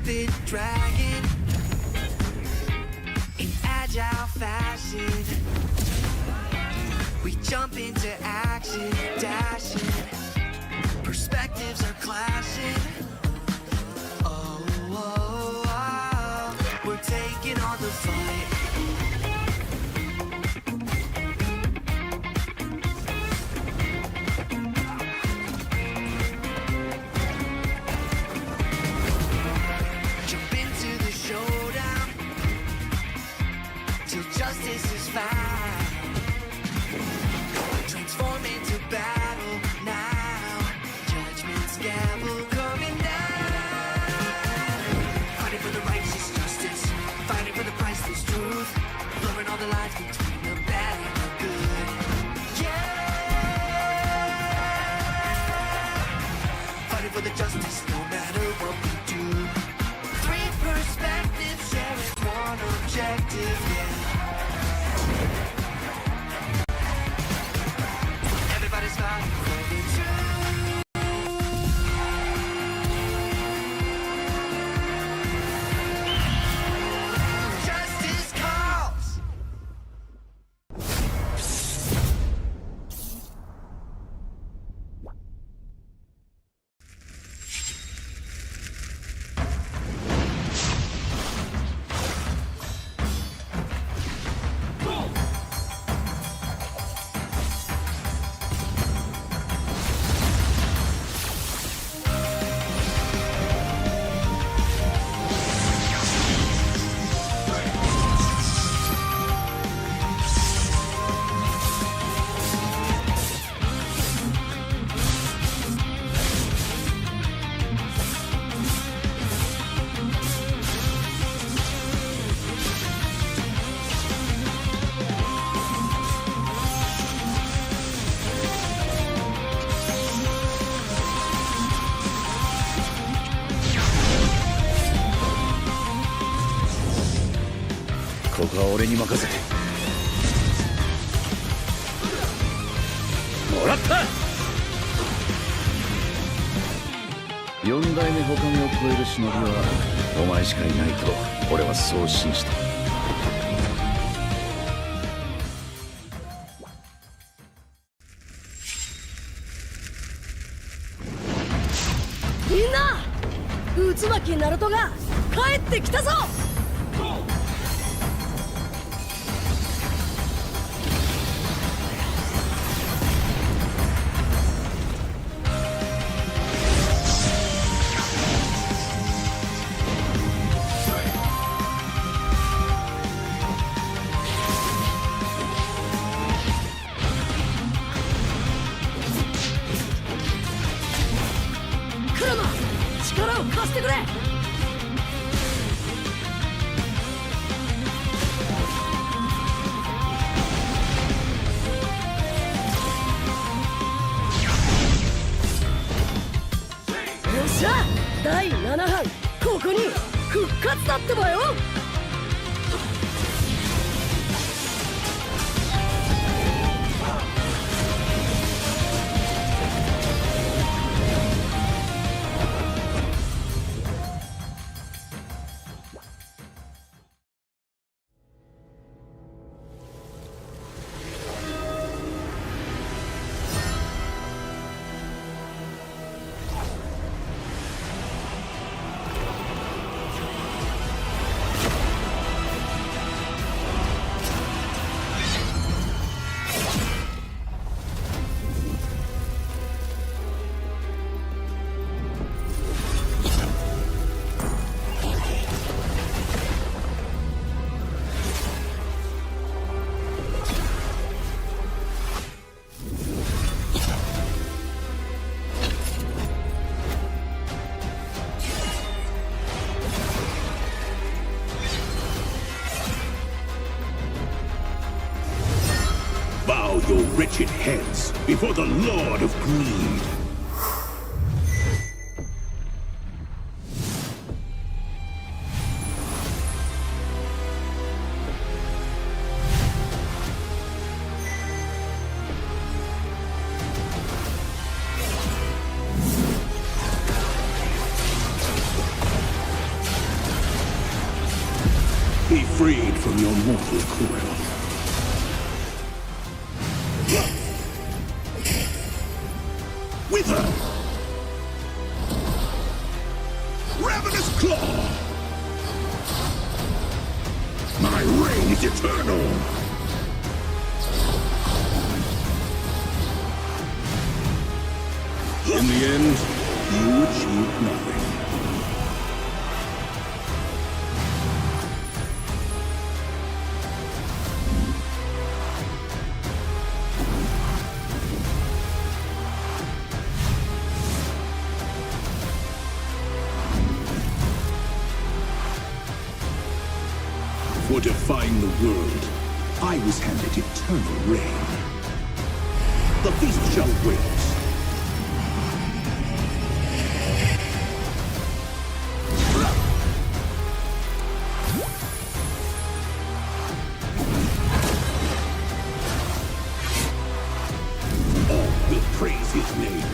stupid dragon in agile fashion. We jump into action, dashing. Perspectives are clashing. Oh, oh, oh. We're taking on the fight. Jump into the showdown till justice is found. Transform into battle now. Judgment's gavel coming down. Fighting for the righteous justice. Fighting for the priceless truth. Blurring all the lines between the bad and the good. Yeah. Fighting for the justice no matter what we do. Three perspectives sharing one objective, yeah. Everybody's fighting for the truth. Justice calls.ここは俺に任せて。もらった。四代目ほかげを超える忍びはお前しかいないと俺はそう信じた。みんな、渦巻きナルトが帰ってきたぞ。クラマ、力を貸してくれ。よっしゃ、第7班ここに復活だってばよ。Bow your wretched heads before the Lord of Greed. freed from your mortal coil. Wither! Ravenous Claw! My reign is eternal! In the end, you achieved nothing. For defying the world, I was handed eternal reign. The feast shall wait. All will praise his name.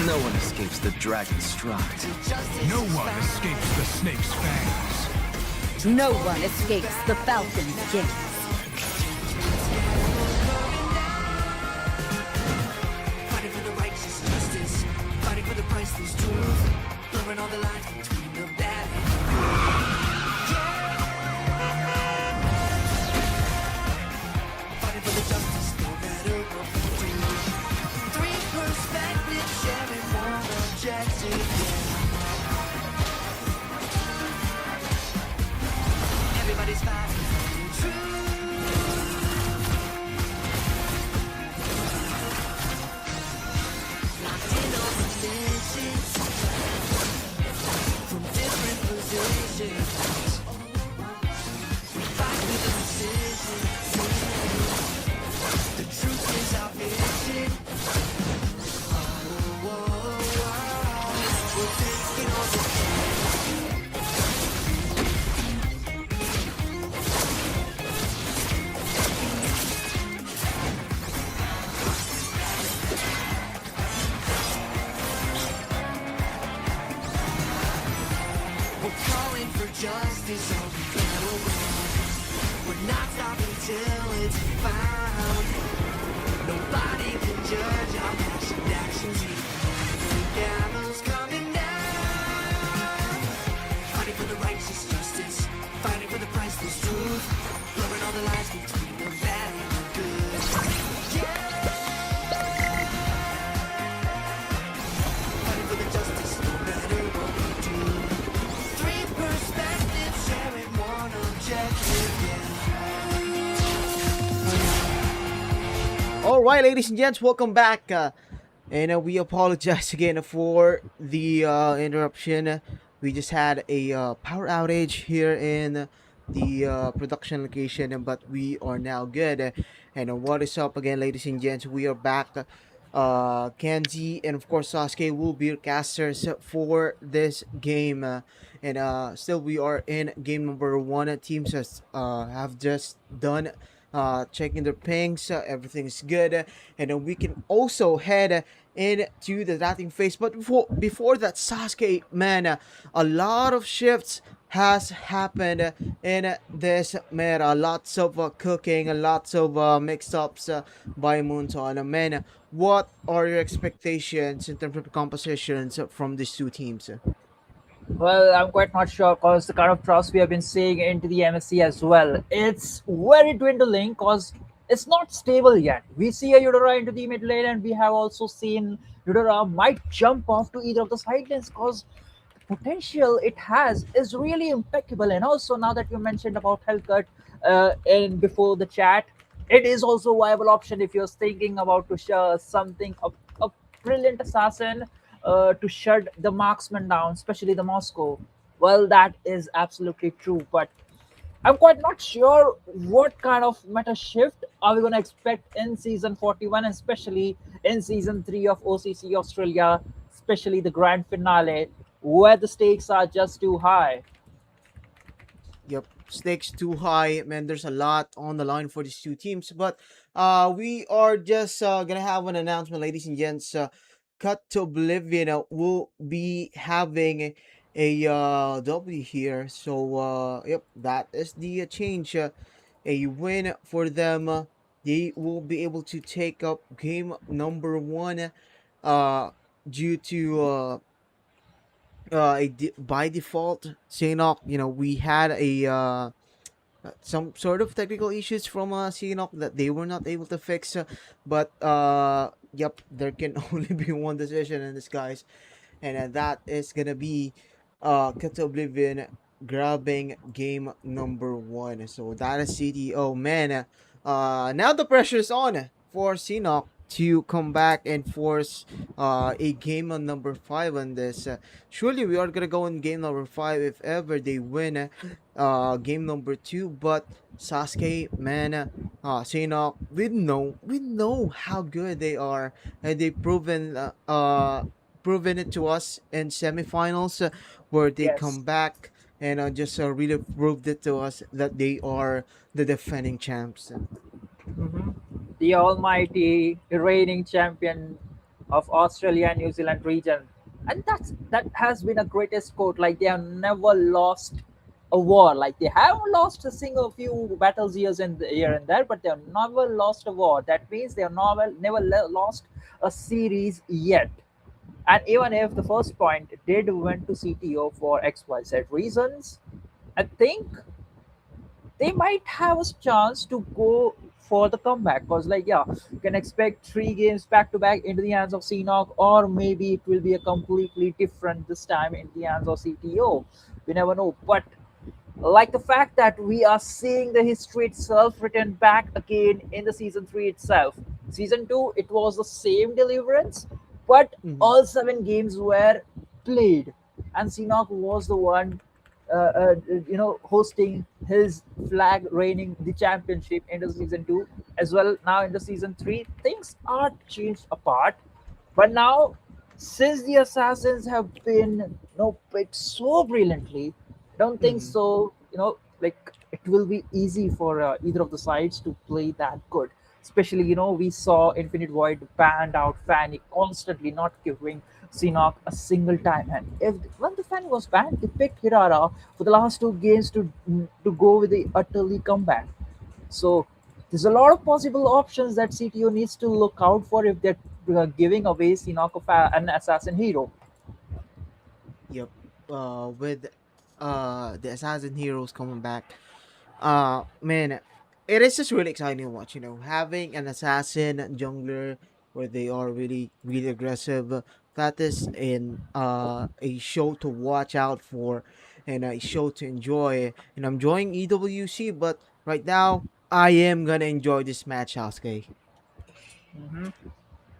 No one escapes the dragon's stride. No one escapes the snake's fangs. No one escapes the falcon's gaze. Fighting for the righteous justice, fighting for the priceless truth, blurring all the lines between the bad and the good. Fighting for the justice, no matter what we do. Three perspectives sharing one objective. Everybody's fighting for the truth. Locked in on religions from different positions. We fight with precision. The truth is our vision. We're taking on the We're calling for justice on the battleground. We're not stopping till it's found. Nobody can judge our passion actions. The gallows coming down. Fighting for the righteous justice, fighting for the priceless truth, blurring all the lines between the bad and the good. Yeah. Fighting for the justice, no matter what we do. Three perspectives sharing one objective. All right, ladies and gents, welcome back. And we apologize again for the interruption. We just had a power outage here in the production location, but we are now good. And what is up again, ladies and gents? We are back. Kenzie and of course Sasuke will be your casters for this game. And still we are in game number 1. Teams have just done checking their pings. Everything's good, and then we can also head into the drafting phase. But before that, Sasuke, man, a lot of shifts has happened in this meta. Lots of cooking, lots of mix-ups by Moonton. Man, what are your expectations in terms of compositions from these two teams? Well, I'm quite not sure because the kind of trust we have been seeing into the MSC as well, it's very dwindling because it's not stable yet. We see a Eudora into the mid lane, and we have also seen Eudora might jump off to either of the side lanes because potential it has is really impeccable. And also, now that you mentioned about Hellcut in before the chat, it is also a viable option if you're thinking about to share something a brilliant assassin to shut the marksman down, especially the Moscow. Well, that is absolutely true, but I'm quite not sure what kind of meta shift are we going to expect in season 41, especially in season 3 of OCC Australia, especially the grand finale, where the stakes are just too high. Yep, stakes too high, man. There's a lot on the line for these two teams, but we are just gonna have an announcement, ladies and gents. Cut to Oblivion will be having a W here, so yep, that is the change. A win for them. They will be able to take up game number one, uh, due to by default, Sanok, we had a some sort of technical issues from Seanock that they were not able to fix. But yep, there can only be one decision in this, guys, and that is gonna be Cut to Oblivion grabbing game number one. So that is CDO, man. Now the pressure is on for Seanock to come back and force a game on number five on this. Surely we are gonna go in game number five if ever they win game number two. But Sasuke, man, Seanock, we know how good they are, and they've proven it to us in semifinals, where they Yes. come back and just really proved it to us that they are the defending champs. Mhm. The almighty reigning champion of Australia and New Zealand region. And that has been a greatest quote. Like they have never lost a war. Like they have lost a single few battles here and there, but they have never lost a war. That means they have never lost a series yet. And even if the first point did went to CTO for XYZ reasons, I think they might have a chance to go for the comeback. Because, like, yeah, you can expect 3 games back to back into the hands of CNOC, or maybe it will be a completely different this time in the hands of CTO. We never know. But like the fact that we are seeing the history itself written back again in the season 3 itself. Season 2, it was the same deliverance, but Mhm. all 7 games were played, and Sinok was the one hosting his flag reigning the championship into season 2 as well. Now into season 3 things are changed apart, but now, since the assassins have been picked so brilliantly, I don't think Mhm. so. Like it will be easy for either of the sides to play that good. Especially, we saw Infinite Void banned out Fanny constantly, not giving Sinok a single time. And if when the Fanny was banned, they picked Hirara for the last 2 games to go with the utterly comeback. So there's a lot of possible options that CTO needs to look out for if they're giving away Sinok of an assassin hero. Yep. With the assassin heroes coming back, man, it is just really exciting to watch. Having an assassin jungler where they are really really aggressive. That is in a show to watch out for, and a show to enjoy. And I'm enjoying EWC, but right now I am gonna enjoy this match, Sasuke. Mhm.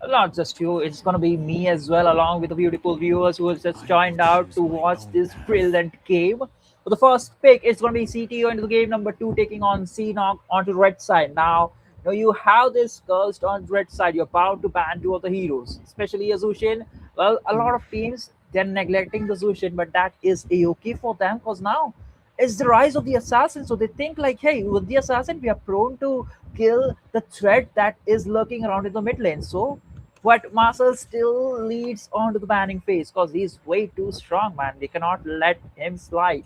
Not just you, it's going to be me as well, along with the beautiful viewers who have just joined out to watch this brilliant game. For the first pick, it's going to be CTO into the game number 2, taking on CNOC onto the red side. Now, you have this cursed on the red side. You're bound to ban 2 of the heroes, especially Azushin. Well, a lot Mhm. of teams, they're neglecting the Zushin, but that is a-okay for them because now it's the rise of the assassin. So they think like, hey, with the assassin, we are prone to kill the threat that is lurking around in the mid lane. So but Marcel still leads on to the banning phase because he's way too strong, man. We cannot let him slide.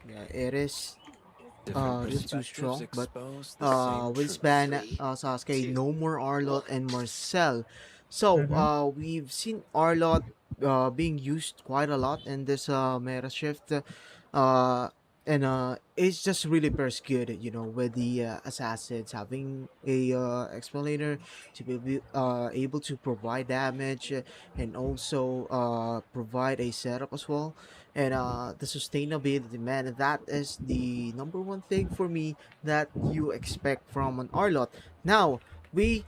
Yeah, it is Different just too perspectives strong. But expose the same with truth. ban Three, Sasuke, two, no more Arlot one. and Marcel. So Mhm. we've seen Arlot being used quite a lot in this meta shift. and it's just really pairs good, with the assassins having a explainer to be able to provide damage, and also provide a setup as well, and the sustainability, man, that is the number one thing for me that you expect from an Arlot. Now we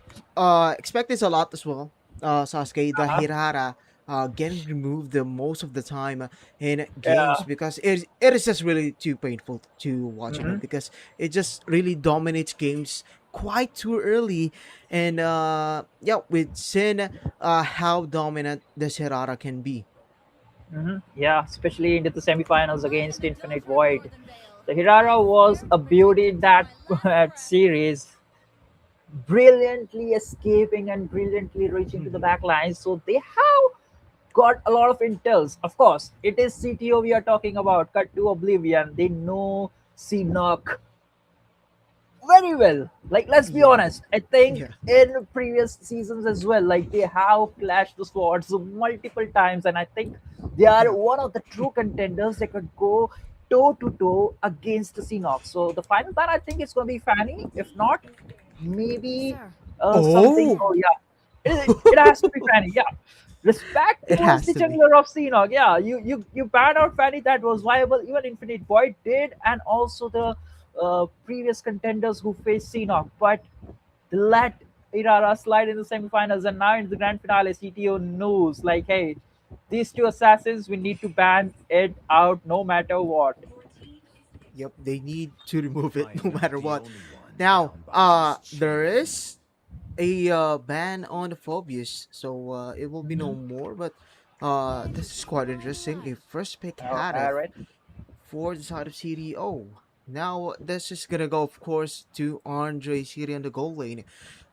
expect this a lot as well. Sasuke, the Uh-huh. Hirara getting removed the most of the time in games, Yeah. because it is just really too painful to watch, Hmm. because it just really dominates games quite too early. And yeah, with Sin, how dominant this Hirara can be. Yeah, especially into the semifinals against Infinite Void. The Hirara was a beauty in that series, brilliantly escaping and brilliantly reaching to the Mhm. back line. So they have got a lot of intels. Of course, it is CTO we are talking about. Cut to Oblivion. They know Knock very well. Like, let's be Yeah. honest. I think Yeah. in previous seasons as well, like they have clashed the swords multiple times, and I think they are Yep. one of the true contenders that could go toe to toe against the Seahawks. So the final battle, I think it's going to be Fanny. If not, maybe something. Oh. Oh yeah, it has to be Fanny. Yeah, respect It towards has the to be. jungler of Seahawk. Yeah, you banned out Fanny. That was viable. Even Infinite Void did, and also the previous contenders who faced Seahawk, but they let Irara slide in the semifinals, and now in the grand finale, CTO knows like, hey, these two assassins, we need to ban it out no matter what. Yep, they need to remove it I am no not matter the what. only one Now, bound by this there chain. is a ban on the Phobius, so it will be no Mhm. more. But this is quite interesting. A first pick All Harith right. for the side of CDO. Now this is gonna go, of course, to Andre Siri on the goal lane.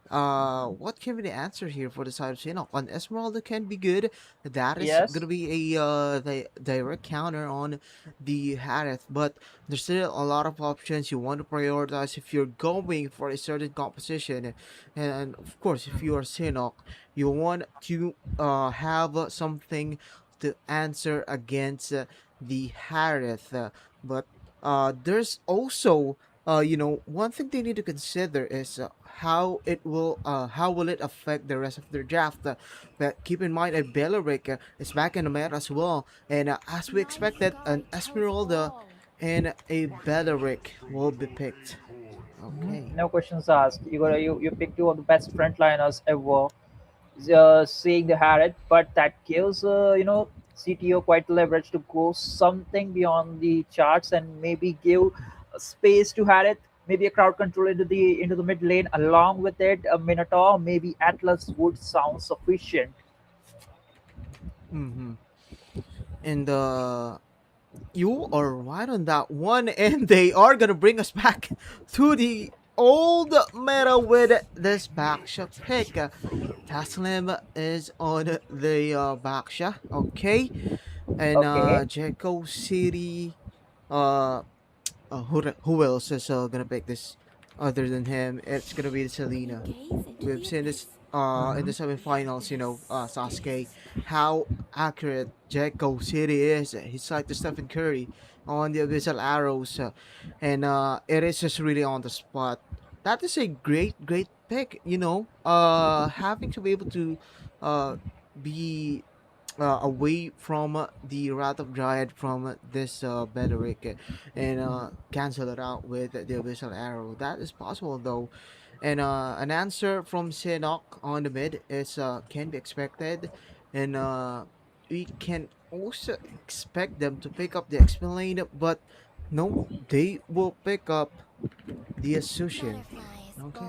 What can be the answer here for the side of Shinnok? On Esmeralda can be good. That is Yes. gonna be a the direct counter on the Harith, but there's still a lot of options you want to prioritize if you're going for a certain composition. And of course, if you are Shinnok, you want to have something to answer against the Harith. But there's also one thing they need to consider is how will it affect the rest of their draft. But keep in mind, a Beleric is back in the meta as well, and as we expected, an Esmeralda and a Beleric will be picked. Okay. No questions asked. You pick two of the best frontliners ever, seeing the Harrod, but that gives CTO quite the leverage to go something beyond the charts and maybe give space to Harrod, maybe a crowd control into the mid lane. Along with it, a Minotaur, maybe Atlas would sound sufficient. Mm-hmm. And you are right on that one, and they are gonna bring us back to the old meta with this backshot pick. Taslim is on the backsha, okay, and Okay, Jericho City. Uh, who else is gonna pick this other than him? It's gonna be Selena. We've seen this in the semifinals, Sasuke, how accurate Jericho City is. He's like the Stephen Curry on the Abyssal Arrows, and it is just really on the spot. That is a great pick, having to be able to uh be away from the Wrath of Dryad from this Bedouin, and cancel it out with the Abyssal Arrow. That is possible though. And an answer from Sinok on the mid is can be expected, and we can also expect them to pick up the Explain, but no, they will pick up the Assumption. Okay.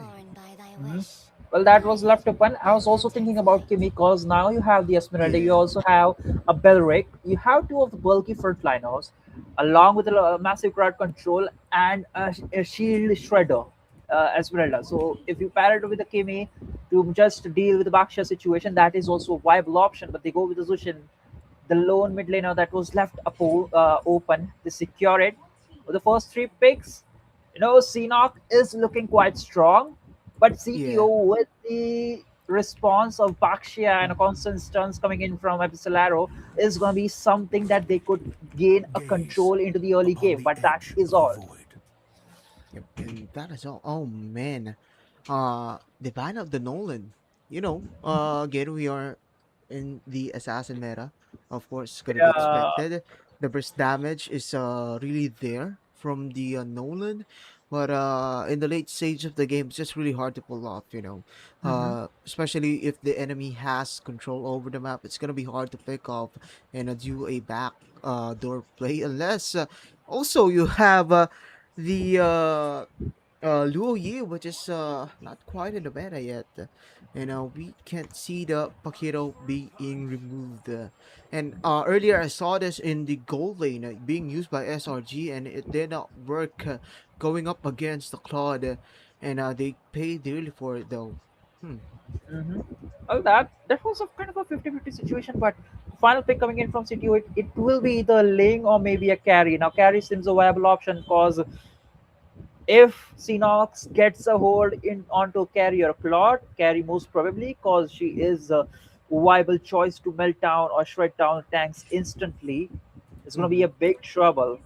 well, that was left open. I was also thinking about Kimi because now you have the Esmeralda, you Yeah. also have a Belric, you have two of the bulky frontliners, along with a massive crowd control and a shield shredder, Esmeralda. So if you pair it with a Kimi to just deal with the Baksha situation, that is also a viable option. But they go with the Zushin, the lone mid laner that was left open. They secure it with the first three picks. Sinok is looking quite strong, but CTO Yeah. with the response of Baxia and a constant stunts coming in from Abyssal Arrow is going to be something that they could gain a Gaze control into the early upon game. the But that edge is of the all. void. Yep, and that is all. Oh man, the ban of the Nolan. Again we are in the assassin meta. Of course, it's gonna be Yeah. expected. The burst damage is really there from the Nolan, but in the late stage of the game, it's just really hard to pull off. Mm-hmm. Especially if the enemy has control over the map, it's gonna be hard to pick up and do a back door play unless also you have the Luo Yi, which is not quite in the meta yet. We can't see the Paquito being removed. And earlier I saw this in the gold lane being used by SRG, and it did not work going up against the Claude, and they paid dearly for it though. Hmm. Mm-hmm. Well, that was a kind of a 50-50 situation, but final pick coming in from CTO, it will be either Ling or maybe a carry. Now, carry seems a viable option because if Sinox gets a hold in onto carrier Claude, carry most probably because she is a viable choice to melt down or shred down tanks instantly. It's going to be Mm-hmm. a big trouble.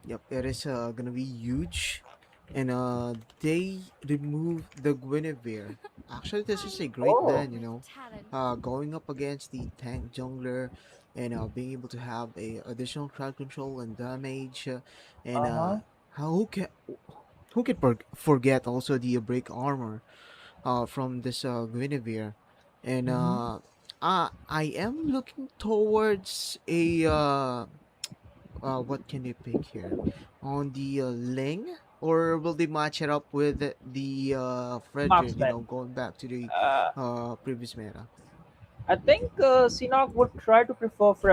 Yep, it is gonna be huge. And they removed the Guinevere. Actually, this is a great Oh, ban, going up against the tank jungler and being able to have a additional crowd control and damage. And uh huh. how who can forget also the break armor from this Guinevere. And Mm-hmm. I am looking towards a what can they pick here? On the Ling? Or will they match it up with the Fredrin, Marksman. going back to the Uh, previous meta? I think Sinok would try to prefer for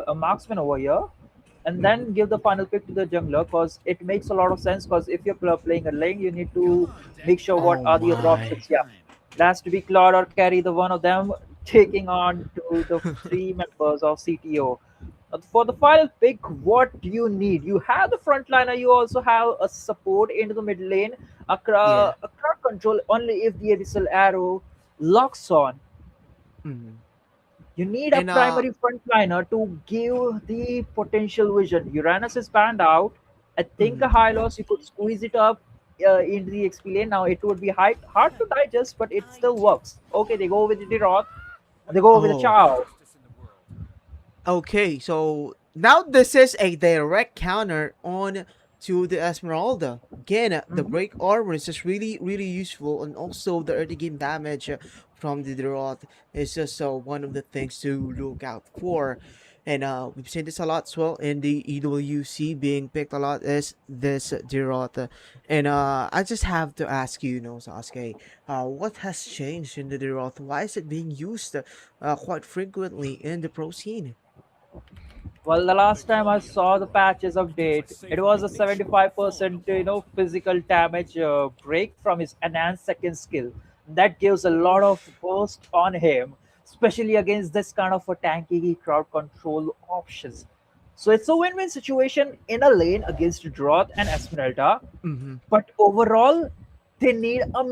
a marksman over here, and Mm-hmm. then give the final pick to the jungler because it makes a lot of sense. Because if you're playing a lane, you need to make sure what Oh are the other my. options. Yeah, it has to be Claude or carry the one of them taking on to the three members of CTO. For the final pick, what do you need? You have the frontliner. You also have a support into the mid lane. Yeah. A crowd control only if the abyssal arrow locks on. Mm-hmm. You need a And primary frontliner to give the potential vision. Uranus is banned out. I think a mhm. high loss, you could squeeze it up into the XP lane. Now it would be hard to digest, but it still works. Okay, they go with the Roth, they go with the Oh, Chow. okay. So now this is a direct counter on to the Esmeralda. Again, the Mhm. break armor is just really, really useful, and also the early game damage from the Derot is just one of the things to look out for. And we've seen this a lot as well in the EWC being picked a lot is this Derot. And I just have to ask you, Sasuke, what has changed in the Derot? Why is it being used quite frequently in the pro scene? Well, the last time I saw the patches update, it was a 75% physical damage break from his enhanced second skill. That gives a lot of burst on him, especially against this kind of a tanky crowd control options. So it's a win-win situation in a lane against Droth and Esmeralda, Mm-hmm. but overall they need a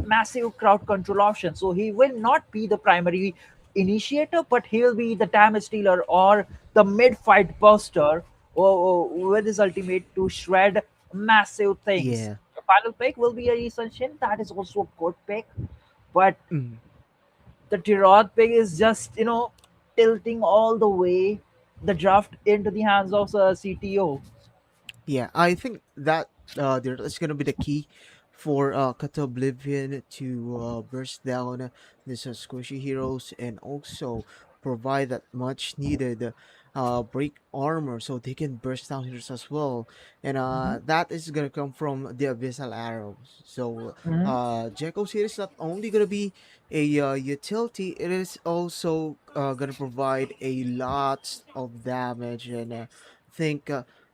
massive crowd control option, so he will not be the primary initiator, but he will be the damage dealer or the mid-fight buster with his ultimate to shred massive things. Yeah. The final pick will be a Lee Shin. That is also a good pick, but Mm. the Tirod pick is just tilting all the way the draft into the hands of CTO. Yeah, I think that there is gonna be the key for Kata Oblivion to burst down these squishy heroes and also provide that much needed break armor so they can burst down heroes as well. And Mhm. that is gonna come from the abyssal arrows. So Mhm. Jekko's here is not only gonna be a utility, it is also gonna provide a lot of damage and think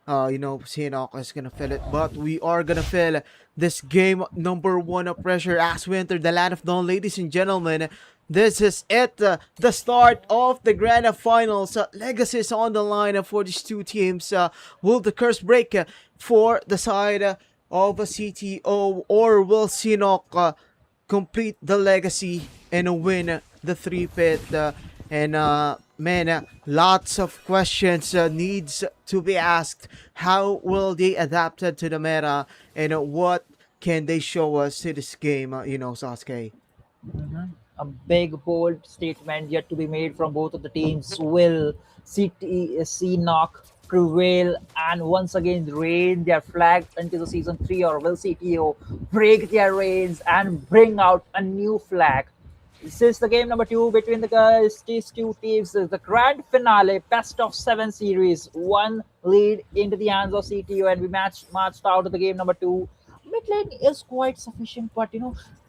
Seanock is gonna feel it, but we are gonna feel this game number one of pressure as we enter the land of dawn, ladies and gentlemen. This is it, the start of the grand finals. Legacy is on the line for these two teams. Will the curse break for the side of a CTO, or will Seanock complete the legacy and win the three-pit. And man, lots of questions needs to be asked. How will they adapt it to the meta, and what can they show us to this game? Sasuke. A big, bold statement yet to be made from both of the teams. Will CT, knock prevail and once again reign their flag into the season 3, or will CTO break their reigns and bring out a new flag? This is the game number 2 between the guys. These two teams is the grand finale, best of 7 series. One lead into the hands of CTO, and we marched out of the game number 2. Mid lane is quite sufficient, but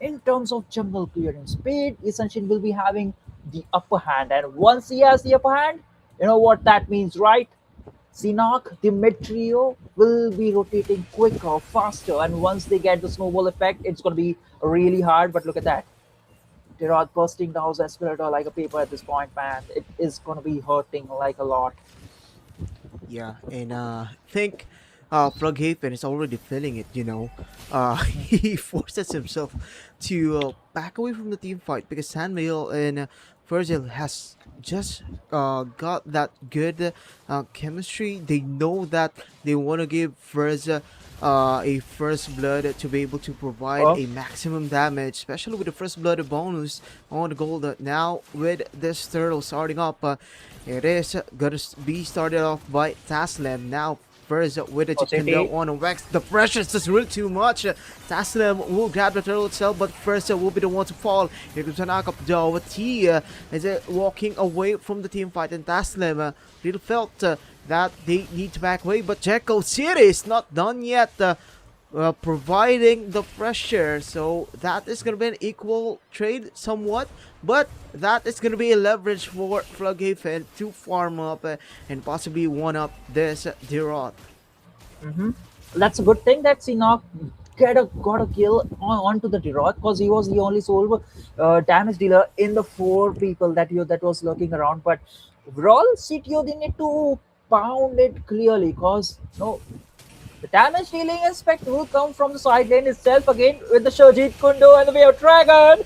in terms of jungle clearance, speed, Essential will be having the upper hand. And once he has the upper hand, you know what that means, right? Sinok, the mid trio, will be rotating quicker, faster, and once they get the snowball effect, it's going to be really hard. But look at that. They're all bursting the house escalator like a paper at this point, man. It is going to be hurting like a lot. Yeah, and think Froghaven is already feeling it, he forces himself to back away from the team fight because Sanmail and Virgil has just got that good chemistry. They know that they want to give Virgil a first blood to be able to provide Oh, a maximum damage, especially with the first blood bonus on the gold. Now with this turtle starting up, it is gonna be started off by Taslim. Now first with the chicken OCT. on Wex. The pressure is just really too much. Taslim will grab the turtle itself, but first will be the one to fall. Here comes a knockup though. T is walking away from the team fight, and Taslim really felt that they need to back away, but Jekko City is not done yet. Providing the pressure, so that is going to be an equal trade somewhat, but that is going to be a leverage for Froghaven to farm up and possibly one up this Dirot. That's a good thing that Sinok got a kill onto the Dirot, because he was the only sole damage dealer in the 4 people that was lurking around. But overall, CTO, they need to pound it clearly, because the damage dealing aspect will come from the side lane itself again with the Shojit Kundo and the Wave Dragon.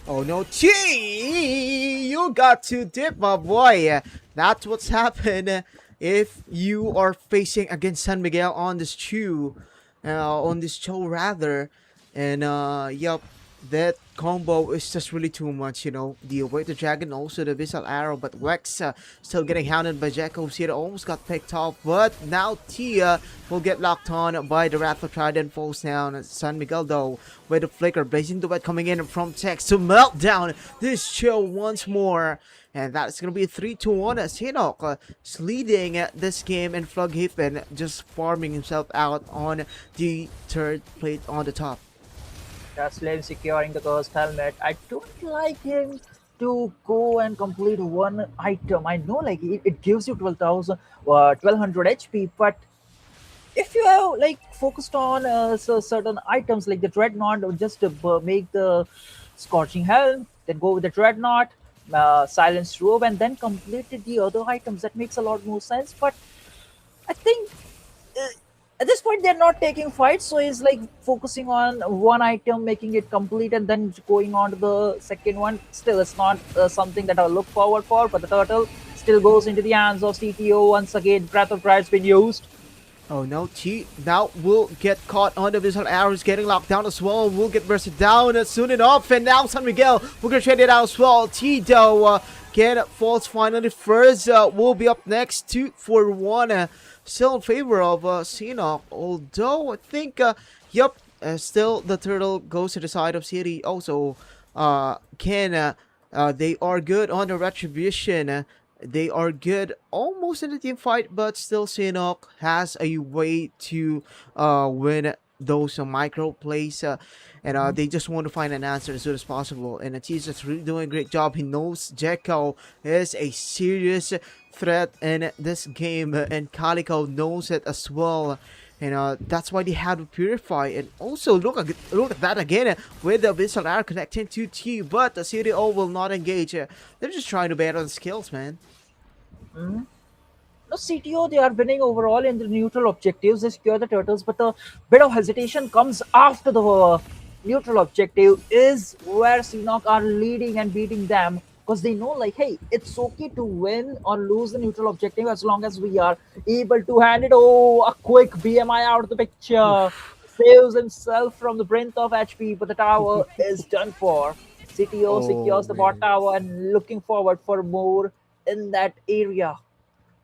Oh no, Chi! You got to dip, my boy. That's what's happened if you are facing against San Miguel on this show rather. And yep, that combo is just really too much, The Await the Dragon, also the Visual Arrow, but Wex still getting hounded by Jekko. Sierra almost got picked off, but now Tia will get locked on by the Wrathful Trident, falls down. San Miguel though, with the Flicker, Blazing Duet coming in from Tex to melt down this show once more. And that's going to be a 3-1 as Hinok is leading this game, and Froghaven just farming himself out on the third plate on the top. Taslim securing the cursed helmet. I don't like him to go and complete one item. I know, like, it gives you 1200 HP, but if you have focused on certain items like the Dreadnought, or just to make the Scorching Helm, then go with the Dreadnought, Silence Robe, and then completed the other items, that makes a lot more sense. But I think at this point they're not taking fights, so he's focusing on one item, making it complete, and then going on to the second one. Still, it's not something that I'll look forward for, but the turtle still goes into the hands of CTO once again. Breath of Pride's been used. Oh no, Chi now will get caught on the visual arrows, getting locked down as well. Will get bursted down soon enough, and now San Miguel will get traded out as well. T though falls finally first. Will be up next 2-1. Still in favor of Sinok, although I think still the turtle goes to the side of City. Also they are good on the retribution. They are good almost in the team fight, but still Sinok has a way to win those micro plays, and they just want to find an answer as soon as possible. And he's just really doing a great job. He knows Jekko is a serious threat in this game, and Calico knows it as well. And that's why they have to purify. And also look at that again with the Visual Arrow connecting to T, but the CDO will not engage. They're just trying to battle the skills, man. No, CTO, they are winning overall in the neutral objectives. They secure the turtles, but a bit of hesitation comes after the neutral objective is where Seanock are leading and beating them because they know, like, hey, it's okay to win or lose the neutral objective as long as we are able to hand it. Oh, a quick BMI out of the picture. Saves himself from the brink of HP, but the tower is done for. CTO Oh secures the bot man. tower and looking forward for more in that area.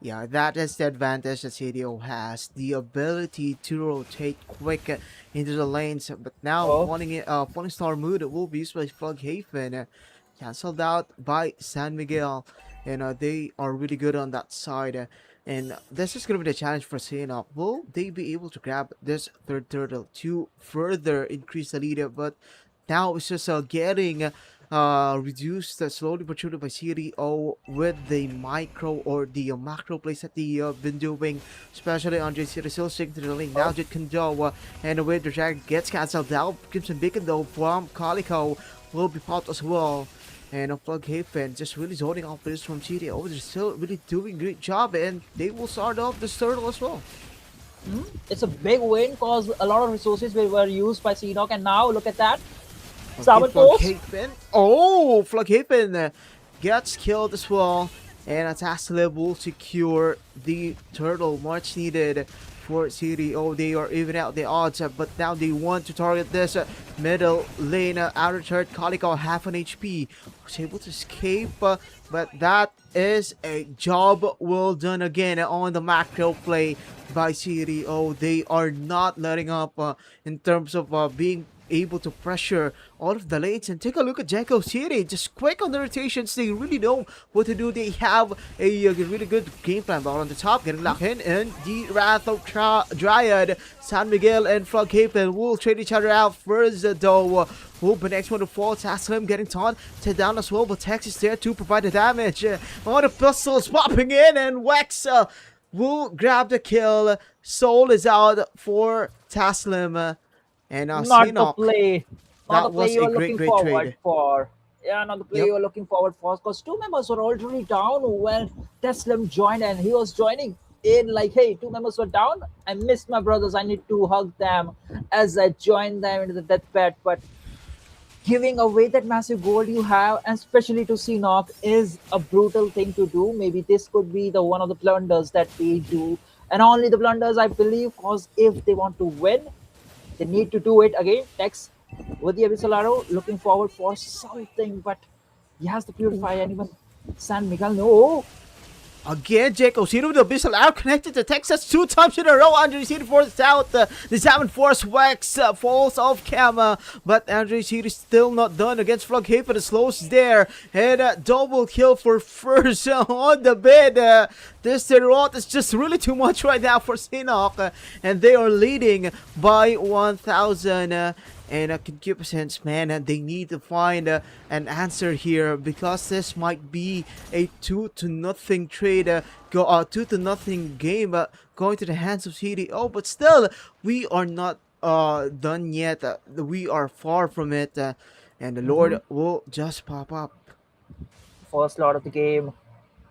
Yeah, that is the advantage that CDO has. The ability to rotate quick into the lanes. But now Oh, falling star mood will be used by Flughaven. Cancelled out by San Miguel. And they are really good on that side. And this is going to be the challenge for Siena. Will they be able to grab this third turtle to further increase the lead? But now it's just getting reduced slowly but surely by CDO with the micro or the macro plays that they been doing, especially Andre City still sticking to the lane. Now oh, Jit Kendo and the way the dragon gets cancelled out. Crimson Beacon though from Calico will be popped as well. And Flughaven just really zoning off this from CDO. They're still really doing a great job and they will start off this turtle as well. it's a big win because a lot of resources were used by Seanock, and now look at that. Okay, Salmon Force. Flughaven. Oh, Flughaven gets killed as well. And Atasla will secure the turtle much needed for CDO. They are even out the odds, but now they want to target this middle lane. Outer third, Calico half an HP. Was able to escape, but that is a job well done again on the macro play by CDO. They are not letting up in terms of being able to pressure all of the lanes. And take a look at Jacko City, just quick on the rotations. They really know what to do. They have a really good game plan. But on the top, getting locked in, and the Wrath of Dryad, San Miguel and Flughaven will trade each other out first though. Will be next one to fall. Taslim getting taunted down as well, but Tex is there to provide the damage. All the pistols popping in, and Wex will grab the kill. Soul is out for Taslim. And Not the Sinok, play. Not the that play was you a were great, looking great forward trade. for. Yeah, not the play Yep. you were looking forward for. Because two members were already down when Teslim joined, and he was joining in like, hey, two members were down. I missed my brothers. I need to hug them as I joined them into the deathbed. But giving away that massive gold you have, and especially to Seanock, is a brutal thing to do. Maybe this could be the one of the blunders that they do, and only the blunders, I believe, because if they want to win, they need to do it again. Tex with the Abyssal Arrow, looking forward for something, but he has the Purify, and even San Miguel, no. Again, Jake Osino with the Abyssal Arrow connected to Texas two times in a row. Andre City forces out the 7 Force Wax falls off camera, but Andre City still not done against Flughaven. The slows there, and double kill for first on the bid. This rot is just really too much right now for Sinok, and they are leading by 1,000. And concupiscence, man, and they need to find an answer here because this might be a 2-0 trade, 2-0 game going to the hands of CDO. But still, we are not done yet. We are far from it, and the Lord will just pop up. First lot of the game,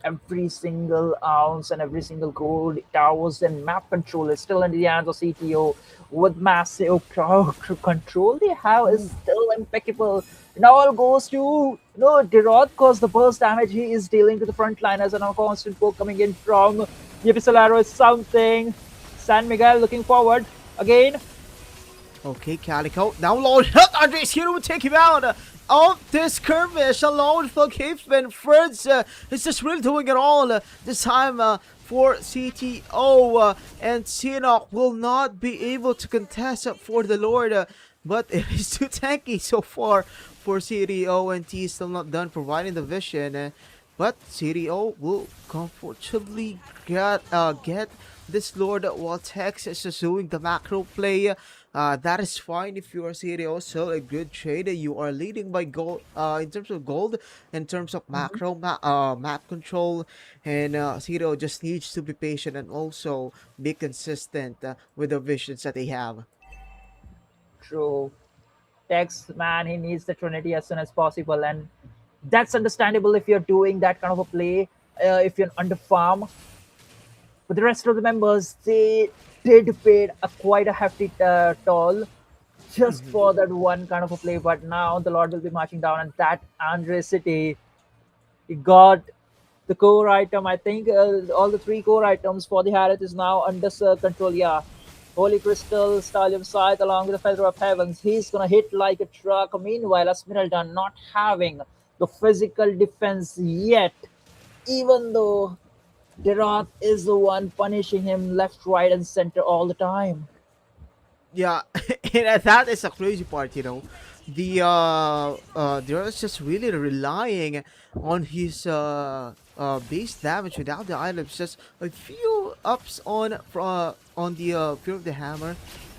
every single ounce and every single gold towers and map control is still in the hands of CTO. With massive crowd control they have is still impeccable. Now all goes to Derod, because the burst damage he is dealing to the frontliners, and a constant poke coming in from the Abyssal Arrow is something. San Miguel looking forward again. Okay, Calico now loaded up. Andres here will take him out of this skirmish alone. Flughaven first is just really doing it all this time for CTO, and Sinok will not be able to contest for the Lord, but it is too tanky so far for CTO, and T is still not done providing the vision. But CTO will comfortably get this Lord while Tex is just doing the macro play. That is fine if you are CTO. Still a good trade. You are leading by gold in terms of gold, in terms of macro map control, and CTO just needs to be patient and also be consistent with the visions that they have. True. Tex, man, he needs the Trinity as soon as possible, and that's understandable if you're doing that kind of a play, if you're under farm. But the rest of the members, they did pay quite a hefty toll. just for that one kind of a play. But now the Lord will be marching down, and that Andre City, he got the core item. I think all the three core items for the Harith is now under control. Yeah, Holy Crystal, Stallion Scythe, along with the Feather of Heavens. He's gonna hit like a truck. Meanwhile, Esmeralda not having the physical defense yet, even though Deroth is the one punishing him left, right, and center all the time. Yeah, and that is a crazy part, you know. They're just really relying on his base damage without the items. Just a few ups on the Fear of the Hammer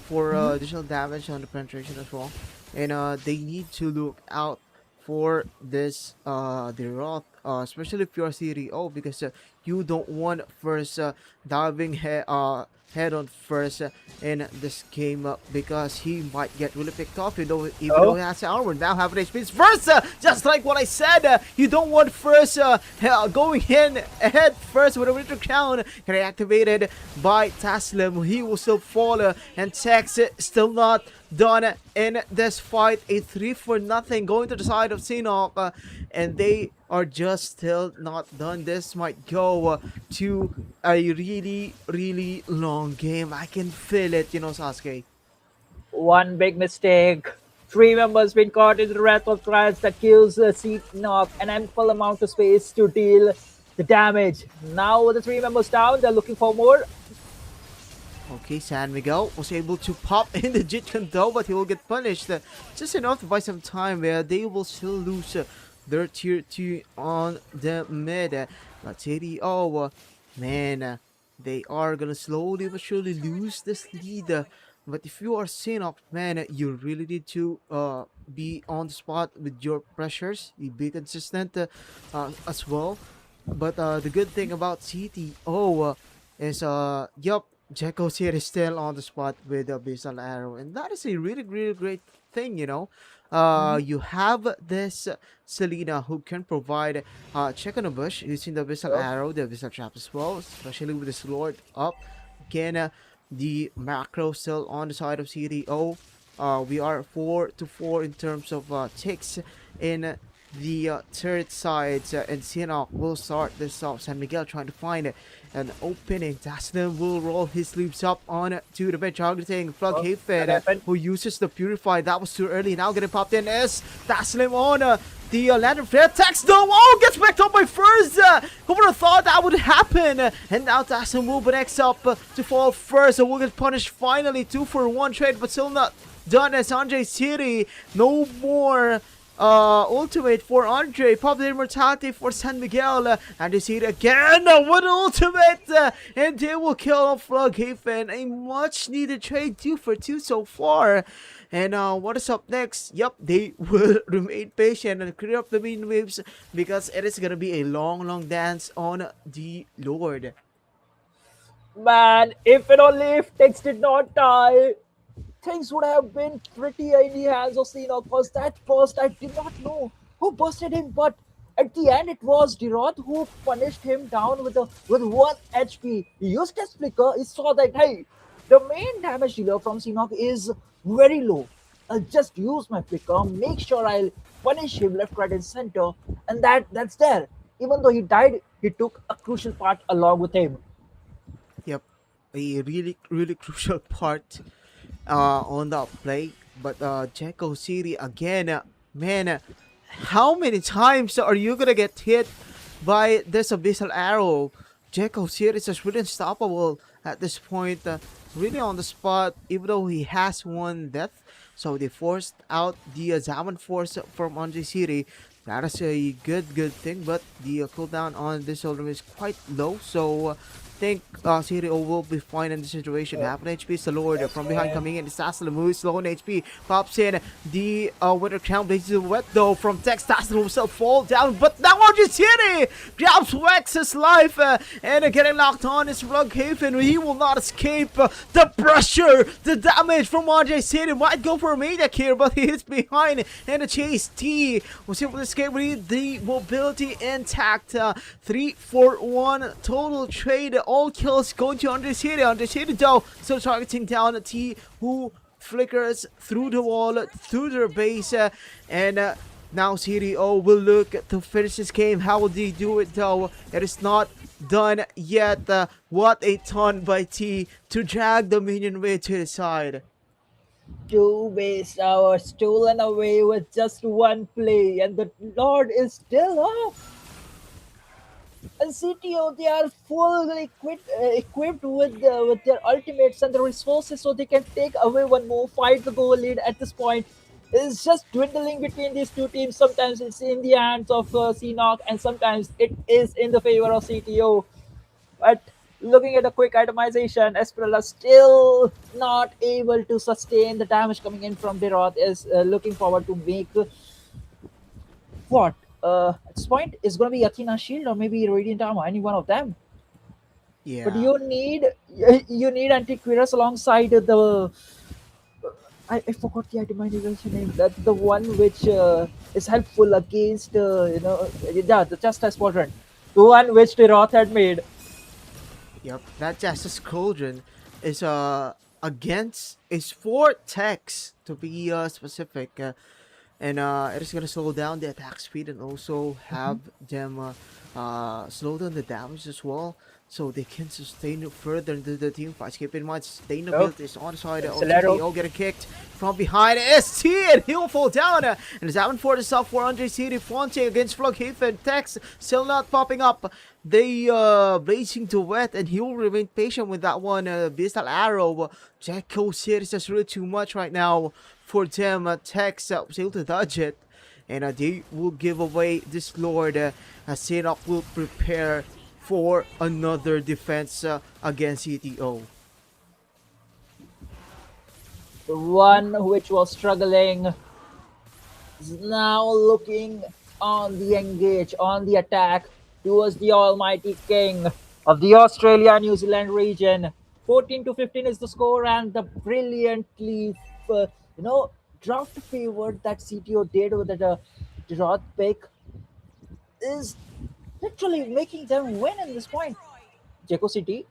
for additional damage on the penetration as well. And they need to look out for this the Roth, especially if you're CDO, because you don't want first diving head on first in this game, because he might get really picked off, even though he has armor. Now having HP first, just like what I said, you don't want first going in ahead first with a Winter Crown get activated by Taslim. He will still fall, and Tex still not done in this fight. A 3-for-0 going to the side of Sinok, and they are just still not done. This might go to a really long game. I can feel it, you know, Sasuke. One big mistake. Three members been caught in the wrath of Christ that kills Seat Knock an ample amount of space to deal the damage. Now with the three members down, they're looking for more. Okay, San Miguel was able to pop in the Jit Kando, but he will get punished. Just enough to buy some time where they will still lose their tier 2 on the mid. But TDO, man, they are gonna slowly but surely lose this lead. But if you are Sinop, man, you really need to be on the spot with your pressures. You be consistent as well. But the good thing about CTO is, yup, Jekko's here is still on the spot with a Abyssal Arrow, and that is a really great thing, you know. You have this Selena who can provide check on the bush using the Abyssal Arrow, the Abyssal Trap as well, especially with the Sword up. Again, the macro still on the side of CDO. We are 4-4 in terms of ticks in the third sides, and Sinok will start this off. San Miguel trying to find an opening. Taslim will roll his sleeves up on to the bench, targeting Plug Hayfed, who uses the Purify. That was too early. Now getting popped in is Taslim on the Lantern Flare. Text though, oh, gets backed up by first. Who would have thought that would happen? And now Taslim will be next up to fall first, so we'll get punished finally. 2-for-1 trade, but still not done as Andre City. No more ultimate for Andre. Popular Immortality for San Miguel. And you see it again with ultimate, and they will kill off Flughaven. A much needed trade, 2-for-2 so far. And what is up next? Yep, they will remain patient and clear up the main waves, because it is gonna be a long dance on the Lord. Man, if and only if Tex did not die, things would have been pretty in the hands of Cena, because that first I did not know who busted him, but at the end it was Deroth who punished him down with 1 HP. He used his flicker, he saw that, hey, the main damage dealer from Sinok is very low. I'll just use my flicker, make sure I'll punish him left, right, and center, and that's there. Even though he died, he took a crucial part along with him. Yep, a really crucial part on that play. But Jekko City again, man, how many times are you gonna get hit by this Abyssal Arrow? Jekko City is just really unstoppable at this point, really on the spot, even though he has 1 death. So they forced out the Zaman Force from Andre City. That is a good thing, but the cooldown on this shoulder is quite low, so think CDO will be fine in this situation. Half an HP is the Lord from behind coming in. Taslim, who is low on HP, pops in the Winter Crown. Blazes wet though from Tex. Taslim himself fall down, but now Andre City grabs Wex's life and getting locked on is Flughaven. He will not escape the pressure, the damage from Andre City. Might go for a maniac here, but he is behind, and the Chase T was able to escape with the mobility intact. 3-for-1 total trade. All kills going to Andre City. Andre City though still targeting down T, who flickers through the wall, through their base, and now CDO will look to finish this game. How will they do it though? It is not done yet. What a ton by T to drag the minion way to the side. 2 base hours stolen away with just one play, and the Lord is still up. And CTO, they are fully equipped with their ultimates and the resources, so they can take away one more, fight the goal lead at this point. It's just dwindling between these two teams. Sometimes it's in the hands of CNOC, and sometimes it is in the favor of CTO. But looking at the quick itemization, Esprella still not able to sustain the damage coming in from Deroth. Is looking forward to make what? At this point, is going to be Athena Shield or maybe Radiant Armor, any one of them. Yeah. But you need Antiquirus alongside the. I forgot the itemization name. That's the one which is helpful against the Justice Squadron, the one which the Roth had made. Yep, that Justice Cauldron is against is for techs to be specific, and it is gonna slow down the attack speed and also have them slow down the damage as well, so they can sustain it further into the team fights. Keep in mind, sustainability is on the side of Celero. TTO getting kicked from behind. ST and he'll fall down, and it's happened for the sub 400 CD Fonte against Flughaven. Tex still not popping up. They blazing to wet, and he will remain patient with that one. Beastal Arrow, Jacko Series is really too much right now for them. Tex was able to dodge it, and they will give away this Lord as Sinok will prepare for another defense against CTO. The one which was struggling is now looking on the engage, on the attack towards the almighty king of the Australia-New Zealand region. 14-15 is the score, and the brilliantly, draft favored that CTO did with the Roth pick is literally making them win in this point. Jaco City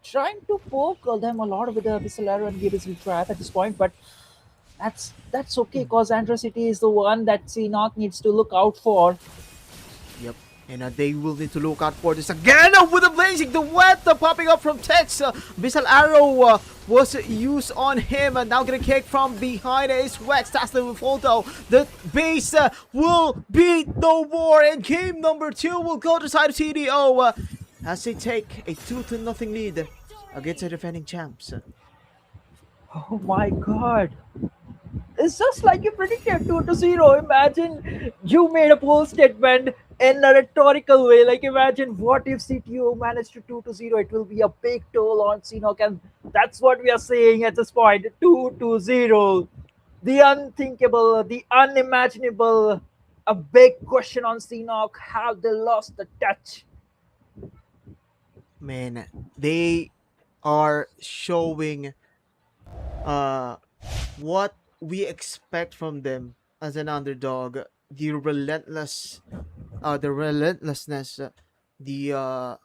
trying to poke them a lot with the Pistolero and Gibisville trap at this point, but that's okay because Andrew City is the one that CNOC needs to look out for. Yep. And they will need to look out for this again with the blazing, the wet popping up from Tex. Bissell Arrow was used on him, and now getting kicked from behind is Wex. That's the photo. The base will be no more, and game number 2 will go to side of CDO as they take a 2-0 lead against the defending champs. Oh my god. It's just like you predicted, 2-0. Imagine you made a bold statement in a rhetorical way. Like, imagine what if CTO managed to 2-0? It will be a big toll on CNOC, and that's what we are saying at this point. 2-0. The unthinkable, the unimaginable. A big question on CNOC. Have they lost the touch? Man, they are showing what we expect from them as an underdog. The relentlessness, the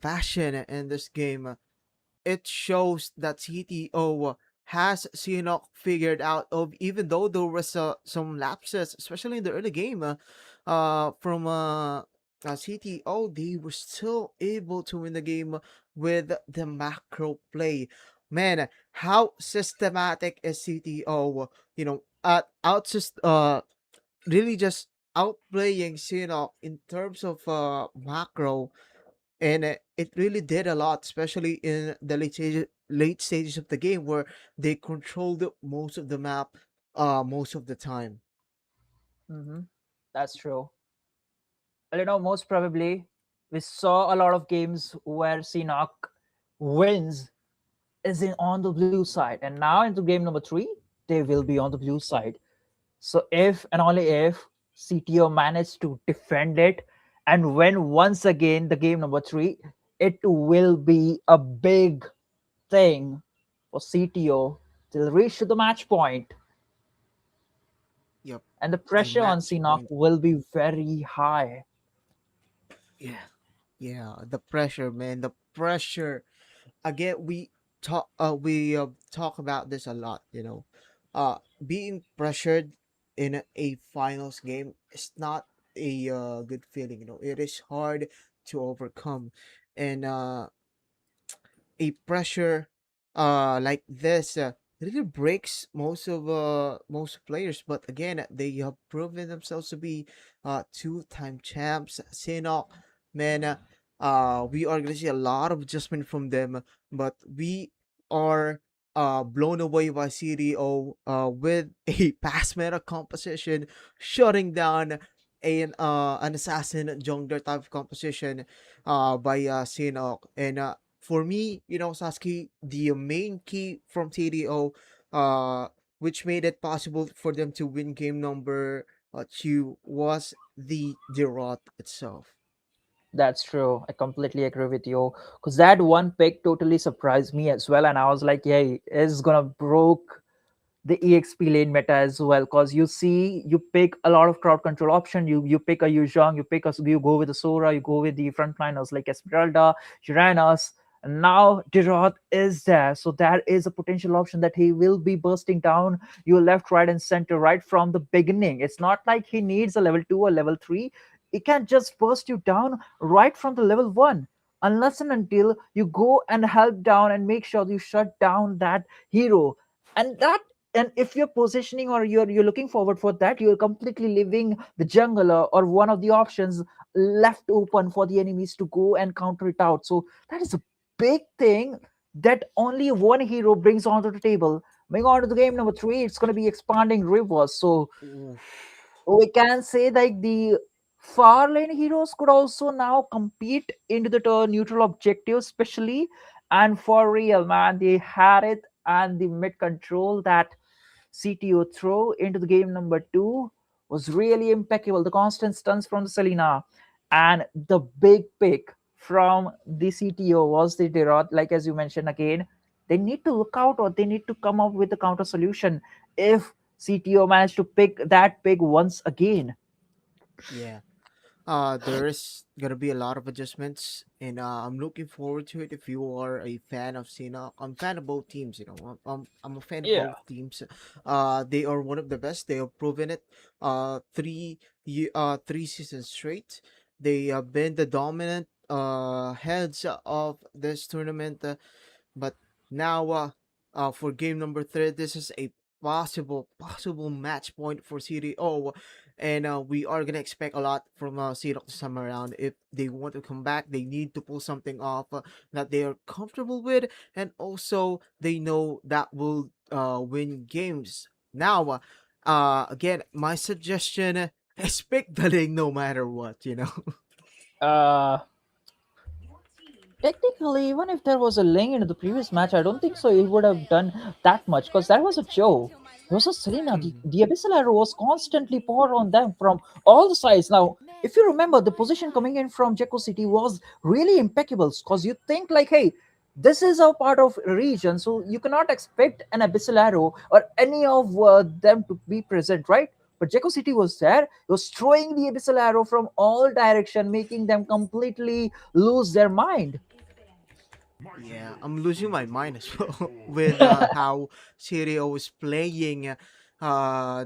passion in this game. It shows that CTO has Sinok figured out of, even though there was some lapses, especially in the early game from CTO, they were still able to win the game with the macro play. Man, how systematic is CTO? Really just outplaying Sinok in terms of macro, and it really did a lot, especially in the late stages of the game where they controlled most of the map most of the time. Mm-hmm. That's true. Well, most probably we saw a lot of games where CNOC wins is on the blue side, and now into game number 3, they will be on the blue side. So if and only if CTO managed to defend it and win once again the game number 3, it will be a big thing for CTO to reach to the match point. Yep. And the pressure on match CNOC point. will be very high. Yeah, the pressure, man, the pressure. Again, we talk about this a lot. Being pressured in a finals game is not a good feeling. It is hard to overcome, and a pressure like this really breaks most players. But again, they have proven themselves to be two-time champs. Sinok, man, we are gonna see a lot of adjustment from them, but we are blown away by CDO with a pass meta composition, shutting down an assassin jungler type of composition by Sinok. And for me, Sasuke, the main key from TDO, uh, which made it possible for them to win game number two, was the derrot itself. That's true. I completely agree with you. Because that one pick totally surprised me as well. And I was like, yeah, it's gonna broke the EXP lane meta as well. Because you see, you pick a lot of crowd control option. You pick a Yuzhong, you go with the Sora, you go with the frontliners like Esmeralda, Uranus. And now Dirot is there. So there is a potential option that he will be bursting down your left, right, and center right from the beginning. It's not like he needs a level 2 or level 3. He can just burst you down right from the level 1, unless and until you go and help down and make sure you shut down that hero. And if you're positioning or you're looking forward for that, you're completely leaving the jungle or one of the options left open for the enemies to go and counter it out. So that is a big thing that only one hero brings onto the table. Moving on to the game number 3, it's going to be expanding rivers. So Oof. we can say like the far lane heroes could also now compete into the neutral objective, especially. And for real, man, they had it, and the mid control that CTO throw into the game number 2 was really impeccable. The constant stunts from the Selena and the big pick from the CTO was the Derot. Like as you mentioned again, they need to look out or they need to come up with a counter solution if CTO managed to pick that pick once again. Yeah. There's gonna be a lot of adjustments, and I'm looking forward to it. If you are a fan of Cena, I'm a fan of both teams. I'm a fan of Yeah. both teams. They are one of the best. They have proven it. 3 seasons straight. They have been the dominant heads of this tournament. But now, for game number 3, this is a possible match point for CDO, and we are gonna expect a lot from CDO this time around. If they want to come back, they need to pull something off that they are comfortable with, and also they know that will win games. Now, again, my suggestion is pick the lane no matter what. Uh, Technically, even if there was a link into the previous match, I don't think so he would have done that much because that was a Joe. It was a Selena. The Abyssal Arrow was constantly poured on them from all the sides. Now, if you remember, the position coming in from Jekko City was really impeccable because you think like, hey, this is a part of region, so you cannot expect an Abyssal Arrow or any of them to be present, right? But Jekko City was there. He was throwing the Abyssal Arrow from all direction, making them completely lose their mind. Yeah, I'm losing my mind as well with how Serie is playing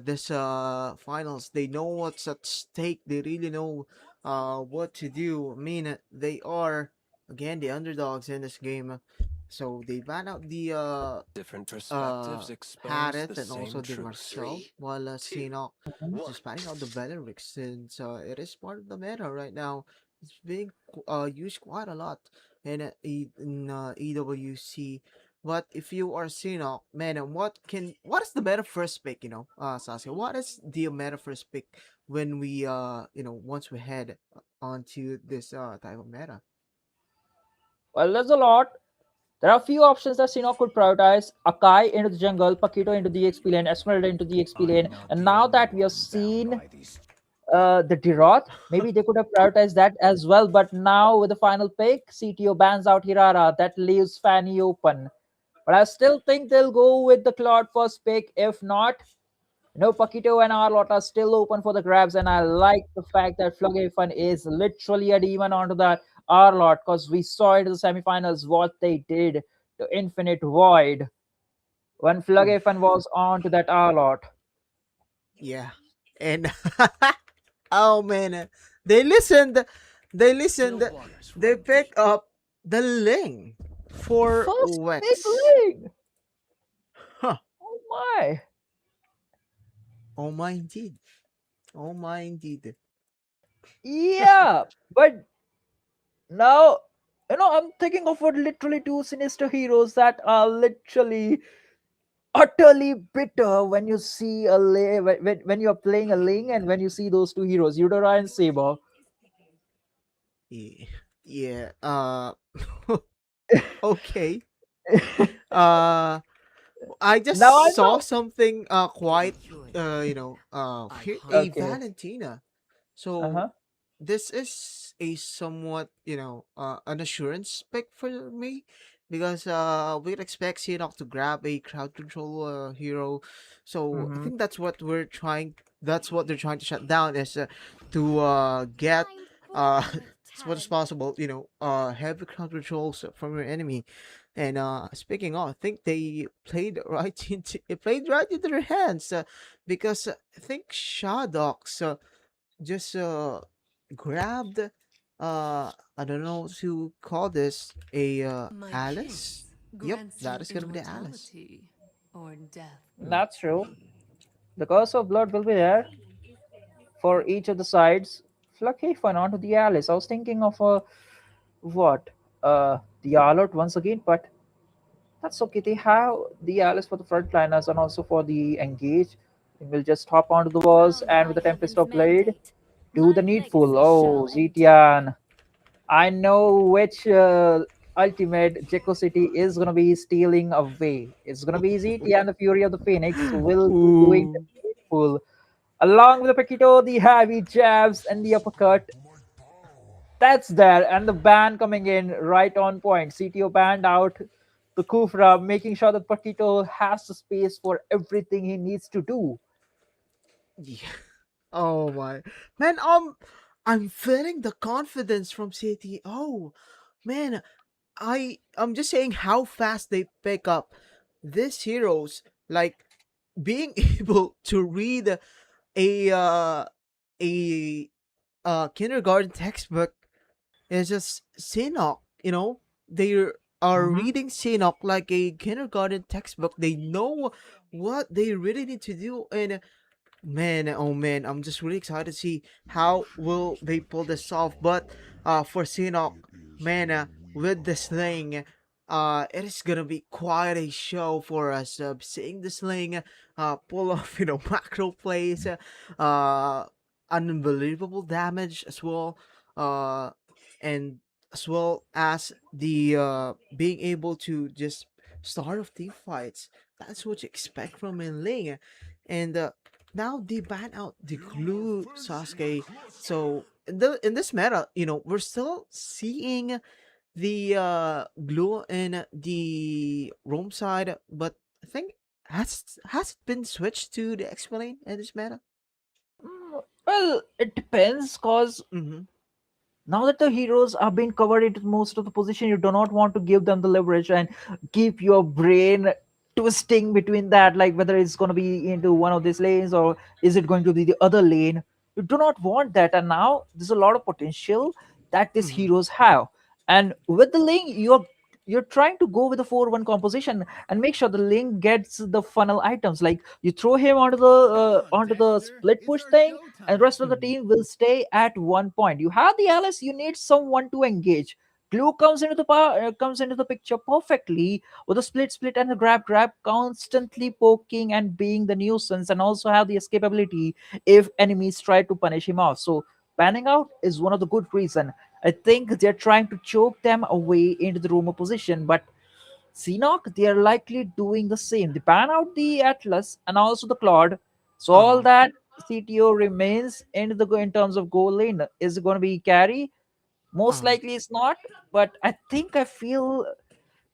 this finals. They know what's at stake. They really know what to do. I mean, they are again the underdogs in this game. So they ban out the Different uh perspectives expose the Harith and same also the truth. Marcel, while Sinok is just banning out the Beleric since it is part of the meta right now. It's being used quite a lot in EWC. But if you are Sinok, man, and what is the meta first pick? Saskia, what is the meta first pick when we once we head onto this type of meta? Well, there's a lot. There are a few options that Sinnoh could prioritize. Akai into the jungle, Paquito into the XP lane, Esmeralda into the XP lane. And now that we have seen the Diroth, maybe they could have prioritized that as well. But now with the final pick, CTO bans out Hirara. That leaves Fanny open. But I still think they'll go with the Claude first pick. If not, Paquito and Arlott are still open for the grabs, and I like the fact that Flogafun is literally a demon onto that Arlott because we saw it in the semifinals what they did to Infinite Void when Flughaven was on to that Arlot. Yeah. And oh man, they listened. They listened. They picked up the Ling for First big Wex. ring! Huh. Oh my! Oh my indeed. Oh my indeed. Yeah! But now, I'm thinking of what literally two sinister heroes that are literally utterly bitter when you see when you're playing a Ling and when you see those two heroes, Eudora and Saber. Yeah. Yeah. Okay. Uh I just Now I saw know. something quite here a Okay. Valentina. Uh So huh. this is a somewhat an assurance pick for me because we'd expect Seahawk to grab a crowd control hero. So I Mm-hmm. think that's what they're trying to shut down is to get as much as possible, heavy crowd controls from your enemy. And speaking of, I think they played right into it played right into their hands because I think Shaddox just grabbed I don't know what to call this a Alice. Yep, that is gonna be the Alice. That's true. The curse of blood will be there for each of the sides. Lucky fun onto the Alice. I was thinking of what? The Arlot once again, but that's okay. They have the Alice for the frontliners and also for the engage. We'll just hop onto the walls and with the Tempest of Blade, do the needful. Oh, Zetian. I know which ultimate Jekko City is going to be stealing away. It's going to be Zetian, the Fury of the Phoenix, will be doing the Ooh. needful. Along with the Paquito, the heavy jabs, and the uppercut. That's there. And the ban coming in right on point. CTO banned out the Kufra, making sure that Paquito has the space for everything he needs to do. Yeah. Oh my man, I'm feeling the confidence from City. Oh man, I'm just saying how fast they pick up these heroes, like being able to read a a kindergarten textbook is just Sinnoh, they are Mhm. reading Sinnoh like a kindergarten textbook. They know what they really need to do, and man, oh man, I'm just really excited to see how will they pull this off. But for Sinnoh, man, with this thing, it is gonna be quite a show for us. Seeing this thing, pull off, macro plays, uh, unbelievable damage as well, uh, and as well as the being able to just start off team fights. That's what you expect from Min Ling, and now they ban out the glue Sasuke. So in this meta, we're still seeing the glue in the Rome side, but I think has it been switched to the explain in this meta? Well, it depends, cause Mm-hmm. now that the heroes are being covered into most of the position, you do not want to give them the leverage and keep your brain twisting between that, like whether it's going to be into one of these lanes or is it going to be the other lane. You do not want that, and now there's a lot of potential that these Mm-hmm. heroes have. And with the link, you're trying to go with a 4-1 composition and make sure the link gets the funnel items. Like you throw him onto the split push thing, and rest of the Mm-hmm. team will stay at 1 point. You have the Alice, you need someone to engage. Glue comes into the picture perfectly with a split and a grab, constantly poking and being the nuisance, and also have the escapability if enemies try to punish him off. So panning out is one of the good reason. I think they're trying to choke them away into the Roma position, but Seanock, they are likely doing the same. They ban out the Atlas and also the Claude. So all Uh-huh. that CTO remains in terms of goal lane. Is it going to be carry? Most Uh-huh. likely it's not. But I feel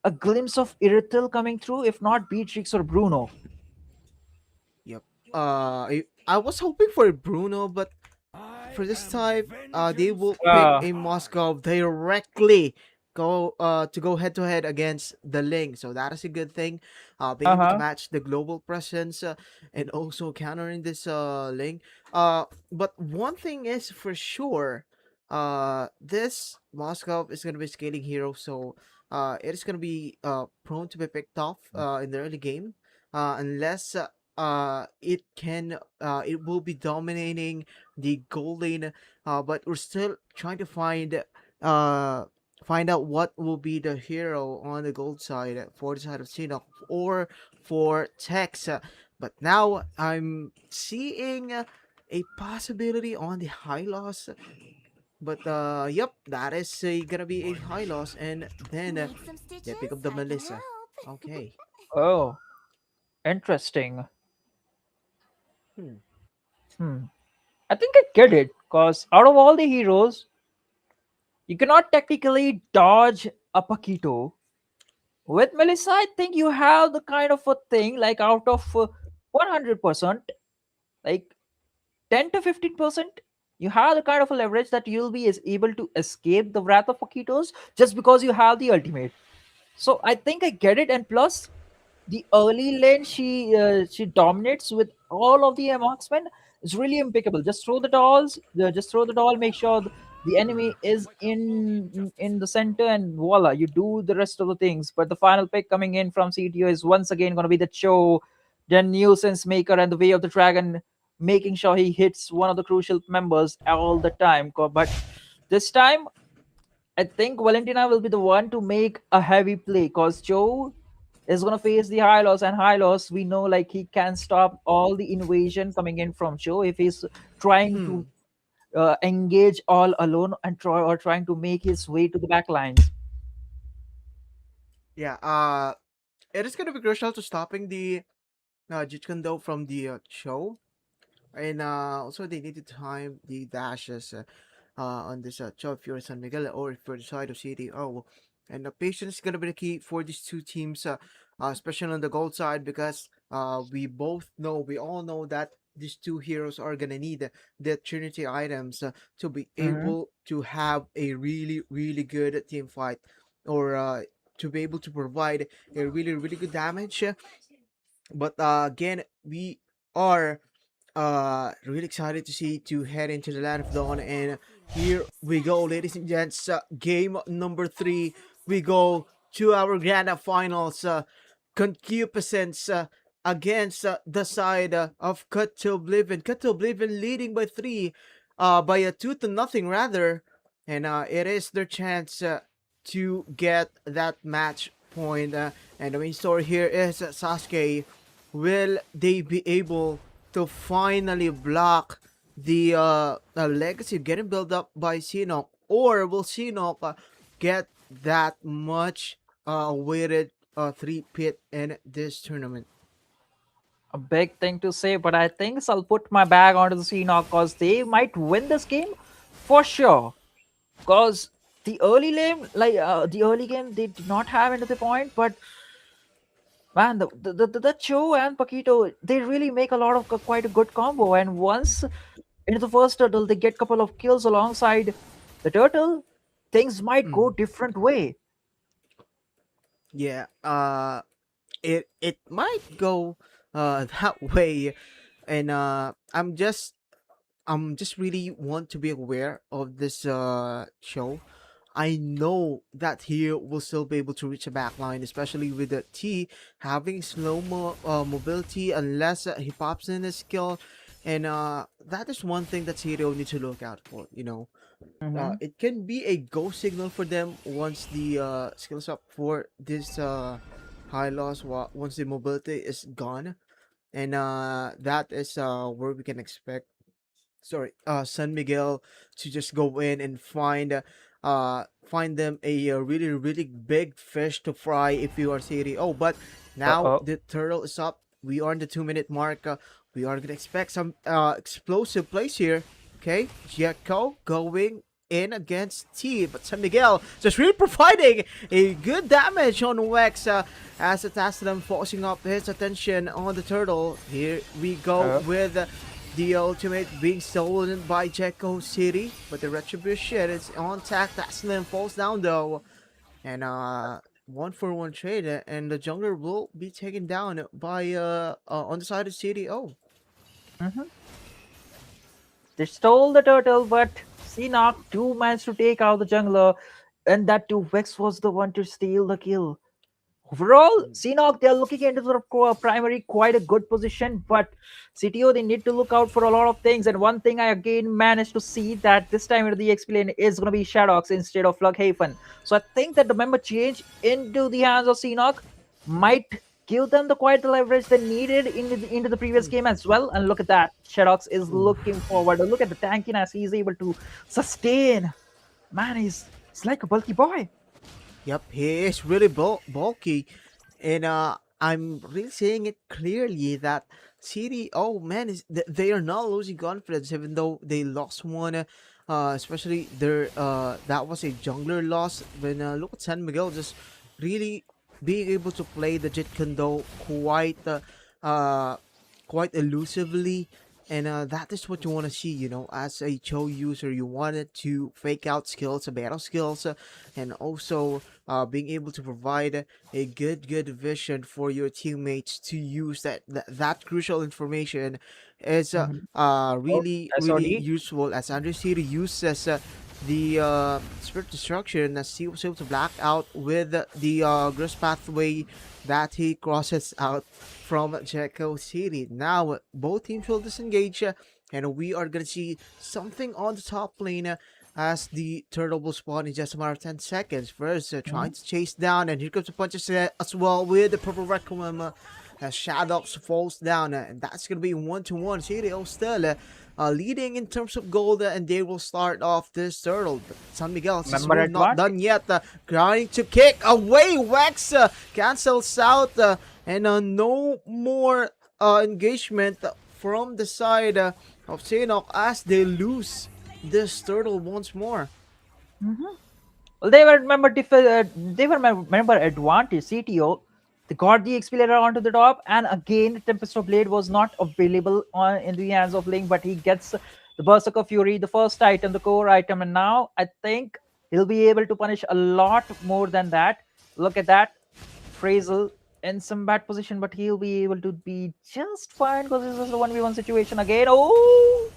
a glimpse of Irithel coming through, if not Beatrix or Bruno. Yep. I was hoping for Bruno, but for this time, they will pick Uh, a Moscow directly go head to head against the Ling. So that is a good thing. Being able to Uh-huh. match the global presence and also countering this Ling. But one thing is for sure, this Moscow is gonna be scaling hero, so it is gonna be prone to be picked off in the early game, unless it will be dominating the gold lane, but we're still trying to uh find out what will be the hero on the gold side for the side of Sinnoh or for Tex. But now I'm seeing a possibility on the high loss. But yep, that is gonna be a high loss, and then Need some they stitches? pick up the I can Melissa. help. Okay. Oh, interesting. Hmm. Hmm. I think I get it, because out of all the heroes, you cannot technically dodge a Paquito. With Melissa, I think you have the kind of a thing like out of 100%, like 10 to 15%, you have the kind of a leverage that you'll be is able to escape the wrath of Paquitos just because you have the ultimate. So I think I get it, and plus the early lane she dominates with all of the marksmen is really impeccable. Just throw the dolls, just throw the doll, make sure the enemy is in the center, and voila, you do the rest of the things. But the final pick coming in from CTO is once again going to be the Cho, the nuisance maker, and the way of the dragon, making sure he hits one of the crucial members all the time. But this time I think Valentina will be the one to make a heavy play, because Joe is gonna face the Hylos, and Hylos, we know, like, he can stop all the invasion coming in from Joe if he's trying Hmm. to engage all alone and trying to make his way to the back lines. Yeah. It is gonna be crucial to stopping the Jeet Kune Do from the show, and also they need to time the dashes on this Cho if you're San Miguel or if you're the side of CDO. And patience is gonna be the key for these two teams, especially on the gold side, because we all know that these two heroes are gonna need the Trinity items to be Hmm. able to have a really really good team fight, or to be able to provide a really really good damage. But again, we are really excited to see to head into the land of dawn, and here we go, ladies and gents. Game number 3, we go to our grand finals. Concupiscence against the side of Cut to Oblivion. Cut to Oblivion leading by 3, by a 2 to nothing rather, and it is their chance to get that match point. And the main story here is Sasuke. Will they be able to finally block the legacy getting built up by Shinnok, or will Shinnok get that much awaited three-pit in this tournament? A big thing to say, but I think I'll put my bag onto the Seahawks because they might win this game for sure. Because the early game, they did not have into the point, but man, the Cho and Paquito, they really make a lot of quite a good combo. And once into the first turtle, they get couple of kills alongside the turtle. Things might go Mm, different way. yeah, it might go that way, and I'm just really want to be aware of this show. I know that he will still be able to reach a back line, especially with the T having mobility unless he pops in his skill. And that is one thing that Hero needs to look out for. Hmm. It can be a go signal for them once the skills up for this high loss, once the mobility is gone. And that is where we can expect, San Miguel to just go in and find them a, really really big fish to fry if you are City. Oh, but Uh now oh. the turtle is up. We are in the 2 minute mark. We are gonna expect some explosive plays here. Okay, Jekko going in against T, but San Miguel just really providing a good damage on Wex, as Ataslam forcing up his attention on the turtle. Here we go Uh, with the ultimate being stolen by Jekko City, but the retribution is on tap. Taslim falls down though. and 1-for-1 trade, and the jungler will be taken down by on the side of CDO. Mhm. They stole the turtle, but Seanock do manage to take out the jungler, and that too Vex was the one to steal the kill. Overall, Seanock, they're looking into the primary quite a good position, but CTO, they need to look out for a lot of things. And one thing I again managed to see that this time the XP lane is going to be Shadox instead of Flughaven. So I think that the member change into the hands of Seanock might give them the quite the leverage they needed into the previous game as well. And look at that, Shadox is looking forward. Look at the tankiness he's able to sustain. Man, he's like a bulky boy. Yep, he is really bulky, and I'm really seeing it clearly that CDO, man, they are not losing confidence even though they lost one. Especially their that was a jungler loss. When look at San Miguel just really being able to play the Jit Kundo uh quite elusively. And that is what you want to see, as a Cho user. You wanted to fake out skills, battle skills, and also being able to provide a good vision for your teammates to use that crucial information is Oh, really SOD. useful, as Andrew City uses the spirit destruction, as he was able to black out with the growth pathway that he crosses out from Jericho City. Now both teams will disengage, and we are gonna see something on the top lane, as the turtle will spawn in just a matter of 10 seconds. First, trying to chase down, and here comes the punches as well with the purple requiem. As Shadows falls down, and that's gonna be 1-1. CDO still leading in terms of gold, and they will start off this turtle. But San Miguel's is Member really not advantage. done yet. Trying to kick away. Wex cancels out, and no more engagement from the side of Seanock as they lose this turtle once more. Well, they were member advantage. CTO, they got the accelerator onto the top, and again, Tempest of Blade was not available in the hands of Link, but he gets the Berserker Fury, the first item, the core item, and now I think he'll be able to punish a lot more than that. Look at that, Frazel in some bad position, but he'll be able to be just fine because this is a 1v1 situation again. Oh,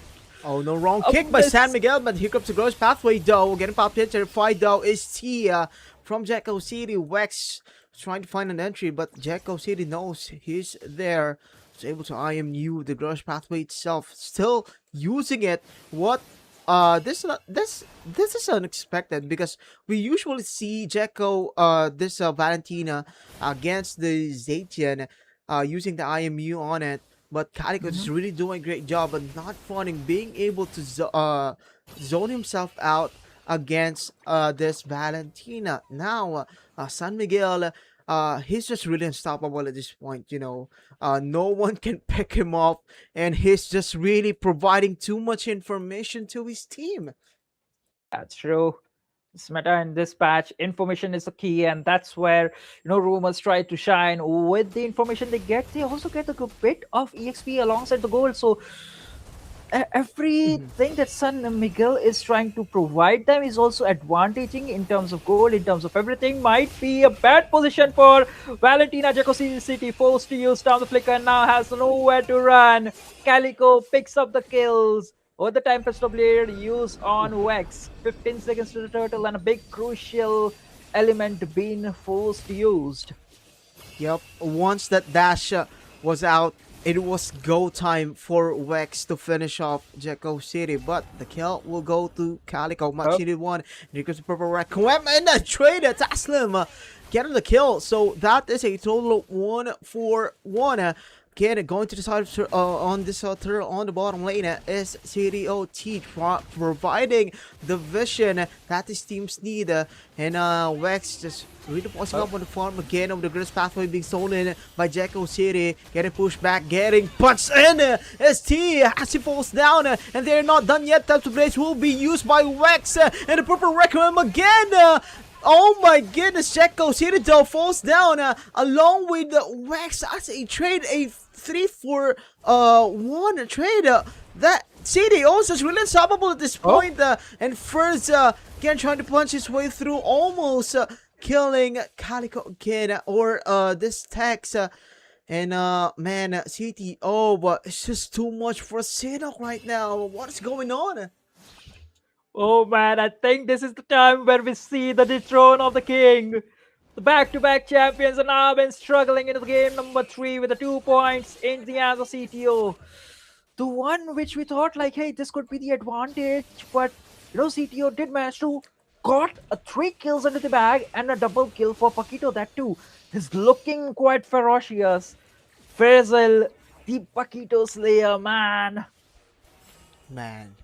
no, wrong A kick by San miss. Miguel, but here comes the growth pathway though. Getting popped in, terrified though is Tia from Jacko City. Wex trying to find an entry, but Jacko City knows he's there. He's able to IMU the growth pathway itself, still using it. What this is unexpected, because we usually see Jacko this Valentina against the Zatian using the IMU on it. But Calico is really doing a great job of not fawning, being able to zone himself out against this Valentina. Now, San Miguel, he's just really unstoppable at this point. No one can pick him up, and he's just really providing too much information to his team. That's true. This meta in this patch, information is the key, and that's where rumors try to shine. With the information they get, they also get a good bit of EXP alongside the gold. So everything that San Miguel is trying to provide them is also advantaging in terms of gold, in terms of everything. Might be a bad position for Valentina. Jacko City forced to use down the flicker and now has nowhere to run. Calico picks up the kills. Over the time, Pistol Blade used on Wex. 15 seconds to the turtle, and a big crucial element being forced used. Yep, once that dash was out, it was go time for Wex to finish off Jacko City, but the kill will go to Calico. Much needed one. Here comes the purple Requiem and the trade. Taslim getting the kill. So that is a total of 1-for-1. Again, going to the side of on this turtle on the bottom lane is CDOT providing the vision that his teams need. And Wex just really forcing up on the farm again over the Gris pathway being stolen by Jacko City. Getting pushed back, getting punched in. ST as he falls down, and they're not done yet. Time to Blaze will be used by Wex, and the purple Requiem again. Oh my goodness, Jacko City though falls down along with Wex as a trade, a 3-for-1 trade. That CD also is really unstoppable at this point. And first, again trying to punch his way through, almost killing Calico again, or this text. And man, CTO, but it's just too much for Sinnoh right now. What is going on? Oh man, I think this is the time where we see the dethrone of the king. The back-to-back champions are now been struggling into the game number 3 with the 2 points in the hands of CTO. The one which we thought like, hey, this could be the advantage, but CTO did manage to got a 3 kills into the bag and a double kill for Paquito. That too is looking quite ferocious. Faisal, the Paquito Slayer, man. Man,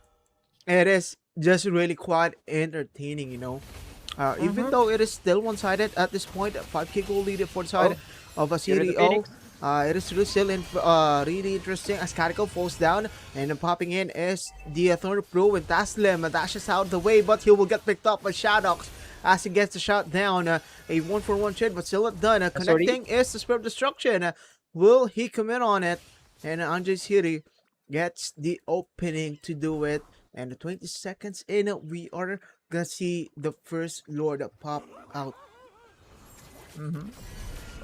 it is just really quite entertaining, even though it is still one-sided at this point, 5k goal lead for the side of a Here is the CDO. Phoenix. It is really interesting as Carico falls down, and then popping in is the Thunder Pro and Taslim dashes out of the way, but he will get picked up by Shadows as he gets the shot down. A 1-for-1 trade, but still not done. Connecting is the Spirit of Destruction. Will he commit on it? And Anjay Siri gets the opening to do it. And 20 seconds in, we are gonna see the first Lord pop out.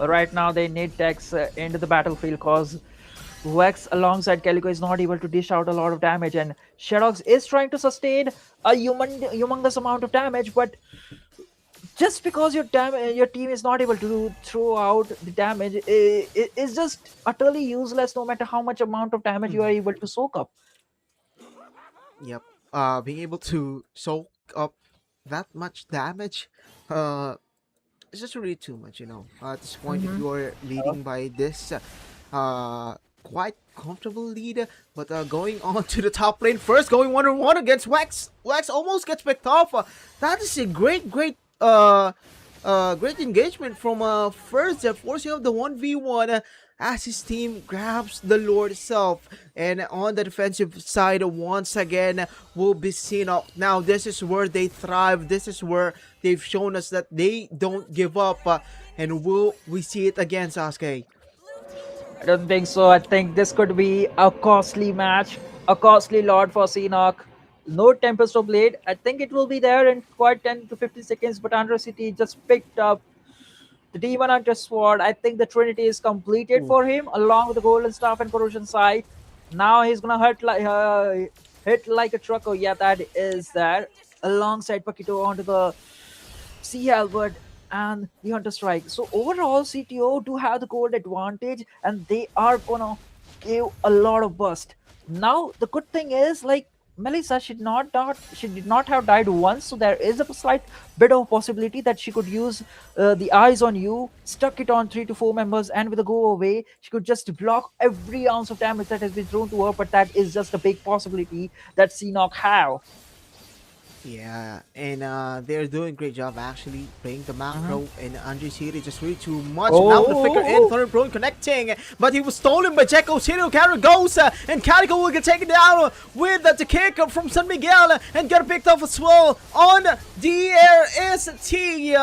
Right now, they need Tex into the battlefield because Vex alongside Calico is not able to dish out a lot of damage, and Shadox is trying to sustain a humongous amount of damage, but just because your team is not able to throw out the damage, it's just utterly useless no matter how much amount of damage you are able to soak up. Yep. Being able to soak up that much damage, it's just really too much, At this point, if you are leading by this, quite comfortable lead, but going on to the top lane first, going 1-on-1 against Wax. Wax almost gets picked off. That is a great engagement from first, forcing up the 1v1 as his team grabs the Lord itself. And on the defensive side, once again, will be seen up. Now, this is where they thrive. This is where they've shown us that they don't give up. And will we see it again, Sasuke? I don't think so. I think this could be a costly match, a costly Lord for Seanock. No Tempest of Blade. I think it will be there in quite 10 to 15 seconds, but Andhra City just picked up the Demon Hunter Sword. I think the Trinity is completed for him, along with the Golden Staff and Corrosion Sight. Now he's gonna hit like a truck. Oh yeah, that is there. Alongside Paquito onto the Sea Halberd and the Hunter Strike. So overall, CTO do have the gold advantage, and they are gonna give a lot of burst. Now the good thing is, like, Melissa, she did not have died once, so there is a slight bit of possibility that she could use the eyes on you, stuck it on 3 to 4 members, and with a go away, she could just block every ounce of damage that has been thrown to her. But that is just a big possibility that Seanock have. Yeah, and they're doing a great job actually playing the macro, and Andre City just really too much. Now the flicker in, Thunder Prone connecting, but he was stolen by Jekko. Ciro Carry goes, and Calico will get taken down with the kick from San Miguel and get picked off as well on the air. ST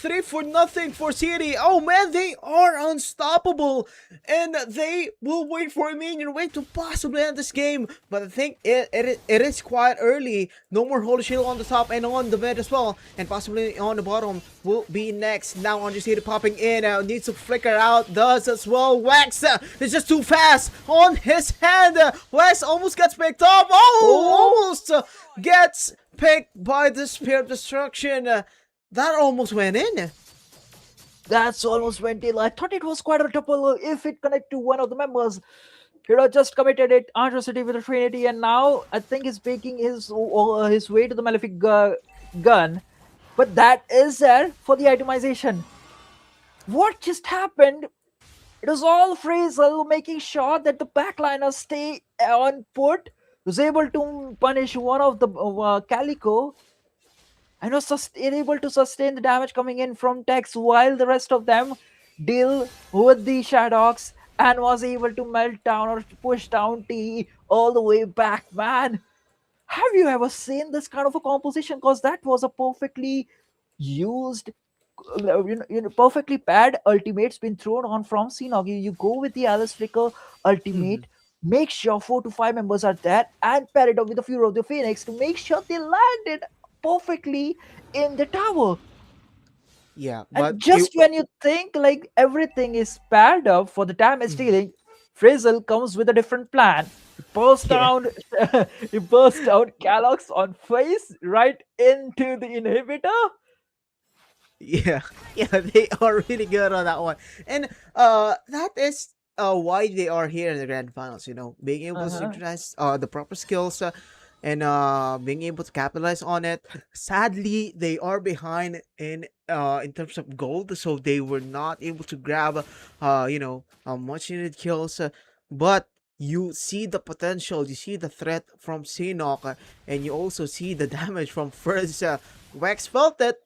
3-0 for City. Oh man, they are unstoppable, and they will wait for a minion wait to possibly end this game. But I think it is quite early. No more Holy Shield on the top and on the mid as well, and possibly on the bottom will be next. Now on City popping in, needs to flicker out, does as well. Wax is just too fast on his hand. Wax almost gets picked up. Almost gets picked by the Spirit of Destruction. That almost went in. That's almost went in. I thought it was quite a double if it connected to one of the members. Just committed it. Andhra City with a Trinity, and now I think he's making his way to the Malefic gun. But that is there for the itemization. What just happened? It was all Frazel making sure that the backliners stay on put. Was able to punish one of the Calico, and was able to sustain the damage coming in from Tex, while the rest of them deal with the Shadows, and was able to melt down or push down T all the way back. Man, have you ever seen this kind of a composition? Because that was a perfectly used, perfectly paired ultimate's been thrown on from Seanock. You go with the Alice Flicker ultimate, make sure 4 to 5 members are there, and pair it up with the Fury of the Phoenix to make sure they landed perfectly in the tower. Yeah, And but it, just when you think like everything is paired up for the damage dealing, Frizzle comes with a different plan. He bursts yeah. down, he bursts down Kellogg's on face right into the inhibitor. Yeah, yeah, they are really good on that one, and that is why they are here in the grand finals. You know, being able to Uh-huh. synchronize the proper skills, and being able to capitalize on it. Sadly, they are behind in terms of gold, so they were not able to grab much needed kills. But you see the potential, you see the threat from Sinok, and you also see the damage from first. Wex felt it.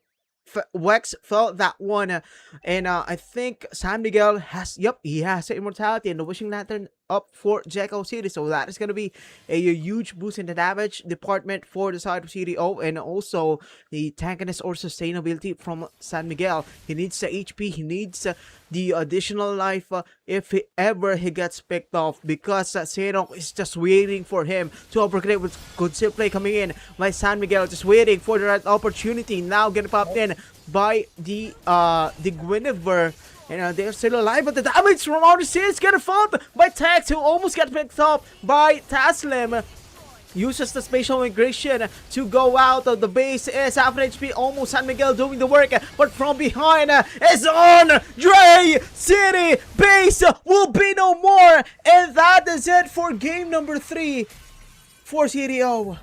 Wex felt that one, and I think San Miguel has. Yep, he has the immortality and the wishing lantern up for Jekyll City, so that is gonna be a huge boost in the damage department for the side of CDO, and also the tankiness or sustainability from San Miguel. He needs the HP. He needs the additional life if he gets picked off, because Xenok is just waiting for him to uppercut with good skill play coming in by San Miguel, just waiting for the right opportunity. Now getting popped in by the Guinevere. And they're still alive, but the damage from RC is getting felt by Tex, who almost gets picked up by Taslim. Uses the spatial migration to go out of the base. Is half an HP, almost San Miguel doing the work, but from behind is on Dre City. Base will be no more, and that is it for game number 3 for CDO.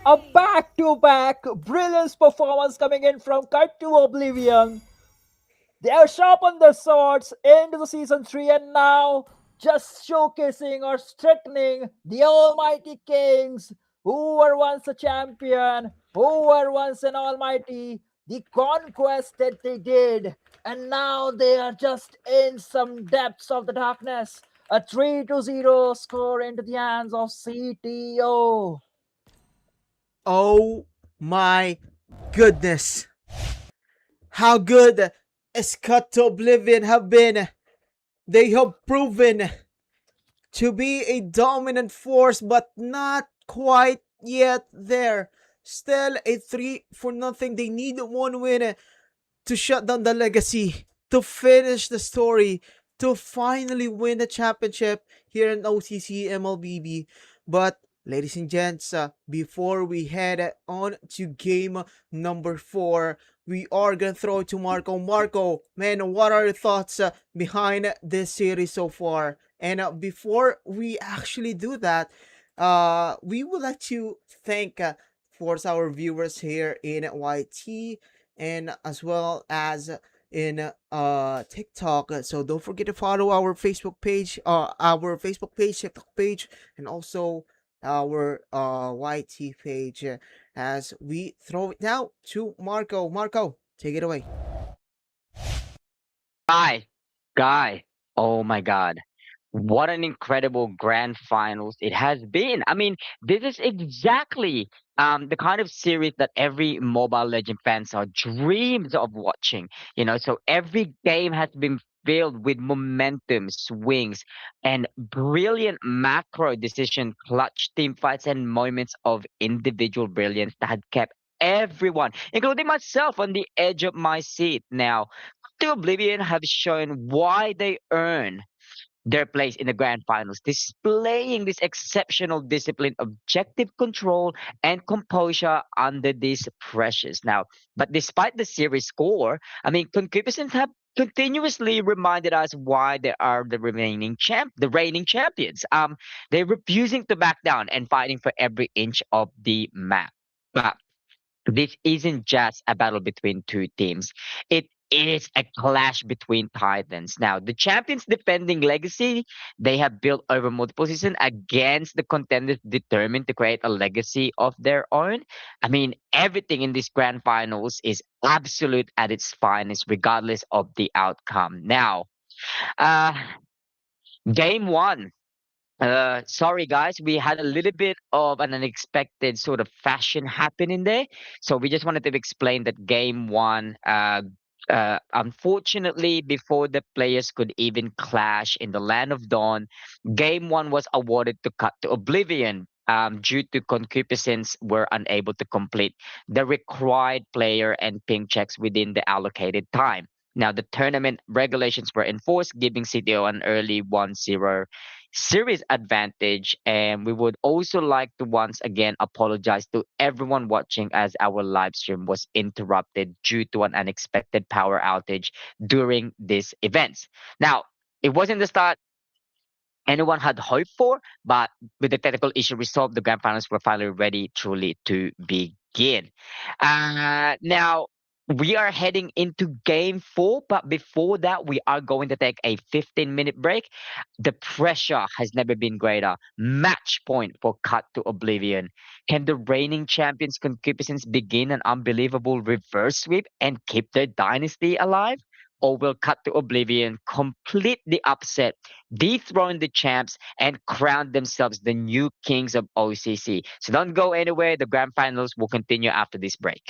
A back-to-back brilliance performance coming in from Cut to Oblivion. They have sharpened their swords into the season 3 and now just showcasing or strengthening the almighty kings who were once a champion, who were once an almighty, the conquest that they did, and now they are just in some depths of the darkness. A 3-0 score into the hands of CTO. Oh my goodness. How good is Cut to Oblivion have been? They have proven to be a dominant force, but not quite yet there. Still a 3 for nothing. They need one win to shut down the legacy, to finish the story, to finally win the championship here in OCC MLBB. But ladies and gents, before we head on to game number 4, we are gonna throw it to Marco. Marco, man, what are your thoughts behind this series so far? And before we actually do that, we would like to thank, of course, our viewers here in YT, and as well as in TikTok. So don't forget to follow our Facebook page, TikTok page, and also our YT page, as we throw it now to Marco. Marco, take it away. Guy, oh my God. What an incredible grand finals it has been. I mean, this is exactly the kind of series that every Mobile Legend fans are dreams of watching. So every game has been filled with momentum, swings, and brilliant macro decision, clutch team fights, and moments of individual brilliance that had kept everyone, including myself, on the edge of my seat. Now, to Oblivion have shown why they earn their place in the grand finals, displaying this exceptional discipline, objective control, and composure under these pressures. Now, but despite the series score, I mean, concupiscence have continuously reminded us why they are the reigning champions. They're refusing to back down and fighting for every inch of the map. But this isn't just a battle between two teams. It is a clash between titans. Now, the champions defending legacy they have built over multiple seasons against the contenders determined to create a legacy of their own. I mean, everything in this grand finals is absolute at its finest, regardless of the outcome. Now, uh, game one. Sorry guys, we had a little bit of an unexpected sort of fashion happen in there. So we just wanted to explain that game one, unfortunately, before the players could even clash in the Land of Dawn, game one was awarded to Cut to Oblivion. due to concupiscence, were unable to complete the required player and ping checks within the allocated time. Now, the tournament regulations were enforced, giving CTO an early 1-0 series advantage. And we would also like to once again apologize to everyone watching as our live stream was interrupted due to an unexpected power outage during these events. Now, it wasn't the start anyone had hoped for, but with the technical issue resolved, the grand finals were finally ready truly to begin. Now, we are heading into game 4, but before that, we are going to take a 15-minute break. The pressure has never been greater. Match point for Cut to Oblivion. Can the reigning champions Concupiscence begin an unbelievable reverse sweep and keep their dynasty alive? Or will Cut to Oblivion complete the upset, dethrone the champs, and crown themselves the new kings of OCC? So don't go anywhere. The grand finals will continue after this break.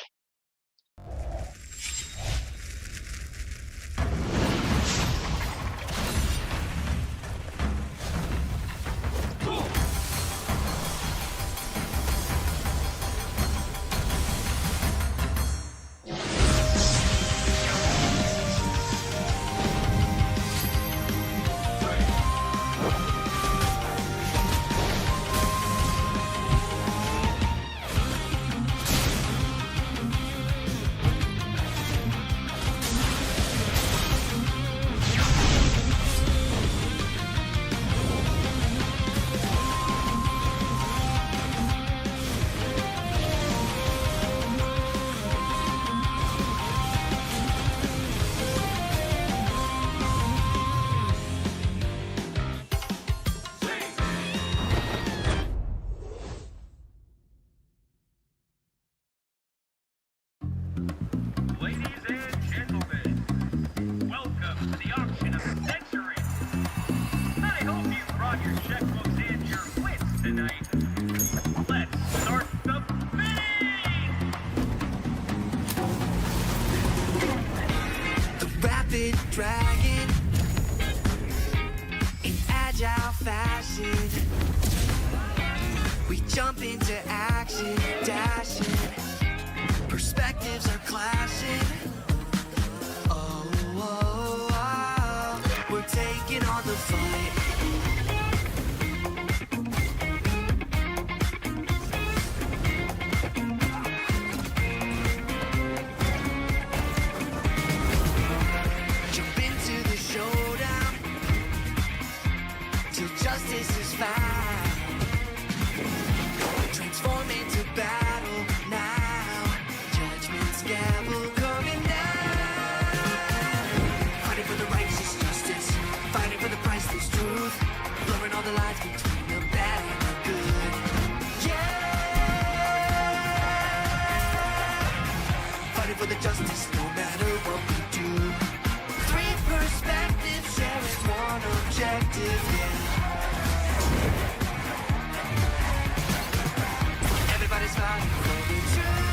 Ladies and gentlemen, welcome to the auction of the century. I hope you brought your checkbooks and your wits tonight. Let's start the bidding! The rapid dragon in agile fashion. We jump into action, dashing. Perspectives are clashing. Oh, oh, oh, we're taking on the fight. Jump into the showdown till justice is found. Transform into battle now. Judgment's gavel coming down. Fighting for the righteous justice, fighting for the priceless truth, blurring all the lines between the bad and the good. Yeah, fighting for the justice no matter what we do. 3 perspectives sharing one objective. Yeah. Everybody's fighting for the truth.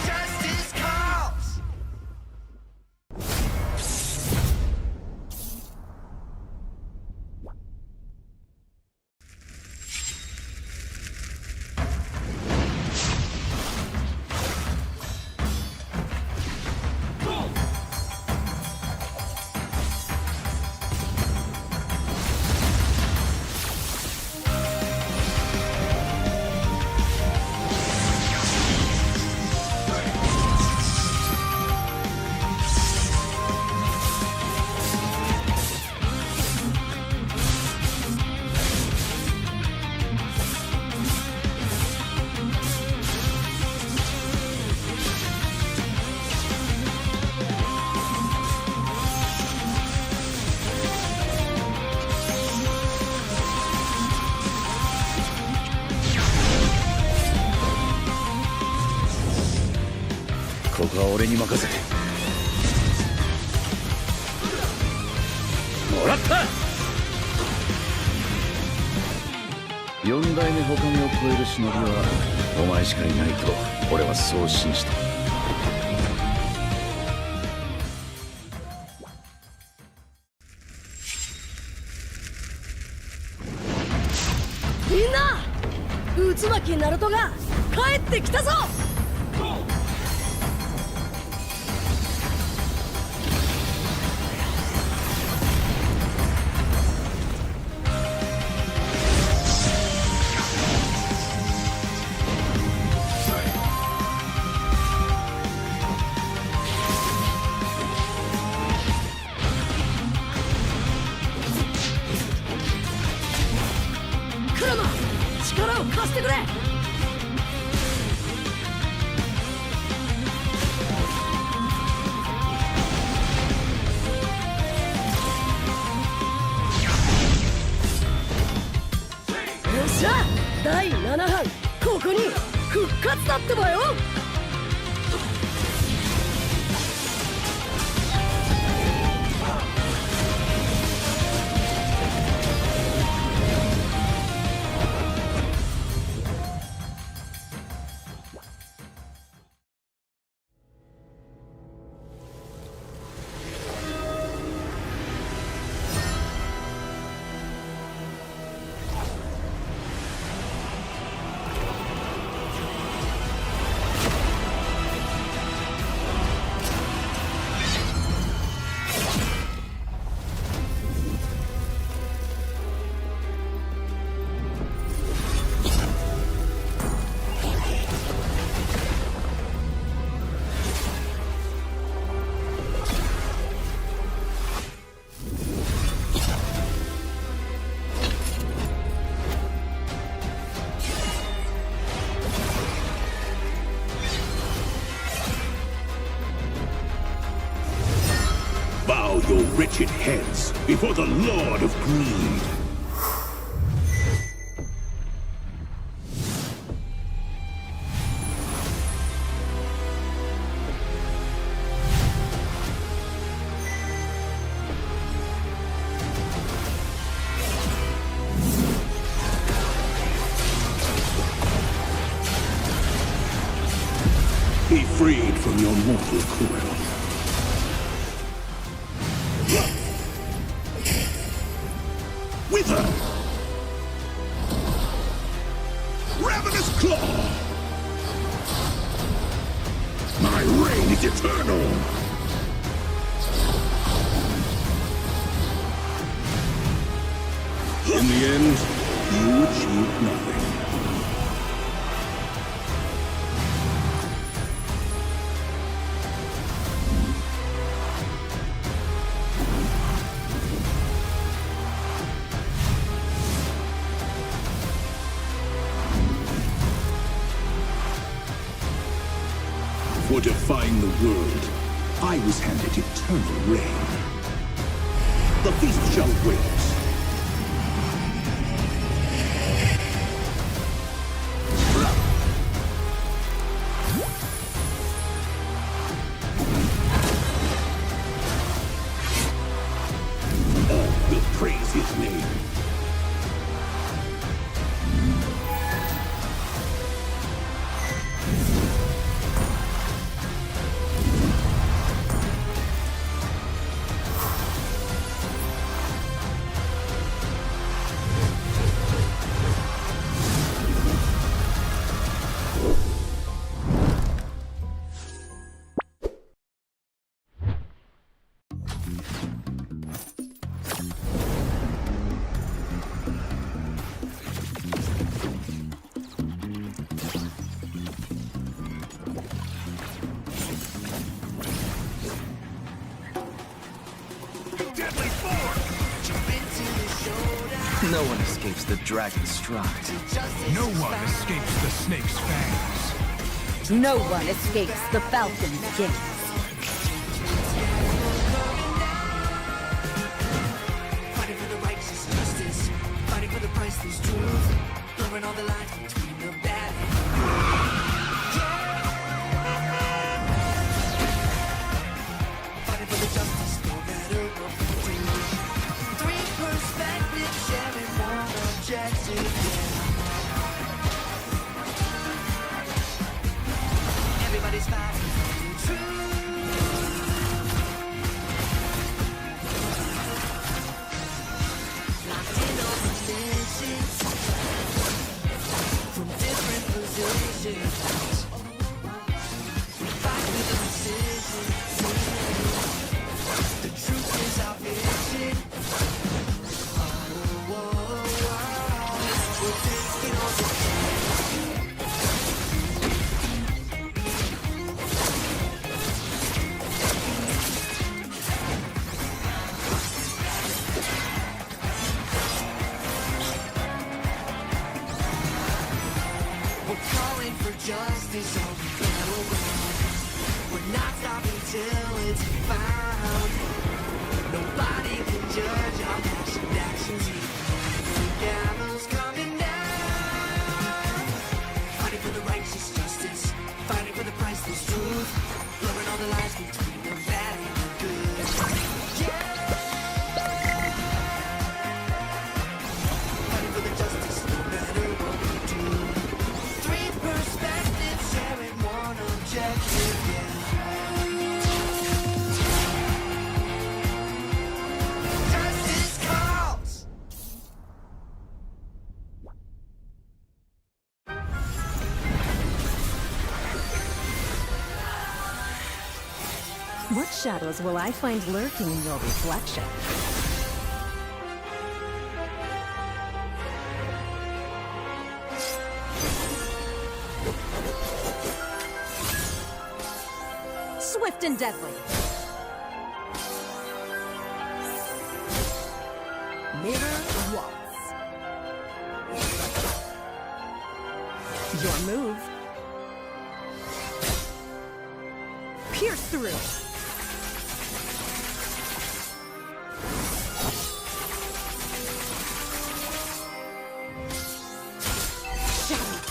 Justice calls.ここは俺に任せてもらった4代目ほかげを超える忍びはお前しかいないと俺はそう信じた。渦巻きナルトが帰ってきたぞ。クラマ、力を貸してくれ。よっしゃ、第7班ここに復活だってばよ。Bow your wretched heads before the Lord of Greed. Be freed from your mortal coil. Wither! Ravenous Claw! My reign is eternal! In the end, you achieved nothing. For defying the world, I was handed eternal reign. The feast shall wait. All will praise his name. No one escapes the dragon's stride. No one escapes the snake's fangs. No one escapes the falcon's gaze. Fighting for the righteous justice, fighting for the priceless truth, blurring all the lines between the bad and the good. Fighting for the justice, no matter what we do. Three perspectives, sharing one objective. Everybody's fighting for the truth. Locked in on the missions. calling for justice on the battleground. We're not stopping till it's found. Nobody can judge our passion actions here. The gavel's coming down. Fighting for the righteous justice, fighting for the priceless truth, blurring all the lines between the bad and the good. Yeah. Fighting for the justice, no matter what we do. Three perspectives sharing one objective. Yeah. Justice calls. What shadows will I find lurking in your reflection? Swift and deadly. Mirror waltz. Your move. Pierce through.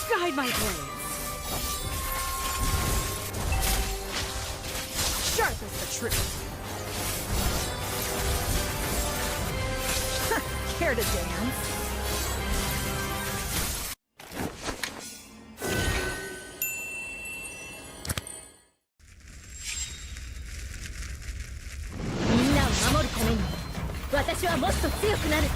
Guide my blades. Sharp as the truth. Care to dance? Minnaを守るために、私はもっと強くなる。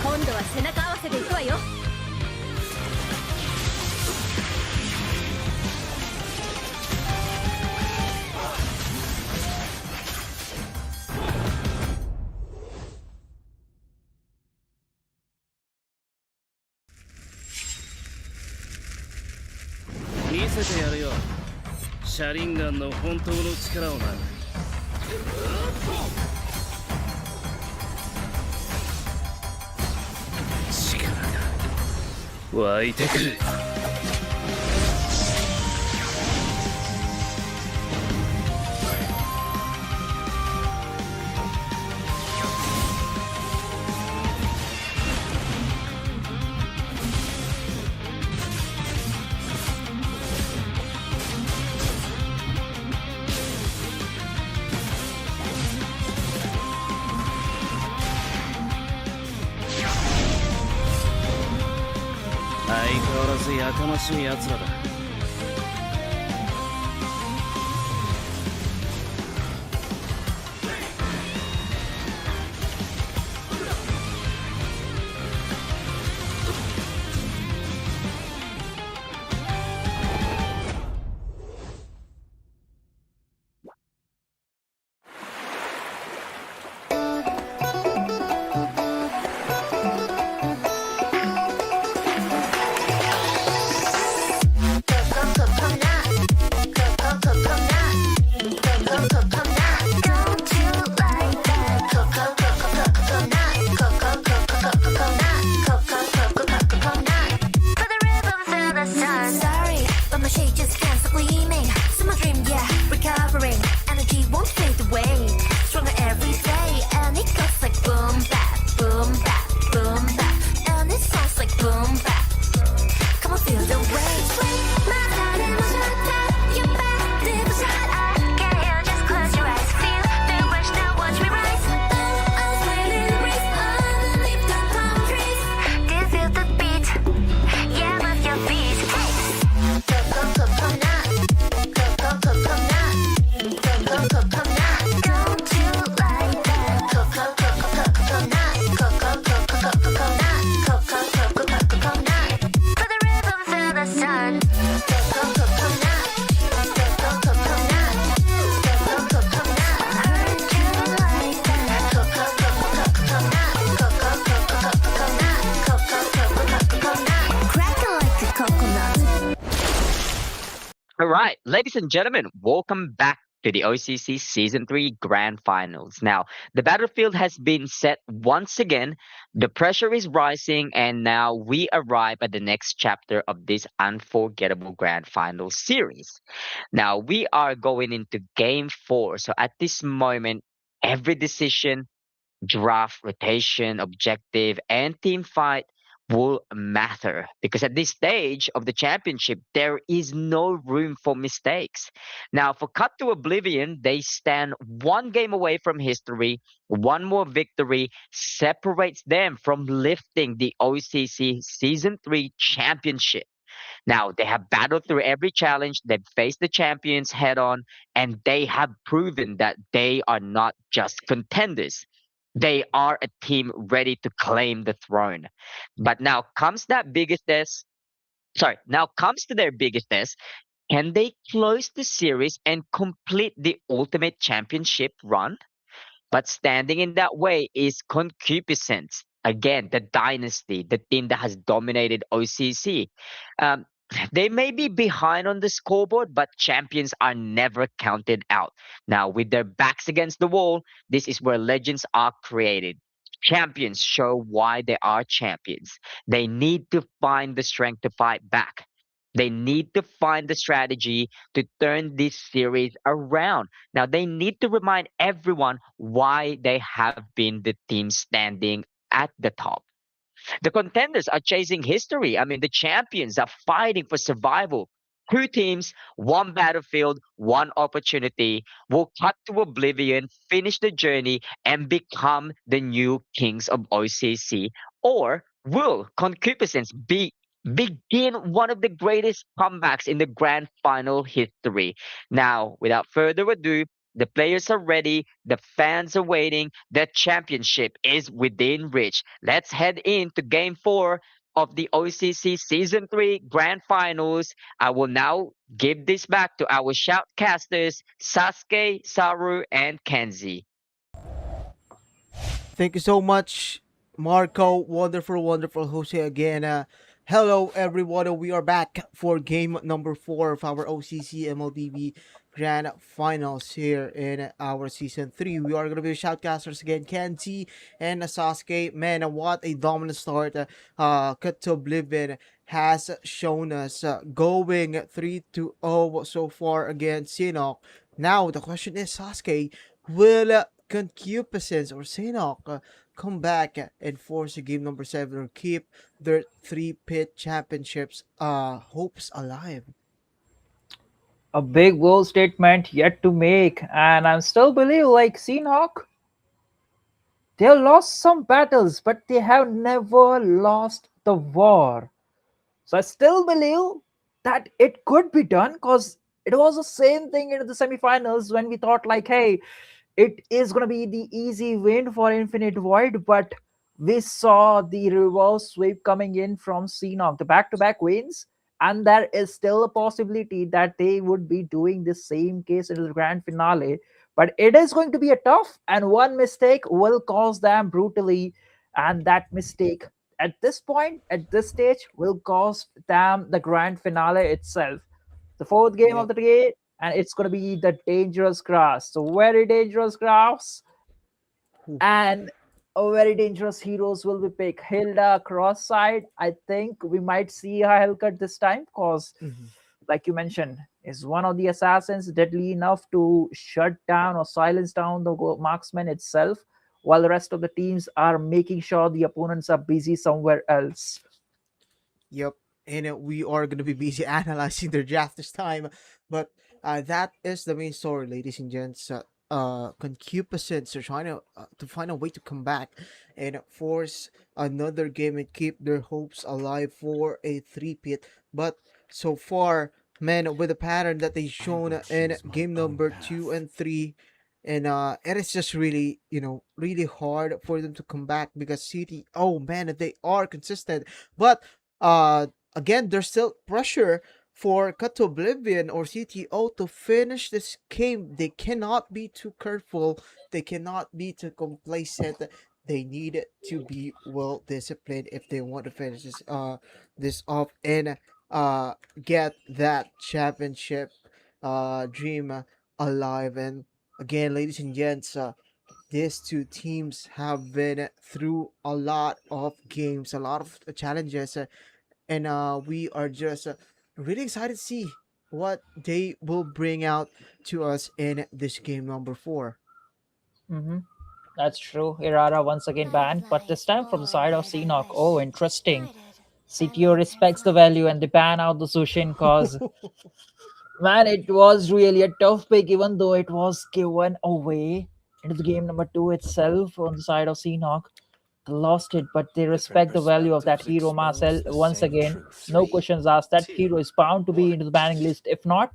今度は背中合わせでいくわよ。見せてやるよ。シャリンガンの本当の力をな。力が湧いてくる。相変わらずやかましい奴らだ。right, ladies and gentlemen, welcome back to the OCC Season 3 Grand Finals. Now, the battlefield has been set once again, the pressure is rising, and now we arrive at the next chapter of this unforgettable Grand Final series. Now, we are going into Game 4. So, at this moment, every decision, draft, rotation, objective, and team fight will matter because at this stage of the championship, there is no room for mistakes. Now, for Cut to Oblivion, they stand one game away from history. One more victory separates them from lifting the OCC Season 3 championship. Now, they have battled through every challenge, they've faced the champions head on, and they have proven that they are not just contenders. They are a team ready to claim the throne. But now comes that biggest test. Sorry, now comes to their biggest test. Can they close the series and complete the ultimate championship run? But standing in that way is Concupiscence. Again, the dynasty, the team that has dominated OCC. Um, they may be behind on the scoreboard, but champions are never counted out. Now, with their backs against the wall, this is where legends are created. Champions show why they are champions. They need to find the strength to fight back. They need to find the strategy to turn this series around. Now, they need to remind everyone why they have been the team standing at the top. The contenders are chasing history. I mean, the champions are fighting for survival. Two teams, one battlefield, one opportunity will cut to oblivion, finish the journey, and become the new kings of OCC. Or will Concupiscence begin one of the greatest comebacks in the grand final history? Now, without further ado, the players are ready, the fans are waiting, the championship is within reach. Let's head into game 4 of the OCC Season 3 Grand Finals. I will now give this back to our shoutcasters, Sasuke, Saru, and Kenzie. Thank you so much, Marco. Wonderful, wonderful Jose again. Hello, everyone. We are back for game number 4 of our OCC MLBB Grand Finals here in our Season 3. We are going to be shoutcasters again, Kenzie and Sasuke. Man, what a dominant start Cut to Oblivion has shown us. Going 3-0 so far against Sinok. Now, the question is, Sasuke, will Concupiscence or Sinok come back and force a game number 7 or keep their 3-pit championships hopes alive? A big bold statement yet to make, and I'm still believe like Seahawk. They have lost some battles, but they have never lost the war. So I still believe that it could be done because it was the same thing in the semifinals when we thought like, hey, it is going to be the easy win for Infinite Void, but we saw the reverse sweep coming in from Seahawk, the back-to-back wins, and there is still a possibility that they would be doing the same case in the grand finale. But it is going to be a tough, and one mistake will cause them brutally, and that mistake at this point, at this stage, will cost them the grand finale itself. The fourth game of Yep. the day, and it's going to be the dangerous grass. So very dangerous grass, Ooh. and a very dangerous heroes will be picked. Hilda cross side. I think we might see a Hellcut this time because, Mhm. like you mentioned, is one of the assassins deadly enough to shut down or silence down the marksman itself, while the rest of the teams are making sure the opponents are busy somewhere else. Yep. And we are going to be busy analyzing their draft this time. But that is the main story, ladies and gents. Concupiscence are trying to find a way to come back and force another game and keep their hopes alive for a three-pit. But so far, man, with the pattern that they've shown in game number 2 and 3, and it is just really, really hard for them to come back because City, oh man, they are consistent. But again, there's still pressure for Cut to Oblivion or CTO to finish this game. They cannot be too careful. They cannot be too complacent. They need to be well disciplined if they want to finish this off. And uh get that championship dream alive. And again, ladies and gents, these two teams have been through a lot of games, a lot of challenges, and we are just really excited to see what they will bring out to us in this game number 4. Mm-hmm. That's true. Irara once again banned, but this time from the side of Seanock. Oh, interesting. CTO respects the value and they ban out the Sushin cause man, it was really a tough pick, even though it was given away into the game number 2 itself on the side of Seanock. They lost it, but they respect the value of that hero Marcel once again. No questions asked. That hero is bound to be into the banning list. If not,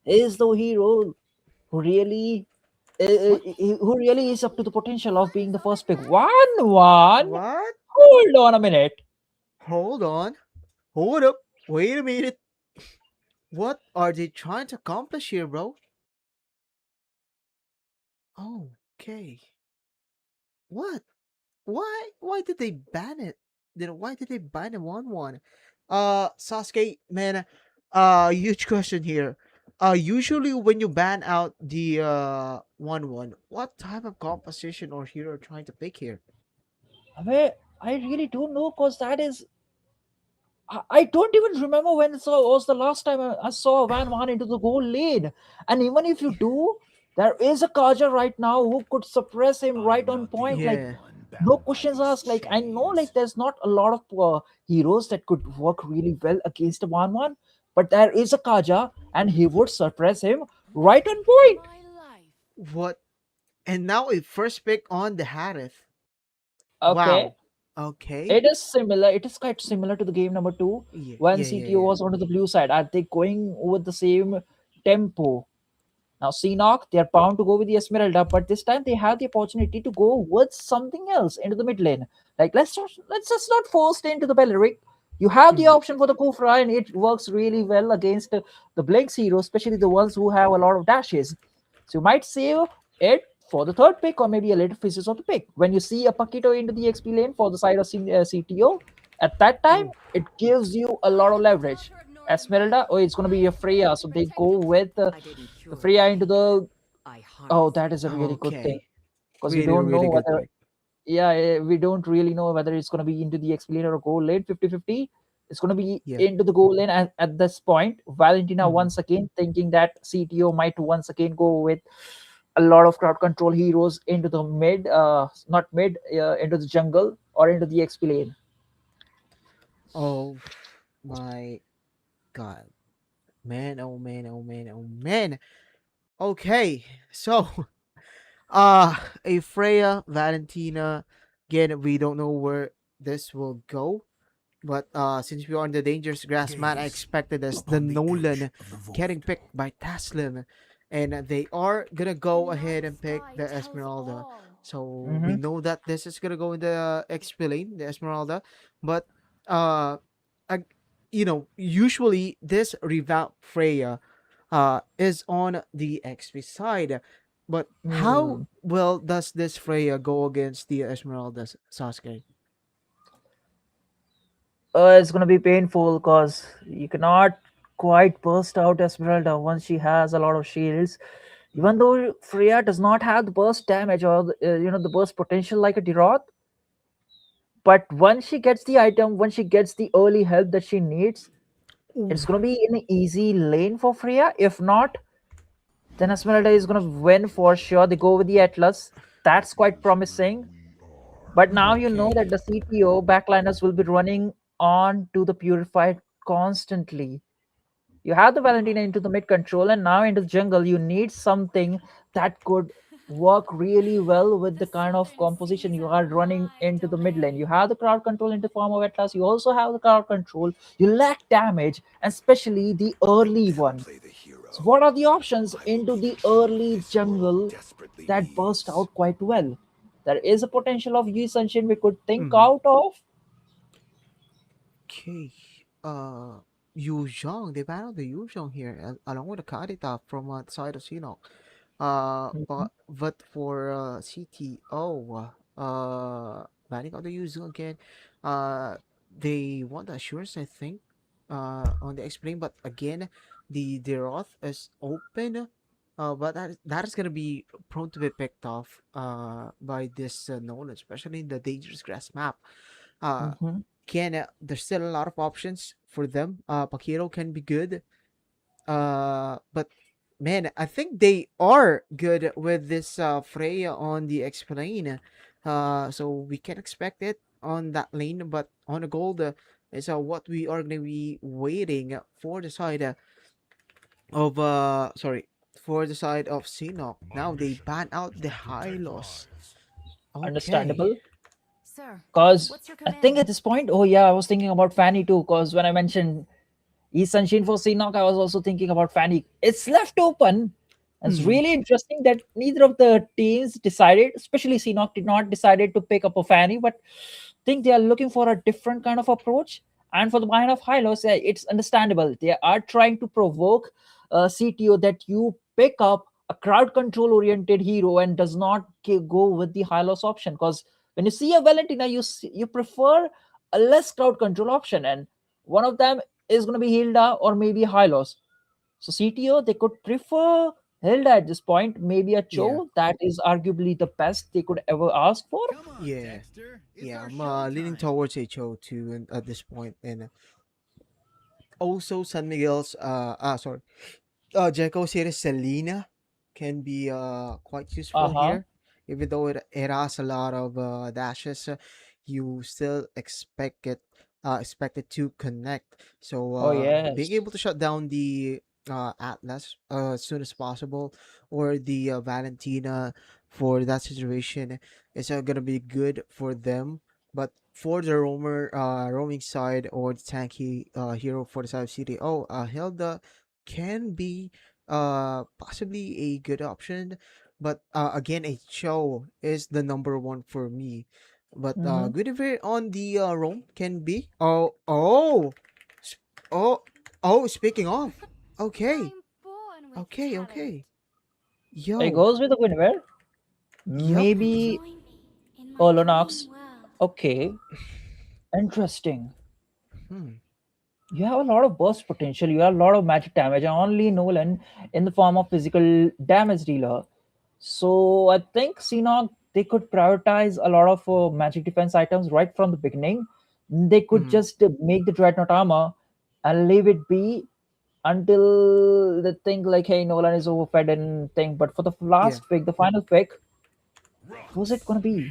is the hero who really What? who really is up to the potential of being the first pick. 1-1. What? Hold on a minute. Hold on. Hold up. Wait a minute. What are they trying to accomplish here, bro? Oh, okay. What? Why did they ban it? Why did they ban it 1-1? Sasuke, man, huge question here. Usually when you ban out the 1-1, what type of composition or hero are trying to pick here? I mean, I really don't know because that is I don't even remember when it was the last time I saw Van Van into the goal lane. And even if you do, there is a Kaja right now who could suppress him right on point. Like, Yeah. no questions asked. Like, I know, like, there's not a lot of heroes that could work really well against a Van Van, but there is a Kaja, and he would suppress him right on point. What? And now a first pick on the Harith. Okay. Wow. Okay. It is similar. It is quite similar to the game number 2 Yeah, when yeah, yeah, CTO yeah. was onto the blue side. Are they going with the same tempo? Now, Seanock, they are bound to go with the Esmeralda, but this time they have the opportunity to go with something else into the mid lane. Like, let's just not force into the Belleric. You have the Mhm. option for the Kufra, and it works really well against the Blinks heroes, especially the ones who have a lot of dashes. So you might save it for the third pick or maybe a later phases of the pick. When you see a Paquito into the XP lane for the side of CTO, at that time, Oh, it gives you a lot of leverage. Esmeralda, oh, it's going to be a Freya, so they go with the Freya into the. Oh, that is a really good thing okay. because we Really, don't know really good whether. pick. Yeah, we don't really know whether it's going to be into the XP lane or goal lane 50-50. It's going to be Yeah. into the goal lane at this point. Valentina Mhm. once again thinking that CTO might once again go with a lot of crowd control heroes into the mid, not mid, into the jungle or into the XP lane. Oh my god. Man, oh man, oh man, oh man. Okay. So, a Freya, Valentina. Again, we don't know where this will go. But since we are on the dangerous grass mat, I expected as the Nolan getting picked by Taslim. And they are gonna go ahead and pick the Esmeralda. So we Mm-hmm. know that this is gonna go in the XP lane, the Esmeralda. But uh, ag- usually this revamp Freya is on the XP side. But how Hmm. well does this Freya go against the Esmeralda, Sasuke? It's gonna be painful because you cannot quite burst out Esmeralda once she has a lot of shields. Even though Freya does not have the burst damage or the burst potential like a Deroth, but once she gets the item, once she gets the early help that she needs, Ooh, it's gonna be an easy lane for Freya. If not, then Esmeralda is gonna win for sure. They go with the Atlas. That's quite promising. But now you know okay. that the CTO backliners will be running on to the Purified constantly. You have the Valentina into the mid control, and now into the jungle, you need something that could work really well with the kind of composition you are running into the mid lane. You have the crowd control into form of Atlas, you also have the crowd control, you lack damage, and especially the early one. So, what are the options into the early jungle that burst out quite well? There is a potential of Yi Sunshin we could think Mhm. out of. Okay. Yu Zhong, they battled the Yu Zhong here, along with the Karita from the side of Sinnoh. Mhm. But for CTO, banning out the Yu Zhong again, they want the assurance, I think. on the explain, but again, the Roth is open. But that is gonna be prone to be picked off by this Nolan, especially in the dangerous grass map. Uh, Mm-hmm. can There's still a lot of options for them. Paquito can be good. But man, I think they are good with this Freya on the explain. So we can expect it on that lane, but on the gold is what we are gonna be waiting for the side of sorry, for the side of Sinok. Now they ban out the high loss. Okay. Understandable. Sir, Cause what's your I think command? at this point, oh yeah, I was thinking about Fanny too. Cause when I mentioned East Sunshine for Seanock, I was also thinking about Fanny. It's left open. It's Hmm. really interesting that neither of the teams decided, especially Seanock did not decided to pick up a Fanny, but think they are looking for a different kind of approach. And for the mind of Hylos, it's understandable. They are trying to provoke CTO that you pick up a crowd control oriented hero and does not go with the Hylos option. Because when you see a Valentina, you prefer a less crowd control option, and one of them is going to be Hilda or maybe Hylos. So CTO, they could prefer Hilda at this point, maybe a Yeah. Cho. That is arguably the best they could ever ask for. Yeah. Yeah. I'm leaning towards HO too at this point, and also San Miguel's sorry, Jeko Series Selena can be quite Uh useful huh. here. Even though it has a lot of dashes, you still expect it to connect. So Oh being yes. able to shut down the Atlas as soon as possible, or the Valentina for that situation is gonna be good for them. But for the roaming side, or the tanky hero for the side of CDO, Hilda can be possibly a good option, but again, a show is the number one for me. But Mm-hmm. Guinevere on the roam can be. Oh, oh, speaking of, okay, I'm born with okay, talent. okay. It Yo, goes with the Guinevere. yep. Maybe Join me in my Olonox. dream world. Okay, interesting. Hmm. You have a lot of burst potential. You have a lot of magic damage. And only Nolan in the form of physical damage dealer. So I think Xenon they could prioritize a lot of magic defense items right from the beginning. They could Hmm. just make the dreadnought armor and leave it be until they think like, hey, Nolan is overfed and thing. But for the Yeah. last pick, the final pick, who's it gonna be?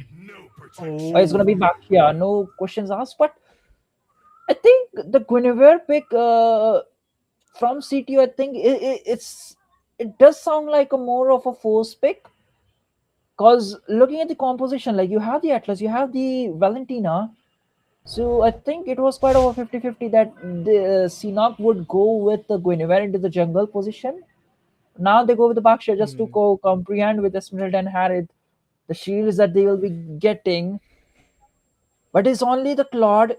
It's gonna Oh. be Bakia. No questions asked. But I think the Guinevere pick from CTO, I think it does sound like a more of a force pick. Cause looking at the composition, like you have the Atlas, you have the Valentina. So I think it was quite over 50-50 that the Sinok would go with the Guinevere into the jungle position. Now they go with the Baksha just to Hmm. comprehend with Esmeralda and Harith the shields that they will be getting. But it's only the Claude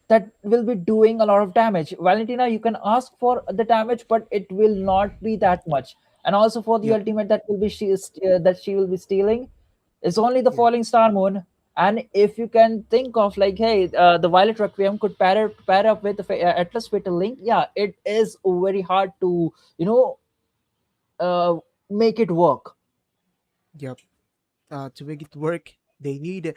that will be doing a lot of damage. Valentina, you can ask for the damage, but it will not be that much. And also for the Yep. ultimate that will be that she will be stealing, it's only the Yeah. falling star moon. And if you can think of like, hey, the Violet Requiem could pair up with the Atlas Fatal Link, yeah, it is very hard to uh, make it work. Yep. To make it work, they need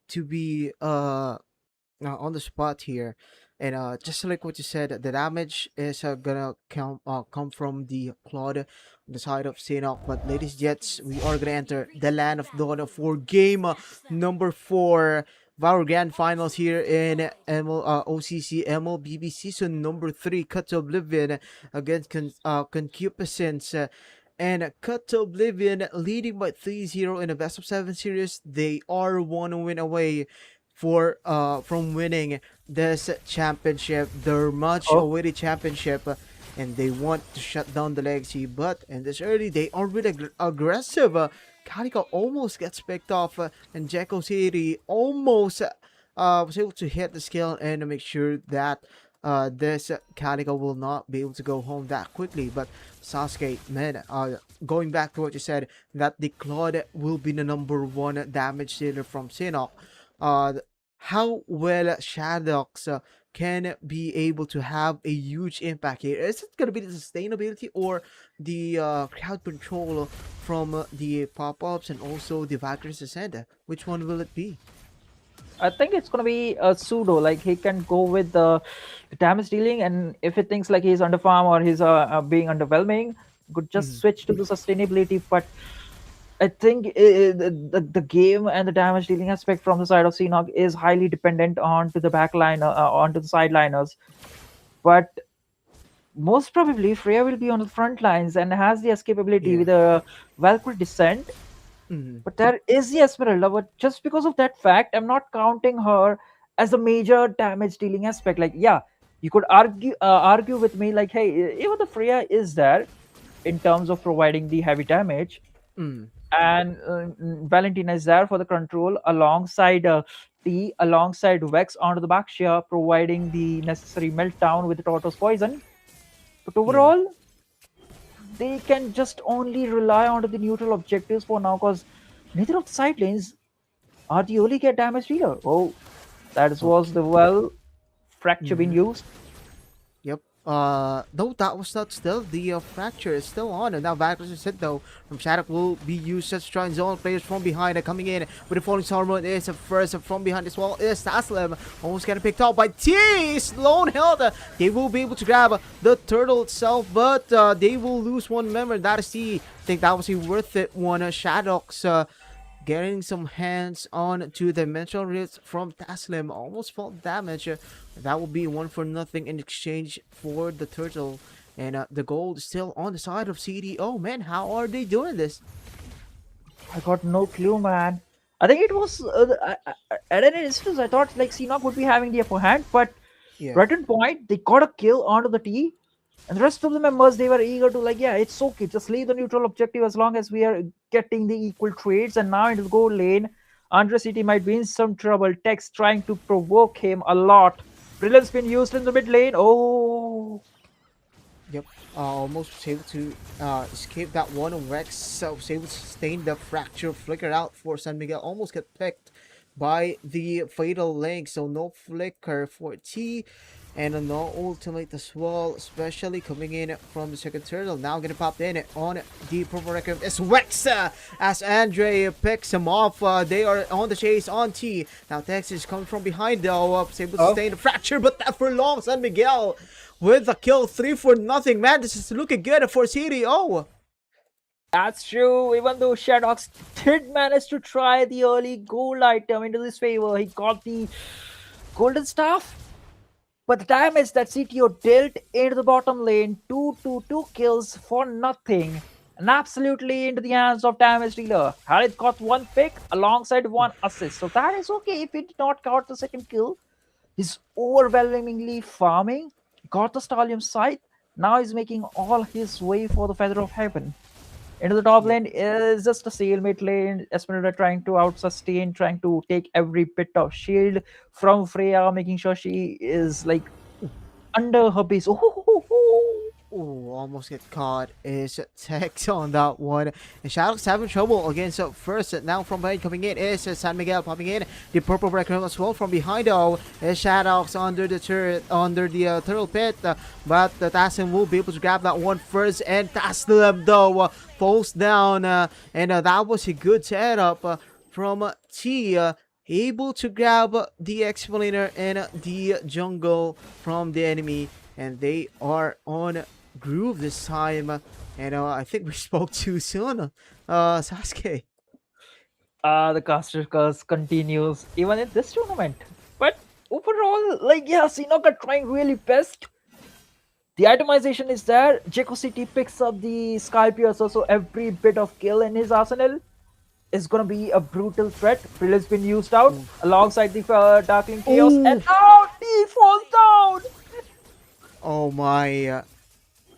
to be on the spot here, and just like what you said, the damage is gonna come from the Claude on the side of Sinok. But ladies Jets, we are gonna enter the land of Dawn for game number 4 of our grand finals here in OCC MLBB season number 3. Cut to Oblivion against Concupiscence. And Cut to Oblivion leading by 3-0 in a best of 7 series. They are 1 win away for from winning this championship, their much Oh, awaited championship, and they want to shut down the legacy. But in this early, they are really aggressive. Calico almost gets picked off, and Jekko City almost was able to hit the skill and make sure that this Calico will not be able to go home that quickly. But Sasuke, man, going back to what you said, that the Claude will be the number 1 damage dealer from Sinnoh. Uh, how well Shadox can be able to have a huge impact here. Is it going to be the sustainability or the crowd control from the pop-ups and also the Valkyrie's Ascend? Which one will it be? I think it's gonna be a pseudo. Like he can go with the damage dealing, and if he thinks like he's under farm or he's being underwhelming, could just switch to the sustainability. But I think the game and the damage dealing aspect from the side of Senog is highly dependent on to the backline, onto the sideliners. But most probably Freya will be on the front lines and has the escapability with a Valkyrie descent. But there is the Esmeralda, but just because of that fact, I'm not counting her as a major damage dealing aspect. Like, yeah, you could argue with me, like, hey, even the Freya is there in terms of providing the heavy damage, and Valentina is there for the control alongside T, alongside Vex onto the Baxia, providing the necessary meltdown with the Tortoise Poison. But overall, they can just only rely on the neutral objectives for now, because neither of the side lanes are the only get damage dealer. Oh, that was the fracture being used. Yep. No, that was not still. The fracture is still on. And now Valkyries is hit though. From Shattuck will be used as trying zone players from behind coming in with the falling Sarmon is first from behind as well is Taslim. Almost getting picked up by T. Sloan held. They will be able to grab the turtle itself, but they will lose one member. That is T. I think that was a worth it one. Shadow's getting some hands on to the dimensional rift from Taslim. Almost felt damage. That will be 1-0 in exchange for the turtle. And the gold is still on the side of CDO. Man, how are they doing this? I got no clue, man. I think it was at an instance I thought like Senog would be having the upper hand, but right on point they got a kill onto the T, and the rest of the members they were eager to like, yeah, it's okay, just leave the neutral objective as long as we are getting the equal trades. And now into the goal lane, Andre City might be in some trouble. Tex trying to provoke him a lot. Brilliant's been used in the mid lane. Oh. Yep, almost was able to escape that one. Rex was able to sustain the fracture, flicker out for San Miguel. Almost get picked by the fatal link, so no flicker for T. And no ultimate as well, especially coming in from the second turtle. Now gonna pop in on the purple record. It's Rex as Andre picks him off. They are on the chase on T. Now Texas coming from behind though. Was able to sustain the fracture, but that for long. San Miguel with a kill, 3-0. Man, this is looking good for CDO. That's true. Even though Shadox did manage to try the early gold item into his favor, he got the golden staff. But the damage that CTO dealt into the bottom lane, 2 kills for nothing. And absolutely into the hands of damage dealer. Harith got one pick alongside one assist. So that is okay if he did not got the second kill. He's overwhelmingly farming. Got the Stallion scythe. Now he's making all his way for the Feather of Heaven. Into the top lane is just a stalemate lane. Esmeralda trying to out-sustain, trying to take every bit of shield from Freya, making sure she is like under her base. Oh, almost get caught. Is Tex on that one. And Shadow's having trouble against first. Now from behind coming in is San Miguel popping in. The purple breaker as well from behind though. Is Shadow's under the turret, under the turtle pit. But the Tassim will be able to grab that one first. And Tassim though falls down. And that was a good setup from T. Able to grab the explainer in the jungle from the enemy. And they are on groove this time, and I think we spoke too soon. Sasuke. The caster curse continues even in this tournament. But overall, like, yeah, Senog are trying really best. The itemization is there. Jeko City picks up the Sky Piercer, so every bit of kill in his arsenal is gonna be a brutal threat. Brilliant's been used out alongside the Darkling Chaos, and now he falls down. Oh my.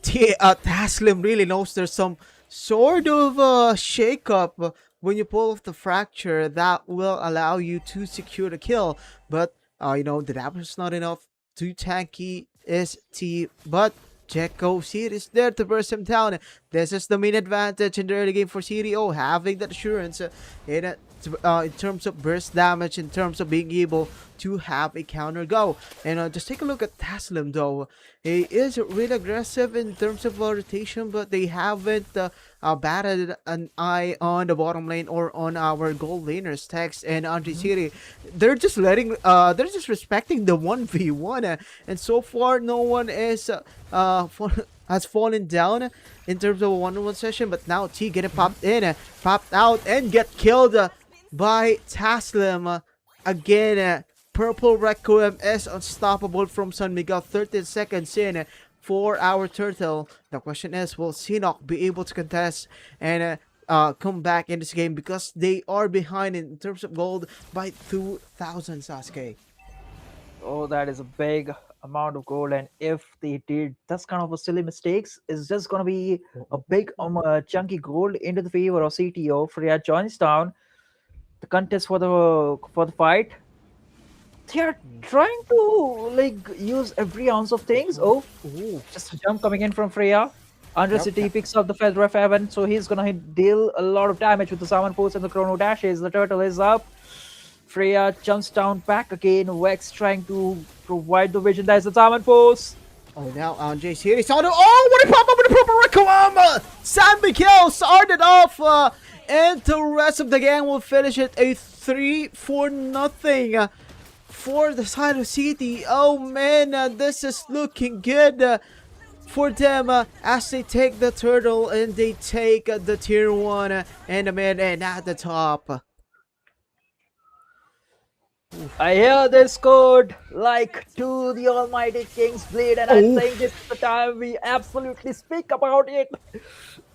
Taslim really knows there's some sort of shake-up when you pull off the fracture that will allow you to secure the kill. But, you know, the damage is not enough. Too tanky is T. But Jeko City is there to burst him down. This is the main advantage in the early game for CDO, having that assurance in in terms of burst damage, in terms of being able to have a counter go. And just take a look at Taslim though. He is really aggressive in terms of rotation, but they haven't batted an eye on the bottom lane or on our gold laners, Tex and Andre City. They're just they're just respecting the 1v1, and so far no one is has fallen down in terms of a one-on-one session. But now T getting popped in, popped out, and get killed by Taslim again. Purple Requiem is unstoppable from San Miguel. 13 seconds in for our turtle. The question is, will Sinok be able to contest and come back in this game, because they are behind in terms of gold by 2,000, Sasuke. Oh, that is a big amount of gold, and if they did this kind of a silly mistakes, it's just gonna be a big chunky gold into the favor of CTO. Freya joins down the contest for the fight. They are trying to like use every ounce of things. Oh, just a jump coming in from Freya. Andre City picks up the Feather of Heaven, so he's gonna deal a lot of damage with the Summon Force and the Chrono Dashes. The turtle is up. Freya jumps down back again. Vex trying to provide the vision. There's the Summon Force. Oh, now Andre's here. He saw the. Oh, what he pop up with the Purple Requiem! San Miguel started off, and the rest of the gang will finish it a 3-4-0 for the side of City. Oh man, this is looking good for them as they take the turtle and they take the tier 1 and the mid and at the top. I hear this code like to the almighty King's Blade, and I think it's the time we absolutely speak about it.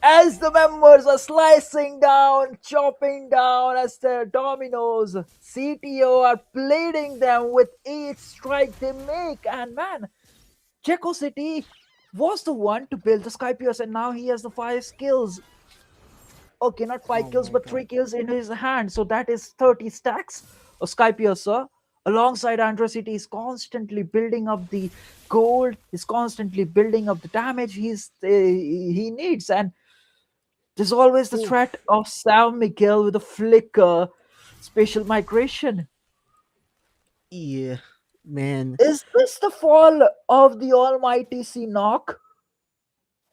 As the members are slicing down, chopping down as their dominoes, CTO are plating them with each strike they make. And man, Jeko City was the one to build the Sky Pierce, and now he has the 5 skills. Okay, not 5 kills, but 3 kills in his hand. So that is 30 stacks of Sky Piercer. Alongside Andre City, he's constantly building up the gold. He's constantly building up the damage he needs. And there's always the threat of San Miguel with a flicker spatial migration. Yeah, man. Is this the fall of the almighty Sinok?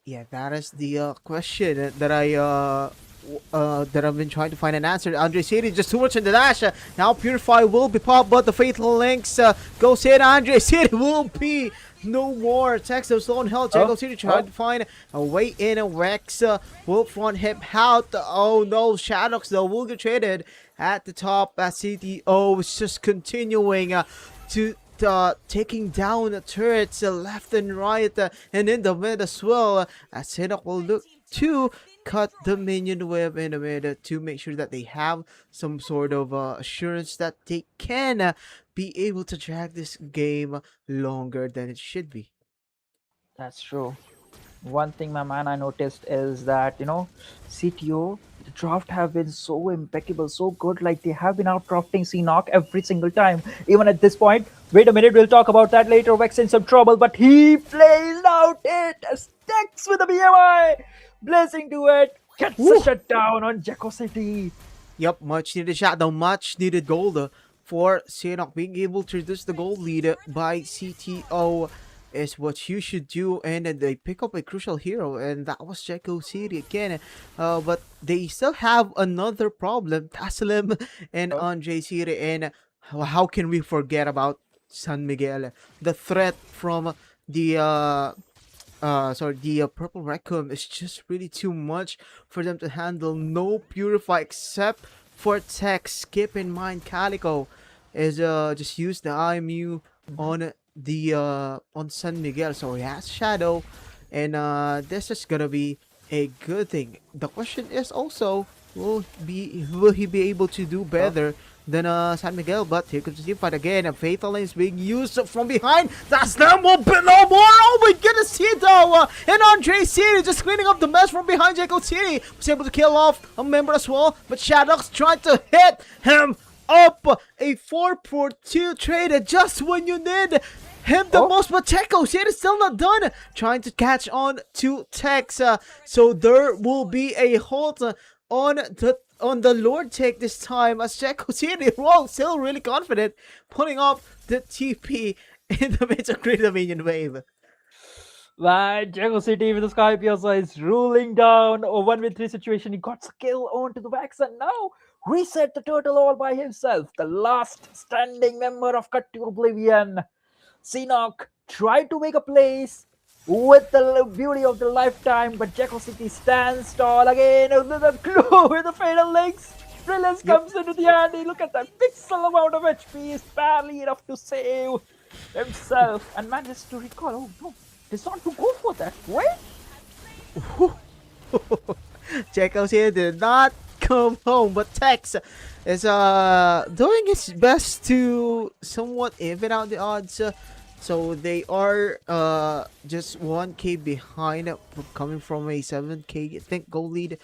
Yeah, that is the question that I've been trying to find an answer. Andre City just too much in the dash. Now Purify will be popped, but the Fatal Links goes in. Andre City will be no more. Texas Lone Hell. Jacob City trying to find a way in. Rex will front him out. Oh no, Shadows though will get traded at the top. CTO is just continuing to taking down the turrets left and right and in the mid as well. As Sinok will look to cut the minion web in the mid to make sure that they have some sort of assurance that they can be able to drag this game longer than it should be. That's true. One thing, my man, I noticed is that, CTO, the draft have been so impeccable, so good. Like, they have been out drafting Sinok every single time. Even at this point, wait a minute, we'll talk about that later. Vex in some trouble, but he plays out it. Stacks with the BMI. Blessing to it. Gets the shutdown on Jeko City. Yep, much needed shutdown, much needed gold for Sinok. Being able to reduce the gold lead by CTO is what you should do, and they pick up a crucial hero, and that was Jeko City again. But they still have another problem, Taslim and Andre City, and how can we forget about San Miguel? The threat from the Purple Requiem is just really too much for them to handle. No Purify except for Tex. Keep in mind, Calico is just use the IMU on the on San Miguel, so he has Shadow, and this is gonna be a good thing. The question is also, will he be able to do better than San Miguel? But here comes the team fight again. A Fatal Lane is being used from behind. That's no more. Oh my goodness, Cito and Andre City just cleaning up the mess from behind. Jeko City was able to kill off a member as well, but Shadows trying to hit him up. A 4-4-2 trade just when you need him the most, but Jeko City is still not done. Trying to catch on to Tex, so there will be a halt on the on the Lord take this time as Jekko City Roll still really confident, pulling off the TP in the midst of Great Dominion Wave. Man, Jago City with the Sky Piazza is ruling down a 1v3 situation. He got skill onto the Vax and now reset the turtle all by himself. The last standing member of Cut to Oblivion. Sinok tried to make a place with the beauty of the lifetime, but Jago City stands tall again with the clue with the fatal links. Brilliance comes into the handy. Look at that pixel amount of HP is barely enough to save himself and manages to recall. Oh no, it's not to go for that, right? Jekko's here did not come home, but Tex is doing his best to somewhat even out the odds. So they are just 1k behind, coming from a 7k I think goal lead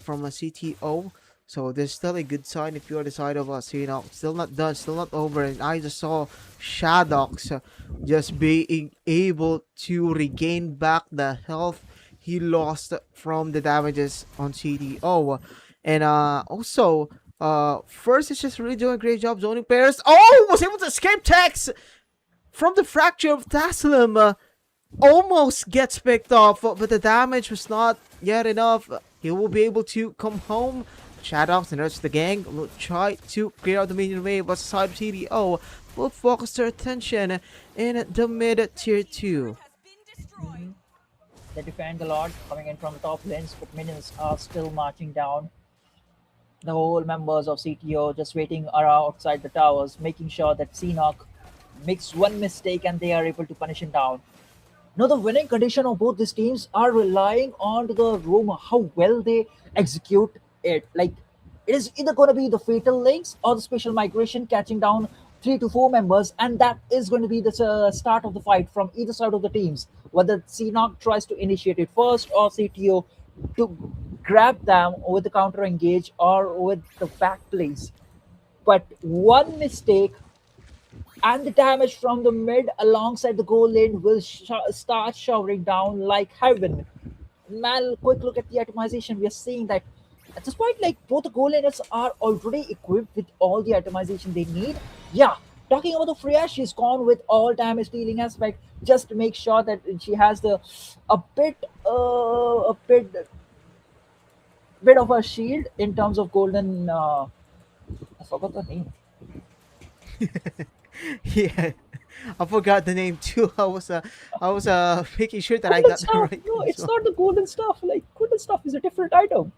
from a CTO. So there's still a good sign if you're the side of Cena. Still not done, still not over. And I just saw Shadox just being able to regain back the health he lost from the damages on CTO. And also, first is just really doing a great job zoning players. Oh, was able to escape Tex from the fracture of Taslim. Almost gets picked off, but the damage was not yet enough. He will be able to come home. Shadows and the rest of the gang will try to clear out the minion wave, but side CDO will focus their attention in the mid tier 2. They defend a lot coming in from the top lanes, but minions are still marching down. The whole members of CTO just waiting around outside the towers, making sure that Sinok makes one mistake and they are able to punish him down. Now the winning condition of both these teams are relying on the room, how well they execute it. Like, it is either going to be the fatal links or the special migration catching down 3 to 4 members, and that is going to be the start of the fight from either side of the teams. Whether CNOC tries to initiate it first or CTO to grab them with the counter engage or with the back plays. But one mistake and the damage from the mid alongside the goal lane will start showering down like heaven. Man, quick look at the atomization. We are seeing that at this point, like, both the goal laners are already equipped with all the atomization they need. Yeah, talking about the Freya, she's gone with all damage dealing aspect just to make sure that she has a bit of a shield in terms of golden. I forgot the name. Yeah, I forgot the name too. I was making sure that I got the right. No, it's not the golden stuff. Like, golden stuff is a different item.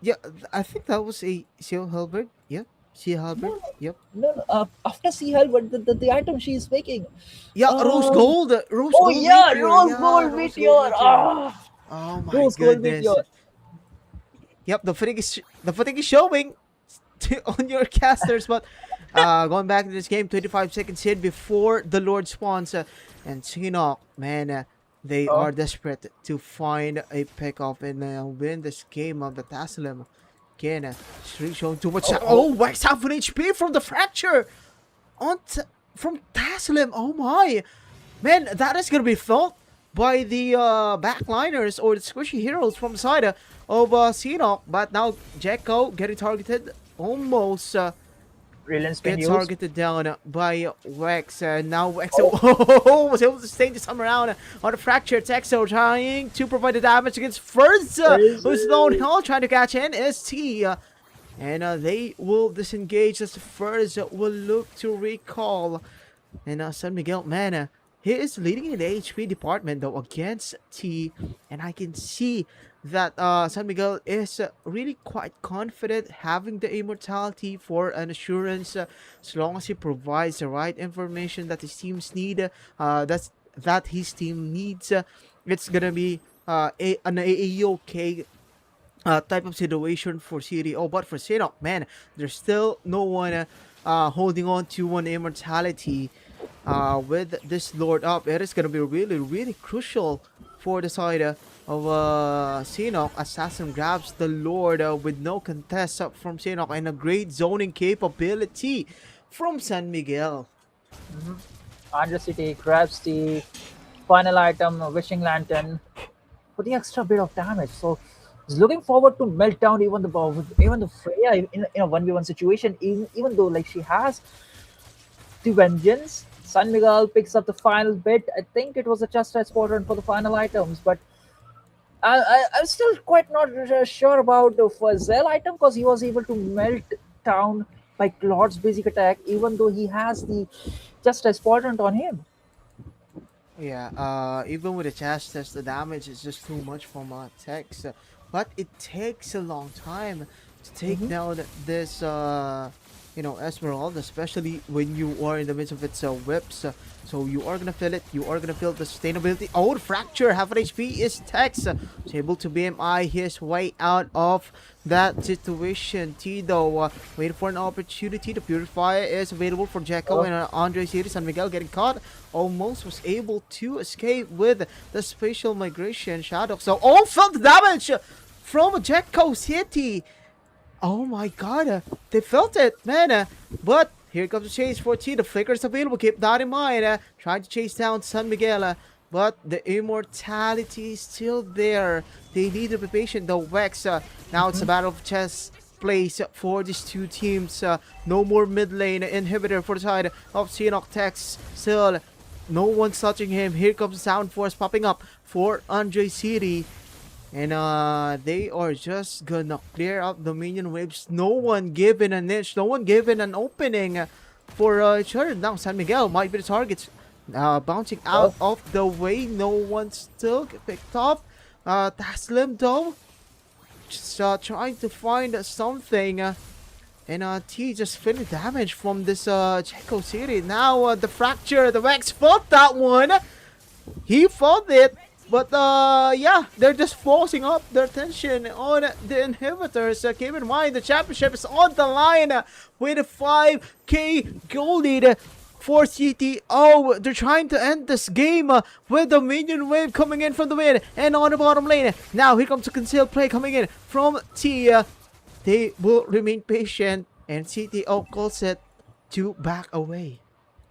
Yeah, I think that was a Seal Halberd. Yep, Seal Halberd. Yep. No, after Sea Halberd, the item she is making. Yeah, Rose Gold. Rose Oh Gold yeah, Meteor. Rose Yeah, Gold Rose Meteor. Gold Ah, Oh my Rose Gold goodness. Meteor. Yep, the fatigue is showing on your casters, but going back to this game, 25 seconds in before the Lord spawns, and Sinok, man, they are desperate to find a pick-off and win this game of the Taslim. Again, Street showing too much. Oh, Wax half an HP from the fracture from Taslim. Oh my, man, that is gonna be felt by the backliners or the squishy heroes from the side of Sinok. But now Jekko getting targeted, almost gets targeted down by Wex. Now Wex was able to stay this time around on the fracture. Texo trying to provide the damage against Furza, who's lone hell trying to catch in is T. And they will disengage as Furza will look to recall. And San Miguel, man, he is leading in the HP department though against T. And I can see that San Miguel is really quite confident having the immortality for an assurance as long as he provides the right information that his teams need. That his team needs. It's gonna be an AEOK type of situation for CDO, but for Sinok, man, there's still no one holding on to one immortality. With this Lord up, it is gonna be really crucial for the side of Sinok. Assassin grabs the Lord with no contest up from Sinok and a great zoning capability from San Miguel. Andrew City grabs the final item, Wishing Lantern, for the extra bit of damage. So He's looking forward to melt down even the Freya in a 1v1 situation, even though like she has the vengeance. San Miguel picks up the final bit. I think it was a just as important for the final items, but I'm still quite not sure about the Fazell item because he was able to melt down by Claude's basic attack, even though he has the just as important on him. Yeah, even with the chest test, the damage is just too much from Tex. But it takes a long time to take Mhm. down this, Esmeralda, especially when you are in the midst of its whips. So you are gonna feel it. You are gonna feel the sustainability. Oh, the fracture, half an HP is Tex. He's able to BMI his way out of that situation. T though, waiting for an opportunity. The Purifier is available for Jekko and Andre Siri. San Miguel getting caught. Almost was able to escape with the spatial migration shadow. So all felt the damage from Jekko City. Oh my god, they felt it, man. But here comes the chase for T. The flicker is available. Keep that in mind. Trying to chase down San Miguel. But the immortality is still there. They need to be patient. The Wex. Now it's a battle of chess place for these two teams. No more mid lane inhibitor for the side of Seanock Tex. Still, no one's touching him. Here comes the Sound Force popping up for Andre City. And they are just gonna clear out the minion waves. No one given a niche, no one given an opening for each other. Now San Miguel might be the targets. Bouncing out of the way. No one still picked up. Taslim though, just trying to find something. And T just finished damage from this Checo City. Now the fracture, the Vex fought that one. He fought it. But yeah, they're just forcing up their tension on the inhibitors. Keep in mind, the championship is on the line with a 5k goal lead for CTO. They're trying to end this game with the minion wave coming in from the mid and on the bottom lane. Now here comes the concealed play coming in from T. They will remain patient and CTO calls it to back away.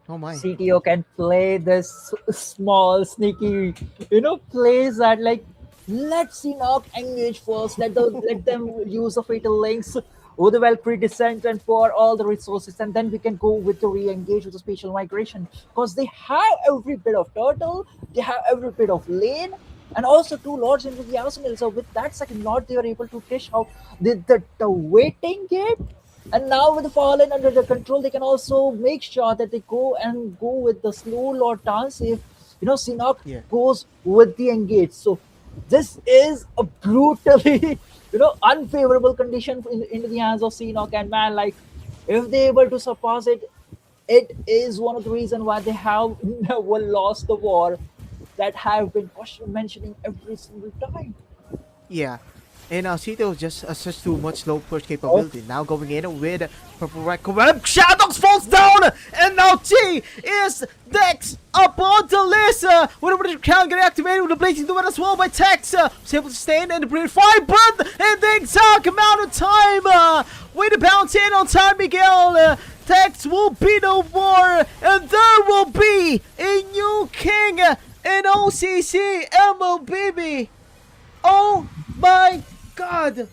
Oh my. CTO can play this small, sneaky, plays that like let's see knock engage first. Let them use the fatal links with the Valkyrie descent and pour all the resources, and then we can go with the re-engage with the spatial migration because they have every bit of turtle, they have every bit of lane, and also two lords into the arsenal. So with that second lord, they are able to dish out the waiting game. And now with the fallen under the control, they can also make sure that they go with the slow lord dance if Sinok Yeah. goes with the engage. So this is a brutally unfavorable condition into the hands of Sinok, and man, like if they're able to surpass it, it is one of the reasons why they have never lost the war that have been mentioning every single time. Yeah. And Cito just such too much low push capability. Now going in with purple red web. Shadows falls down! And now T is Dex upon the list. Whenever the count get activated with the blazing duet as well by Tex. Was able to stand and the fire burn in the exact amount of time. Way to bounce in on San Miguel. Tex will be no more. And there will be a new king in OCC MLBB. Oh my God!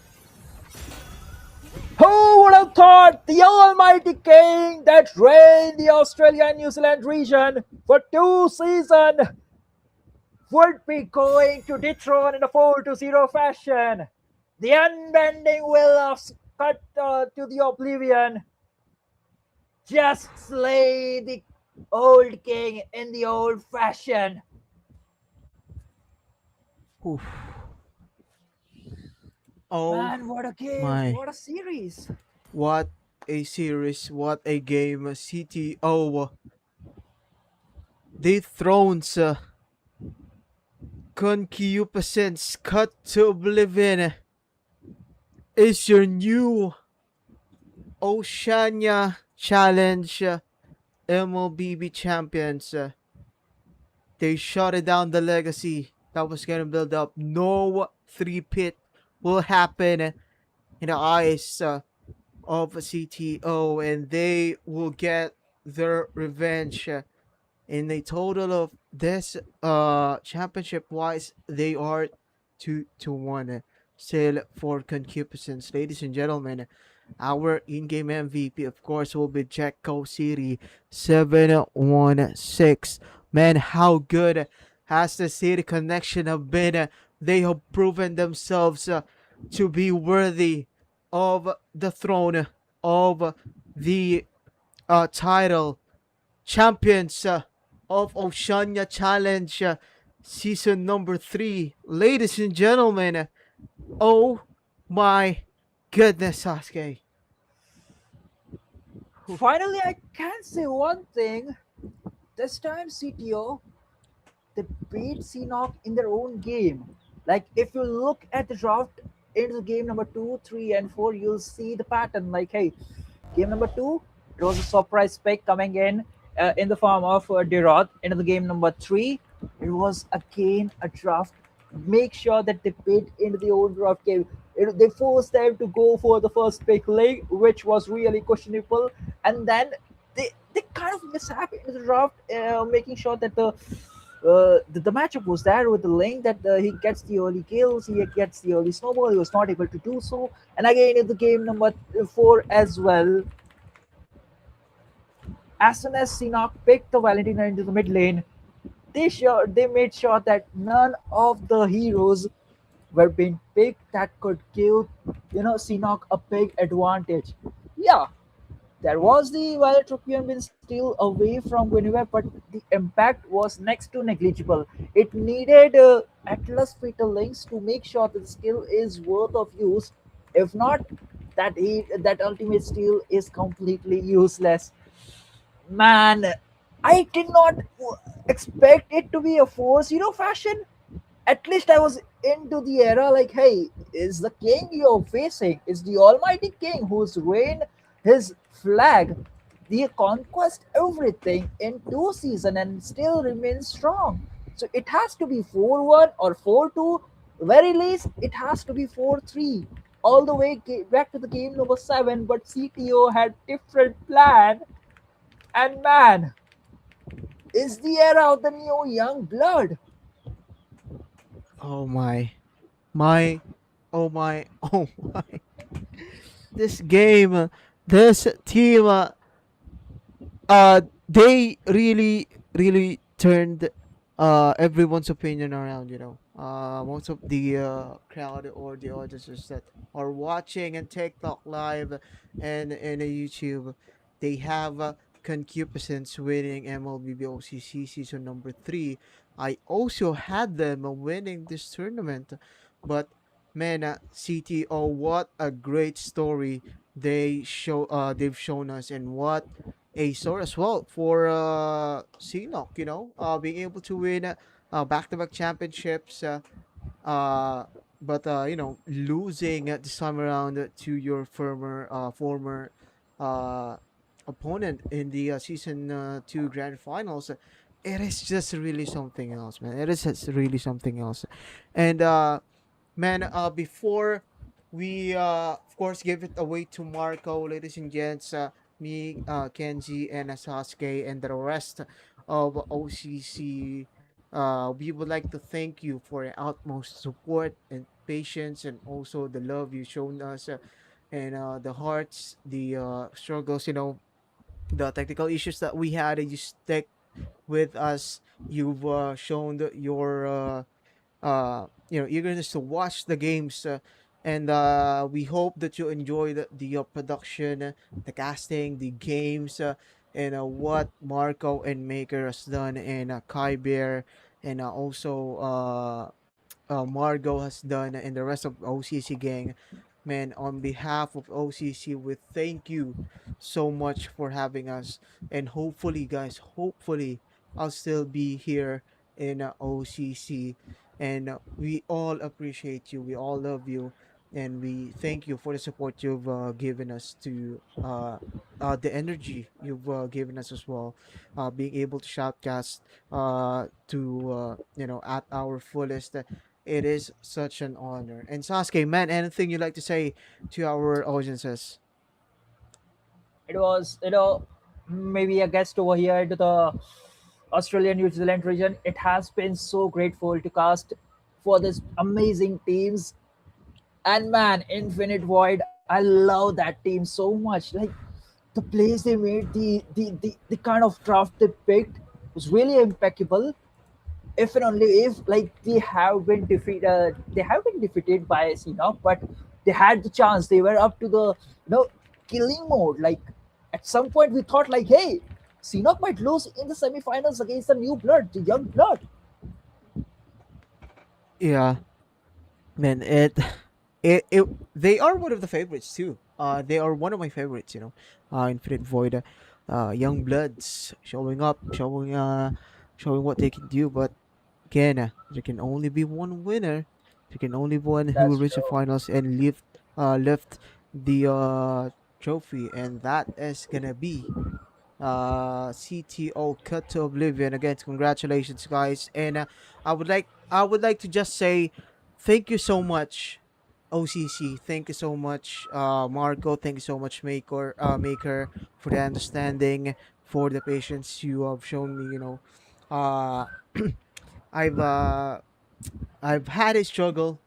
Who would have thought the almighty king that reigned the Australia and New Zealand region for 2 seasons would be going to dethrone in a 4-0 fashion? The unbending will of cut to the oblivion. Just slay the old king in the old fashion. Oof. Oh Man, what a game! my. What a series! What a series, what a game. CTO dethrones concupiscence cut to oblivion is your new Oceania Challenge MLBB champions. They shut it down the legacy that was gonna build up. No three-pit will happen in the eyes of CTO, and they will get their revenge. In a total of this championship wise, they are 2-1. still for concupiscence. Ladies and gentlemen, our in-game MVP, of course, will be Jacko City 716. Man, how good has the City connection have been? They have proven themselves to be worthy of the throne of the title champions of Oceania Challenge season number 3. Ladies and gentlemen, oh my goodness, Sasuke. Finally, I can say one thing. This time, CTO, they beat Seanock in their own game. Like, if you look at the draft into the game number 2, 3, and 4, you'll see the pattern. Like, hey, game number 2, it was a surprise pick coming in the form of Derod. Into the game number 3, it was again a draft. Make sure that they bid into the own draft game. They forced them to go for the first pick late, which was really questionable. And then they kind of mishap in the draft, making sure that the matchup was there with the lane that he gets the early kills, he gets the early snowball. He was not able to do so. And again, in the game number 4 as well, as soon as Sinok picked the Valentina into the mid lane, they made sure that none of the heroes were being picked that could give Sinok a big advantage. Yeah, there was the Violet Tropian been still away from Guinevere, but the impact was next to negligible. It needed Atlas Fatal Links to make sure that the skill is worth of use. If not, that ultimate steal is completely useless. Man, I did not expect it to be a force fashion. At least I was into the era like, hey, is the king you're facing, is the almighty king whose reign, his flag, the conquest everything in 2 seasons and still remains strong. So it has to be 4-1 or 4-2. Very least, it has to be 4-3. All the way back to the game number 7, but CTO had different plan. And man, is the era of the new young blood. Oh my, oh my, oh my. This game, this team, they really turned everyone's opinion around. Most of the crowd or the audiences that are watching and TikTok live and in YouTube, they have concupiscence winning MLBB OCC season number 3. I also had them winning this tournament, but man, CTO, what a great story they've shown us, and what a story as well for Sinok, being able to win back-to-back championships, uh, but losing at this time around to your former uh, opponent in the season 2 grand finals. It is just really something else, man. It is just really something else. And man, before we of course give it away to Marco, ladies and gents, me, Kenji, and Sasuke, and the rest of OCC, we would like to thank you for your utmost support and patience, and also the love you've shown us, and the hearts, the struggles, the technical issues that we had, and you stick with us. You've shown your eagerness to watch the games, and we hope that you enjoy the production, the casting, the games, and what Marco and Maker has done, and Kai Bear, and also Margot has done, and the rest of OCC gang. Man, on behalf of OCC, we thank you so much for having us, and hopefully, guys, hopefully, I'll still be here in OCC, and we all appreciate you, we all love you, and we thank you for the support you've given us, to the energy you've given us as well, being able to shoutcast to at our fullest. It is such an honor. And Sasuke, man, anything you'd like to say to our audiences? It was, maybe a guest over here to the Australia New Zealand region. It has been so grateful to cast for this amazing teams. And man, Infinite Void, I love that team so much. Like the plays they made, the kind of draft they picked was really impeccable. If and only if like they have been defeated by Sinok, but they had the chance. They were up to the killing mode. Like at some point we thought like, hey, Sinok might lose in the semifinals against the new blood, the young blood. Yeah, man, it they are one of the favorites too. They are one of my favorites. Infinite Void, Young Bloods showing up, showing what they can do. But again, there can only be one winner. There can only be one who will That's reach the true. finals and lift the trophy, and that is gonna be CTO Cut to Oblivion. Again, congratulations, guys. And I would like to just say thank you so much, OCC. Thank you so much, Marco. Thank you so much, Maker, for the understanding, for the patience you have shown me. Uh, I've uh, I've had a struggle,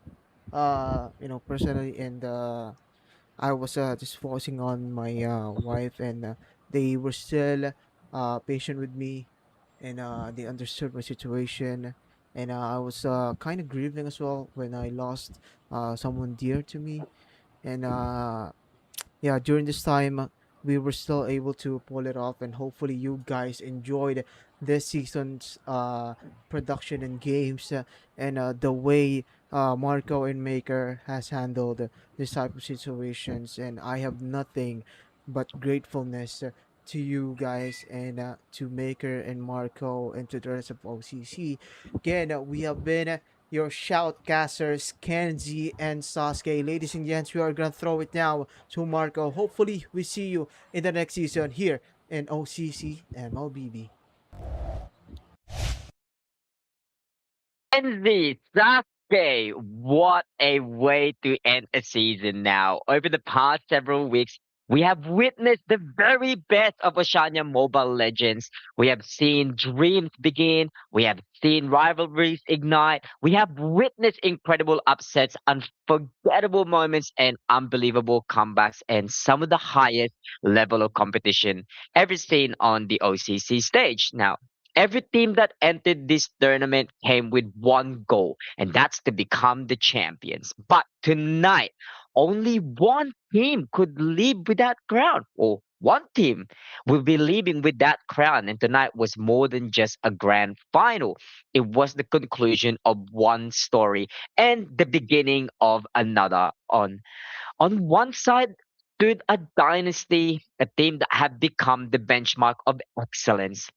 personally, and I was just focusing on my wife, and they were still patient with me, and they understood my situation. And I was kind of grieving as well when I lost someone dear to me. And yeah, during this time, we were still able to pull it off, and hopefully you guys enjoyed this season's production and games, and the way Marco and Maker has handled this type of situations. And I have nothing but gratefulness to you guys, and to Maker and Marco, and to the rest of OCC. Again, we have been your shoutcasters, Kenzie and Sasuke. Ladies and gents, we are gonna throw it now to Marco. Hopefully, we see you in the next season here in OCC MLBB. Envy, Sasuke, what a way to end a season now. Over the past several weeks, we have witnessed the very best of Oceania Mobile Legends. We have seen dreams begin. We have seen rivalries ignite. We have witnessed incredible upsets, unforgettable moments, and unbelievable comebacks, and some of the highest level of competition ever seen on the OCC stage. Now, every team that entered this tournament came with one goal, and that's to become the champions. But tonight, only one team could leave with that crown, or one team will be leaving with that crown. And tonight was more than just a grand final, it was the conclusion of one story and the beginning of another. On one side, stood a dynasty, a team that had become the benchmark of excellence.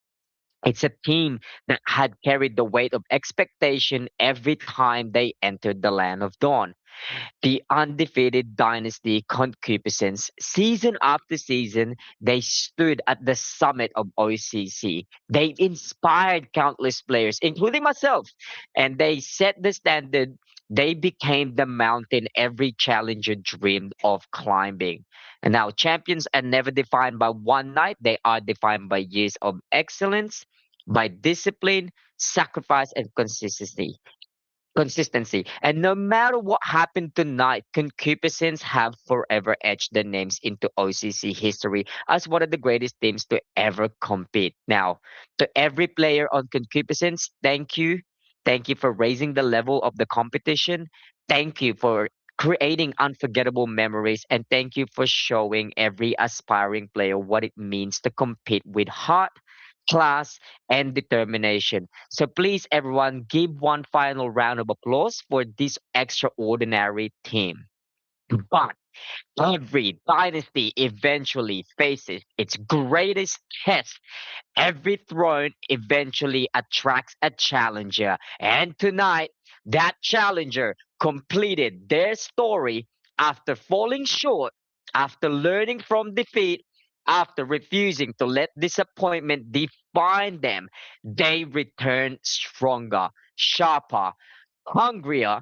It's a team that had carried the weight of expectation every time they entered the land of dawn. The undefeated dynasty concupiscence, season after season, they stood at the summit of OCC. They inspired countless players, including myself, and they set the standard. They became the mountain every challenger dreamed of climbing. And now, champions are never defined by one night, they are defined by years of excellence, by discipline, sacrifice, and consistency. And no matter what happened tonight, Concupiscence have forever etched their names into OCC history as one of the greatest teams to ever compete. Now, to every player on Concupiscence, thank you. Thank you for raising the level of the competition. Thank you for creating unforgettable memories. And thank you for showing every aspiring player what it means to compete with heart, class, and determination. So please, everyone, give one final round of applause for this extraordinary team. But every dynasty eventually faces its greatest test. Every throne eventually attracts a challenger. And tonight, that challenger completed their story after falling short, after learning from defeat, after refusing to let disappointment define them. They returned stronger, sharper, hungrier.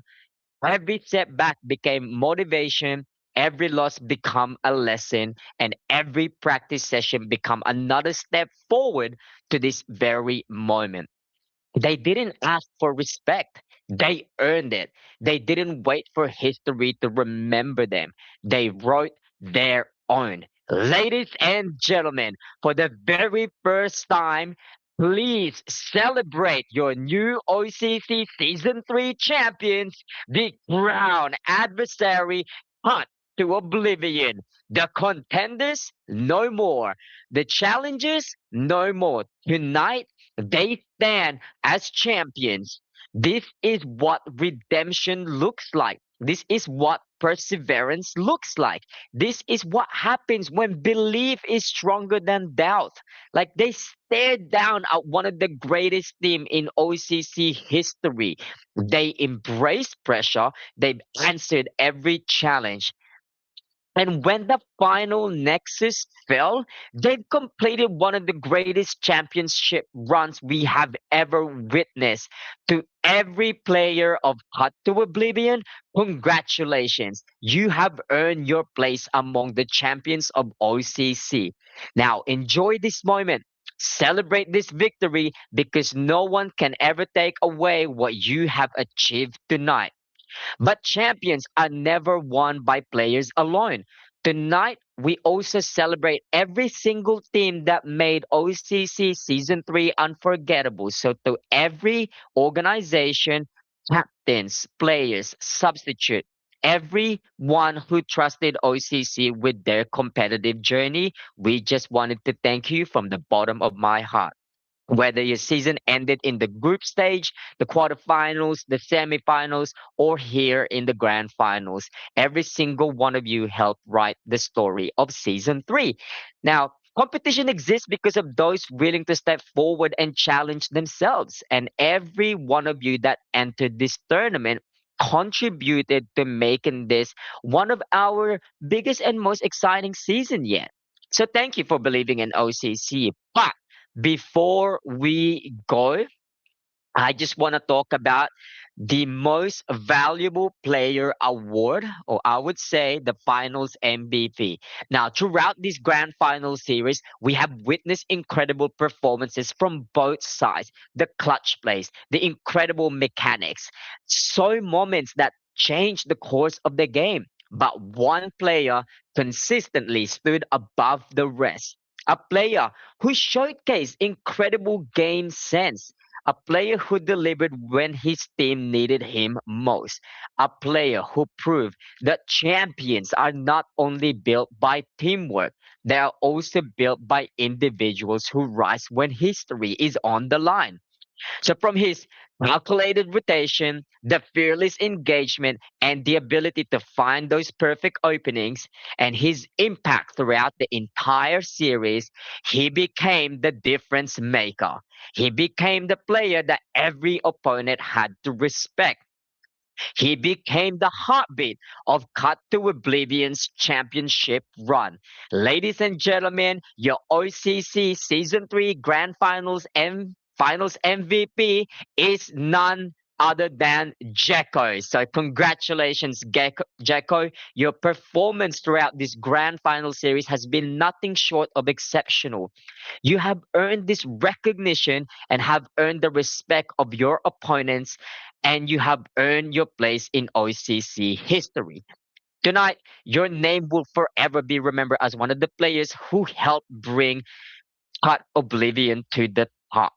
Every setback became motivation, every loss become a lesson, and every practice session become another step forward to this very moment. They didn't ask for respect. They earned it. They didn't wait for history to remember them. They wrote their own. Ladies and gentlemen, for the very first time, please celebrate your new OCC Season 3 champions, the crown adversary, cut to oblivion. The contenders, no more. The challengers, no more. Tonight, they stand as champions. This is what redemption looks like. This is what perseverance looks like. This is what happens when belief is stronger than doubt. Like they stared down at one of the greatest team in OCC history. They embraced pressure. They answered every challenge. And when the final Nexus fell, they've completed one of the greatest championship runs we have ever witnessed. To every player of Cut to Oblivion, congratulations. You have earned your place among the champions of OCC. Now, enjoy this moment. Celebrate this victory because no one can ever take away what you have achieved tonight. But champions are never won by players alone. Tonight, we also celebrate every single team that made OCC Season 3 unforgettable. So, to every organization, captains, players, substitute, everyone who trusted OCC with their competitive journey, we just wanted to thank you from the bottom of my heart. Whether your season ended in the group stage, the quarterfinals, the semifinals, or here in the grand finals, every single one of you helped write the story of season 3. Now, competition exists because of those willing to step forward and challenge themselves. And every one of you that entered this tournament contributed to making this one of our biggest and most exciting season yet. So thank you for believing in OCC. But before we go, I just want to talk about the most valuable player award, or I would say the finals MVP. Now, throughout this grand final series, we have witnessed incredible performances from both sides, the clutch plays, the incredible mechanics, so moments that changed the course of the game. But one player consistently stood above the rest. A player who showcased incredible game sense, a player who delivered when his team needed him most. A player who proved that champions are not only built by teamwork, they are also built by individuals who rise when history is on the line. So, from his calculated rotation, the fearless engagement, and the ability to find those perfect openings, and his impact throughout the entire series, he became the difference maker. He became the player that every opponent had to respect. He became the heartbeat of Cut to Oblivion's championship run. Ladies and gentlemen, your OCC Season 3 Grand Finals MVP is none other than Jekko. So congratulations, Jekko. Your performance throughout this Grand Final series has been nothing short of exceptional. You have earned this recognition and have earned the respect of your opponents, and you have earned your place in OCC history. Tonight, your name will forever be remembered as one of the players who helped bring Cut Oblivion to the top.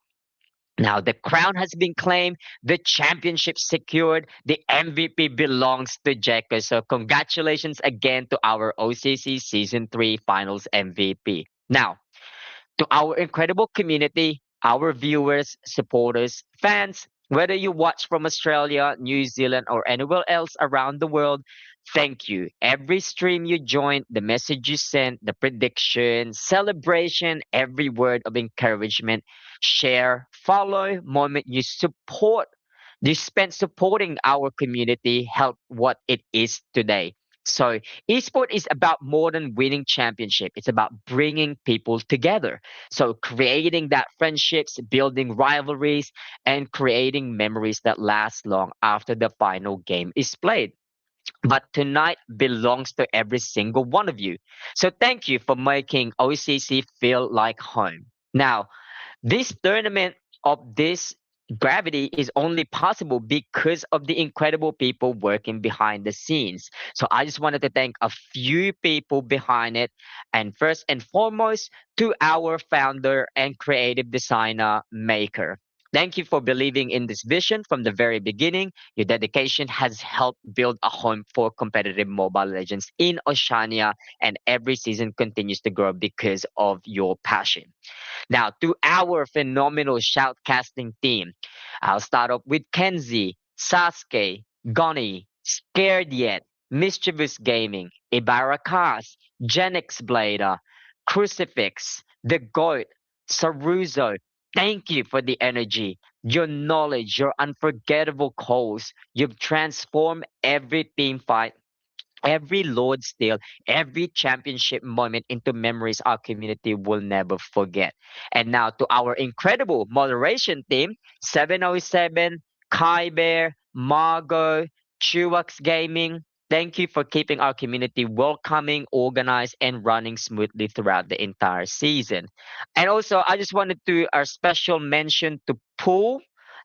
Now, the crown has been claimed, the championship secured, the MVP belongs to Jekka. So, congratulations again to our OCC Season 3 Finals MVP. Now, to our incredible community, our viewers, supporters, fans, whether you watch from Australia, New Zealand, or anywhere else around the world, thank you. Every stream you joined, the message you sent, the prediction, celebration, every word of encouragement, share, follow, moment you support, you spent supporting our community, help what it is today. So, esport is about more than winning championship. It's about bringing people together. So, creating that friendships, building rivalries, and creating memories that last long after the final game is played. But tonight belongs to every single one of you. So, thank you for making OCC feel like home. Now, this tournament of this gravity is only possible because of the incredible people working behind the scenes. So I just wanted to thank a few people behind it. And first and foremost, to our founder and creative designer, Maker. Thank you for believing in this vision from the very beginning. Your dedication has helped build a home for competitive Mobile Legends in Oceania, and every season continues to grow because of your passion. Now, to our phenomenal shoutcasting team, I'll start off with Kenzie, Sasuke, Gonny, Scared Yet, Mischievous Gaming, Ibarakas, Genix Blader, Crucifix, The Goat, Saruzo. Thank you for the energy, your knowledge, your unforgettable calls. You've transformed every team fight, every Lord Steel, every championship moment into memories our community will never forget. And now to our incredible moderation team, 707, Kai Bear, Margot, Chuax Gaming. Thank you for keeping our community welcoming, organized, and running smoothly throughout the entire season. And also, I just wanted to a special mention to Pool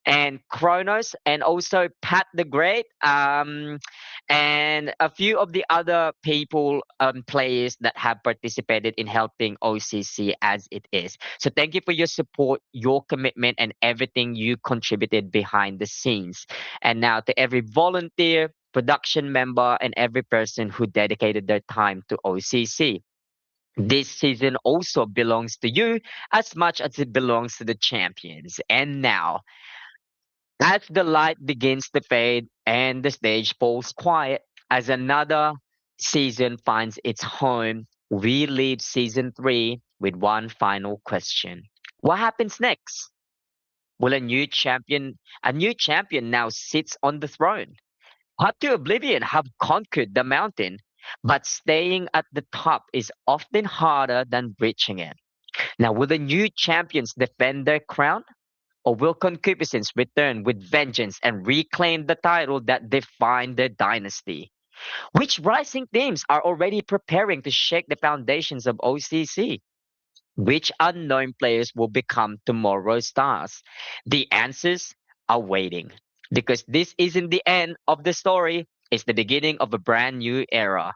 and Kronos and also Pat the Great. And a few of the other people, players that have participated in helping OCC as it is. So thank you for your support, your commitment, and everything you contributed behind the scenes. And now to every volunteer, production member, and every person who dedicated their time to OCC. This season also belongs to you as much as it belongs to the champions. And now, as the light begins to fade and the stage falls quiet, as another season finds its home, we leave season 3 with one final question. What happens next? Will a new champion now sits on the throne? Path to Oblivion have conquered the mountain, but staying at the top is often harder than reaching it. Now, will the new champions defend their crown? Or will concupiscence return with vengeance and reclaim the title that defined their dynasty? Which rising teams are already preparing to shake the foundations of OCC? Which unknown players will become tomorrow's stars? The answers are waiting. Because this isn't the end of the story, it's the beginning of a brand new era.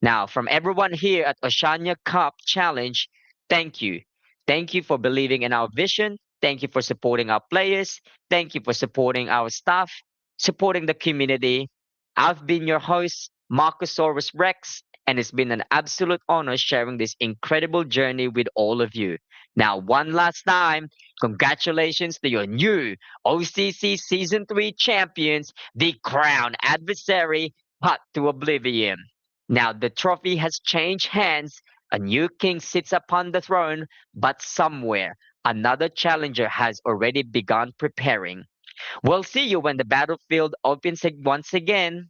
Now, from everyone here at Oceania Cup Challenge, thank you. Thank you for believing in our vision. Thank you for supporting our players. Thank you for supporting our staff, supporting the community. I've been your host, Marcosaurus Rex, and it's been an absolute honor sharing this incredible journey with all of you. Now, one last time, congratulations to your new OCC Season 3 champions, the Crown Adversary, Path to Oblivion. Now, the trophy has changed hands. A new king sits upon the throne, but somewhere another challenger has already begun preparing. We'll see you when the battlefield opens once again.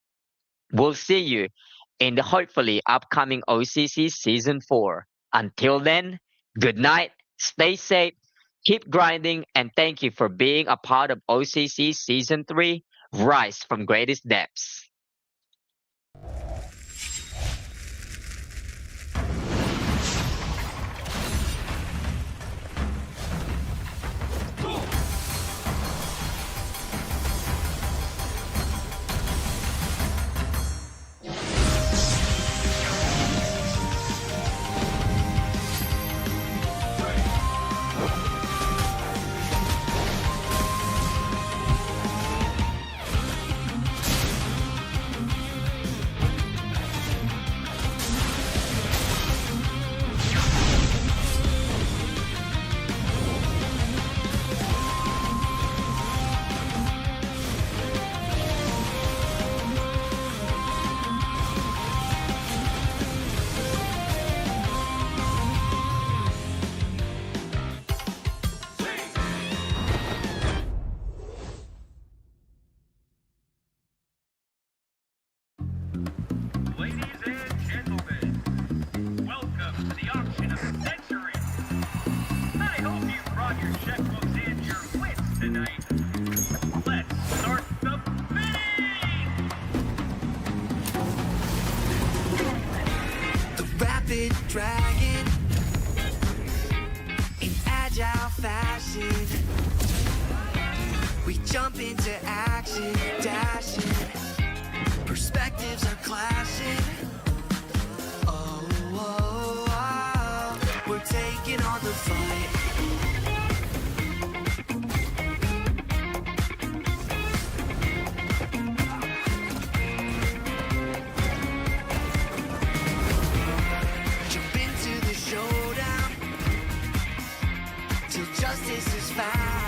We'll see you in the hopefully upcoming OCC Season 4. Until then, good night, stay safe, keep grinding, and thank you for being a part of OCC Season 3, Rise from Greatest Depths. Ladies and gentlemen, welcome to the auction of the century. I hope you brought your checkbooks and your wits tonight. Let's start the bidding! The rapid dragon in agile fashion. We jump into action, dashing. Perspectives are clashing. Oh, oh, oh. We're taking on the fight. Jump into the showdown till justice is found.